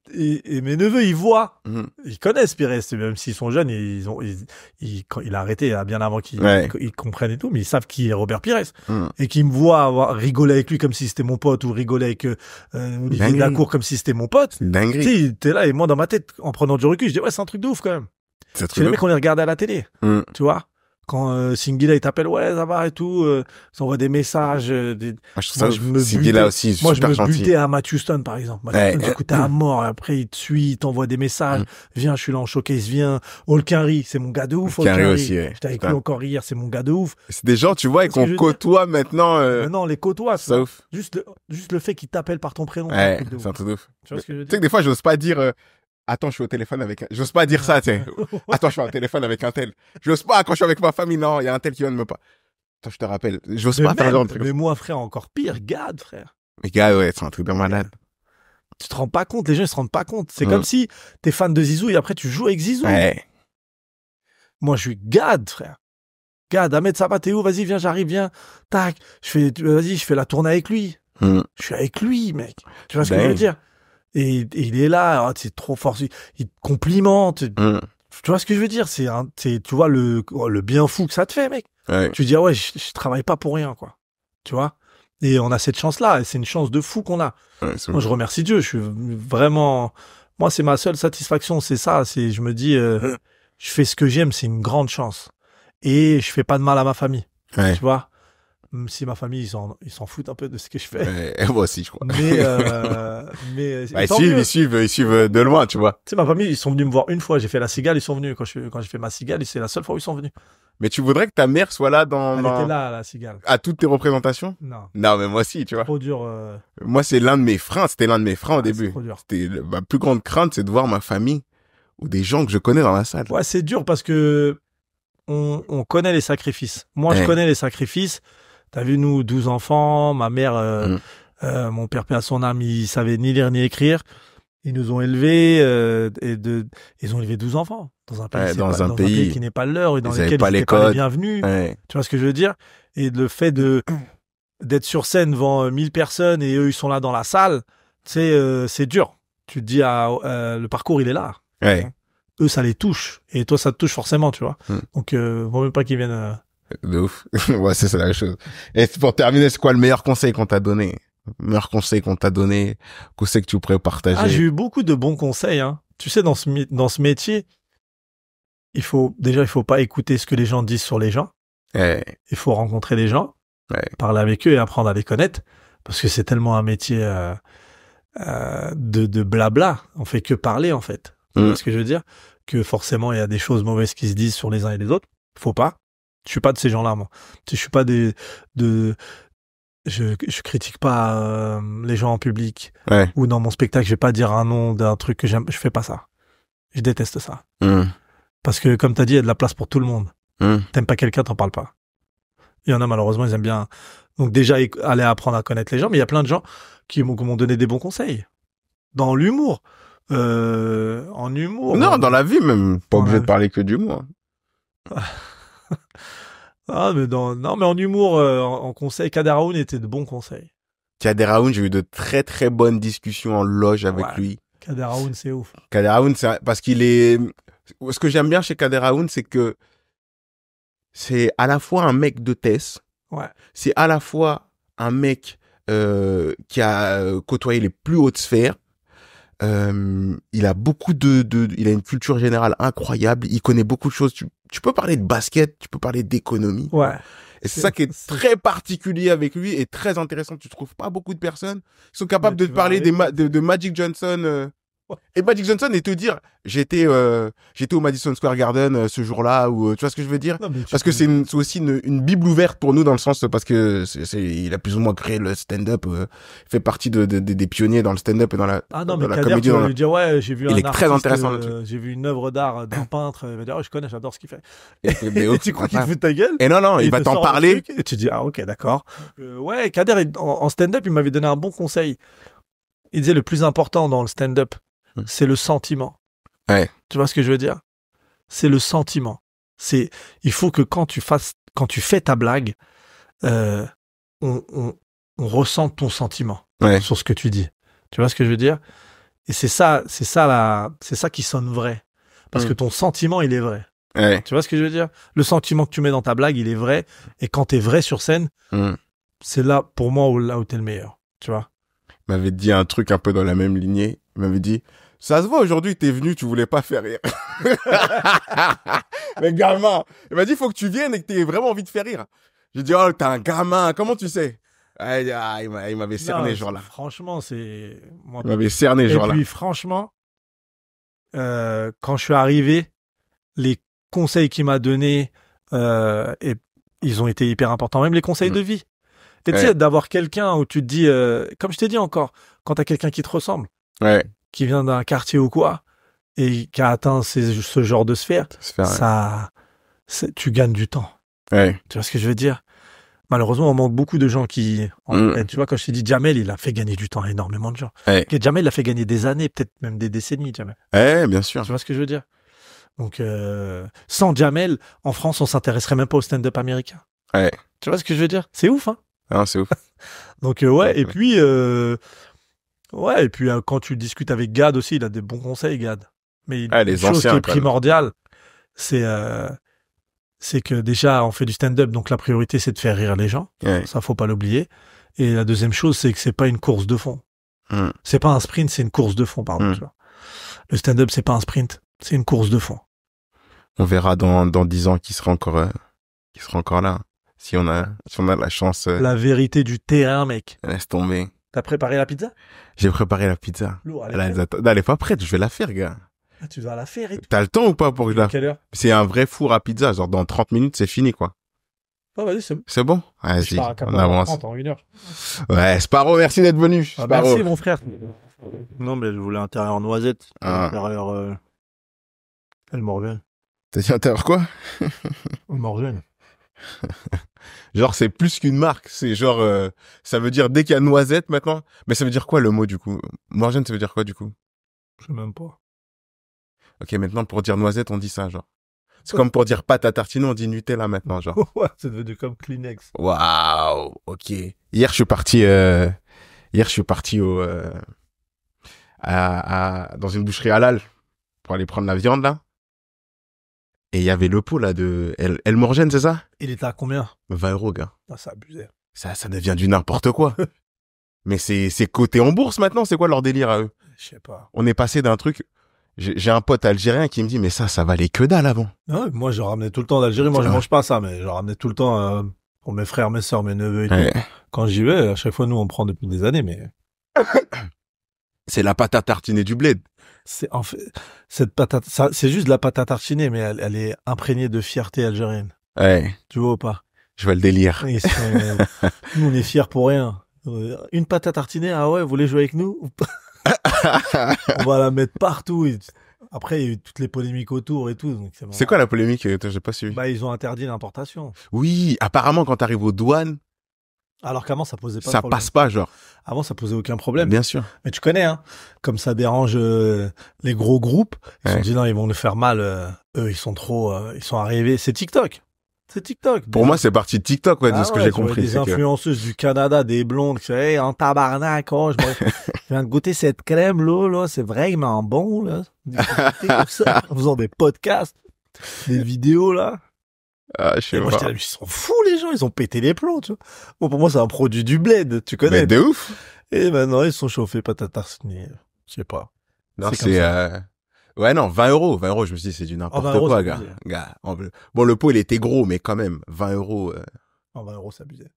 mes neveux, ils voient. Ils connaissent Pires. Même s'ils sont jeunes, il a arrêté bien avant qu'ils comprennent et tout. Mais ils savent qui est Robert Pires. Et qu'ils me voient rigoler avec lui comme si c'était mon pote ou rigoler avec Olivier Dacour comme si c'était mon pote. Dinguerie. Tu sais, t'es là et moi, dans ma tête, en prenant du recul, je dis, ouais, c'est un truc de ouf quand même. C'est le mec qu'on les regardait à la télé. Tu vois? Quand Singila il t'appelle, ouais, ça va et tout, il t'envoie des messages. Singila aussi, moi, je super me gentil. butais à Matt Houston, par exemple. Matt Houston, j'écoutais à mort. Et après, il te suit, il t'envoie des messages. Viens, je suis là en showcase, viens. Olkinry, c'est mon gars de ouf. Olkinry aussi, ouais. J'étais avec lui encore hier, c'est mon gars de ouf. C'est des gens, tu vois, et qu'on côtoie maintenant. Maintenant, les côtoie, c'est ouf. Juste le fait qu'ils t'appellent par ton prénom. Ouais, c'est un truc de ouf. Tu vois ce que je veux dire? Tu sais que des fois, j'ose pas dire, attends, je suis au téléphone avec un... J'ose pas dire ça, tu sais. Attends, je suis au téléphone avec un tel. J'ose pas, quand je suis avec ma famille, non, il y a un tel qui vient de me pas. Attends, je te rappelle. J'ose pas faire genre de truc. Mais moi, frère, encore pire. Gad, frère. Mais gars, ouais, c'est un truc de malade. Tu te rends pas compte, les gens, ils se rendent pas compte. C'est comme si t'es fan de Zizou et après, tu joues avec Zizou. Ouais. Moi, je suis Gad, frère. Gad, Ahmed, ça va, t'es où? Vas-y, viens, j'arrive, viens. Tac. Vas-y, je fais la tournée avec lui. Je suis avec lui, mec. Tu vois ce que je veux dire? Et il est là, c'est trop fort. Il te complimente. Tu vois ce que je veux dire? Tu vois le bien fou que ça te fait, mec. Ouais. Tu dis, ah ouais, je travaille pas pour rien, quoi. Tu vois? Et on a cette chance-là. Et c'est une chance de fou qu'on a. Ouais, moi, je remercie Dieu. Je suis vraiment, moi, c'est ma seule satisfaction. C'est ça. Je me dis, je fais ce que j'aime. C'est une grande chance. Et je fais pas de mal à ma famille. Ouais. Tu vois? Même si ma famille, ils s'en foutent un peu de ce que je fais. Ouais, moi aussi, je crois. Mais bah, ils suivent de loin, tu vois. Tu sais, ma famille, ils sont venus me voir une fois. J'ai fait la cigale, ils sont venus. Quand j'ai fait ma cigale, c'est la seule fois où ils sont venus. Mais tu voudrais que ta mère soit là Elle était là, la cigale. À toutes tes représentations? Non. Non, mais moi aussi, tu vois. Trop dur. Moi, c'est l'un de mes freins. C'était l'un de mes freins au début. Trop dur. C'était ma plus grande crainte, c'est de voir ma famille ou des gens que je connais dans la salle. Ouais, c'est dur parce que on connaît les sacrifices. Moi, je connais les sacrifices. T'as vu, nous, 12 enfants, ma mère, mon père, paix à son âme, il savait ni lire ni écrire. Ils nous ont élevés, ils ont élevé 12 enfants dans un pays, dans un pays qui n'est pas le leur et dans lequel ils n'étaient pas les bienvenus. Ouais. Tu vois ce que je veux dire? Et le fait d'être sur scène devant 1000 personnes et eux, ils sont là dans la salle, tu sais, c'est dur. Tu te dis, le parcours, il est là. Ouais. Eux, ça les touche. Et toi, ça te touche forcément, tu vois. Donc, vaut même pas qu'ils viennent... De ouf. Ouais, c'est la chose. Et pour terminer, c'est quoi le meilleur conseil qu'on t'a donné? Le meilleur conseil qu'on t'a donné, conseil que tu pourrais partager? Ah, j'ai eu beaucoup de bons conseils, hein. Tu sais, dans ce métier, il faut pas écouter ce que les gens disent sur les gens. Ouais. Il faut rencontrer les gens, parler avec eux et apprendre à les connaître. Parce que c'est tellement un métier, de blabla. On fait que parler, en fait. Tu vois ce que je veux dire? Que forcément, il y a des choses mauvaises qui se disent sur les uns et les autres. Faut pas. Je suis pas de ces gens-là, moi. Tu sais, je suis pas je critique pas les gens en public ou dans mon spectacle. Je vais pas dire un nom d'un truc que j'aime. Je fais pas ça. Je déteste ça. Parce que comme t'as dit, il y a de la place pour tout le monde. T'aimes pas quelqu'un, t'en parles pas. Il y en a malheureusement, ils aiment bien. Donc déjà aller apprendre à connaître les gens, mais il y a plein de gens qui m'ont donné des bons conseils dans l'humour. En humour. Non, dans la vie même. Pas obligé de parler que d'humour. Ah, mais mais en humour, en conseil, Kader Aoun était de bons conseils. Kader Aoun, j'ai eu de très très bonnes discussions en loge avec lui. Kader Aoun, c'est ouf. Kader Aoun, parce qu'il est... Ce que j'aime bien chez Kader Aoun, c'est que c'est à la fois un mec de Tess. Ouais. C'est à la fois un mec qui a côtoyé les plus hautes sphères. Il a beaucoup il a une culture générale incroyable. Il connaît beaucoup de choses. Tu peux parler de basket, tu peux parler d'économie. Ouais. Et c'est ça qui est très particulier avec lui et très intéressant. Tu trouves pas beaucoup de personnes qui sont capables de te parler de Magic Johnson. Et Magic Johnson et te dire, j'étais au Madison Square Garden ce jour-là, ou tu vois ce que je veux dire? Parce que c'est aussi une bible ouverte pour nous dans le sens parce que il a plus ou moins créé le stand-up, fait partie des pionniers dans le stand-up et dans la comédie. Tu vas lui dire, ouais, j'ai vu il est très intéressant. J'ai vu une œuvre d'art d'un peintre. Il va dire, oh, je connais, j'adore ce qu'il fait. Et tu crois qu'il te fout de ta gueule? Et non, il va t'en parler. Et tu dis, ah, ok, d'accord. Ouais, Kader, en stand-up, il m'avait donné un bon conseil. Il disait, le plus important dans le stand-up, c'est le sentiment. Ouais. Tu vois ce que je veux dire? C'est le sentiment. Il faut que quand tu fais ta blague, on ressente ton sentiment sur ce que tu dis. Tu vois ce que je veux dire? Et c'est ça qui sonne vrai. Parce que ton sentiment, il est vrai. Ouais. Tu vois ce que je veux dire? Le sentiment que tu mets dans ta blague, il est vrai. Et quand t'es vrai sur scène, c'est là, pour moi, là où t'es le meilleur. Tu vois? Il m'avait dit un truc un peu dans la même lignée. Il m'avait dit, Ça se voit aujourd'hui, t'es venu, tu voulais pas faire rire. Mais gamin, il m'a dit, faut que tu viennes et que t'aies vraiment envie de faire rire. J'ai dit, oh, t'es un gamin, comment tu sais? Il m'avait cerné ce jour-là. Franchement, c'est... Il m'avait cerné ce jour-là. Et puis, franchement, quand je suis arrivé, les conseils qu'il m'a donnés, ils ont été hyper importants. Même les conseils de vie. Et tu sais, d'avoir quelqu'un où tu te dis, comme je t'ai dit encore, quand t'as quelqu'un qui te ressemble, qui vient d'un quartier ou quoi, et qui a atteint ce genre de sphère, tu gagnes du temps. Tu vois ce que je veux dire? Malheureusement, on manque beaucoup de gens qui... Tu vois, quand je t'ai dit Jamel, il a fait gagner du temps à énormément de gens. Jamel, il a fait gagner des années, peut-être même des décennies, Jamel. Bien sûr. Tu vois ce que je veux dire? Donc, sans Jamel, en France, on s'intéresserait même pas au stand-up américain. Tu vois ce que je veux dire? C'est ouf, hein? Ah, c'est ouf. Donc, et puis... quand tu discutes avec Gad aussi, il a des bons conseils, Gad. Mais les chose anciens, qui est primordiale, c'est que déjà, on fait du stand-up, donc la priorité, c'est de faire rire les gens. Ça, faut pas l'oublier. Et la deuxième chose, c'est que c'est pas une course de fond. C'est pas un sprint, c'est une course de fond, pardon. Tu vois. Le stand-up, c'est pas un sprint, c'est une course de fond. On verra dans 10 ans qui sera encore là. Si on a la chance. La vérité du terrain, mec. Laisse tomber. T'as préparé la pizza? J'ai préparé la pizza. Lourd, elle est pas prête, je vais la faire, gars. Ah, tu dois la faire et tout. T'as le temps ou pas pour que je la... Quelle heure? C'est un vrai four à pizza, genre dans 30 minutes, c'est fini, quoi. Vas-y, c'est bon. C'est bon? Vas-y, on avance. 30 en 1 heure. Ouais, Sparrow, merci d'être venu. Merci, mon frère. Non, mais je voulais intérieur noisette. Intérieur... Elle Morgane. T'as dit intérieur quoi? Morgane. Genre, c'est plus qu'une marque. C'est genre, ça veut dire dès qu'il y a noisette maintenant. Mais ça veut dire quoi le mot du coup? Morgane, ça veut dire quoi du coup? Je sais même pas. Ok, maintenant pour dire noisette, on dit ça, genre. C'est comme pour dire pâte à tartiner, on dit Nutella maintenant, genre. Ouais, c'est devenu comme Kleenex. Waouh, ok. Hier, je suis parti dans une boucherie halal pour aller prendre la viande, là. Et il y avait le pot, là, de El Morgane, c'est ça? Il était à combien? 20 €, gars. Ah, ça abusé. Ça devient du n'importe quoi. Mais c'est coté en bourse maintenant, c'est quoi leur délire à eux? Je sais pas. On est passé d'un truc... J'ai un pote algérien qui me dit, mais ça valait que dalle avant. Ouais, moi, je ramenais tout le temps d'Algérie. Moi, je mange pas ça, mais je ramenais tout le temps pour mes frères, mes sœurs, mes neveux et tout. Quand j'y vais, à chaque fois, nous, on prend depuis des années, mais... C'est la pâte à tartiner du bled. C'est en fait cette patate, c'est juste de la pâte à tartiner, mais elle est imprégnée de fierté algérienne. Tu vois ou pas? Je vois le délire. Nous, on est fiers pour rien. Une pâte à tartiner, ah ouais, vous voulez jouer avec nous? On va la mettre partout. Après, il y a eu toutes les polémiques autour et tout. C'est quoi la polémique? J'ai pas suivi. Bah, ils ont interdit l'importation. Oui, apparemment, quand t'arrives aux douanes. Alors qu'avant, ça posait pas de problème. Ça passe pas, genre. Avant, ça posait aucun problème. Bien sûr. Mais tu connais, hein. Comme ça dérange les gros groupes. Ils se sont dit non, ils vont nous faire mal. Eux, ils sont trop, ils sont arrivés. C'est TikTok. C'est TikTok. Pour moi, c'est parti de TikTok, ouais, de ce que j'ai compris. Des influenceuses du Canada, des blondes, qui hey, en tabarnak, oh, je viens de goûter cette crème, là, c'est vraiment bon, là. En faisant des podcasts, des vidéos, là. Ah, je sais pas. Ils sont fous, les gens, ils ont pété les plombs, tu vois. Bon, pour moi, c'est un produit du bled, tu connais. Mais de ouf. Et maintenant, ils sont chauffés, patatas, je sais pas. Non, c'est ouais, non, 20 €. 20 €, je me suis dit, c'est du n'importe quoi, gars. Bon, le pot, il était gros, mais quand même, 20 €. 20 €, c'est abusé.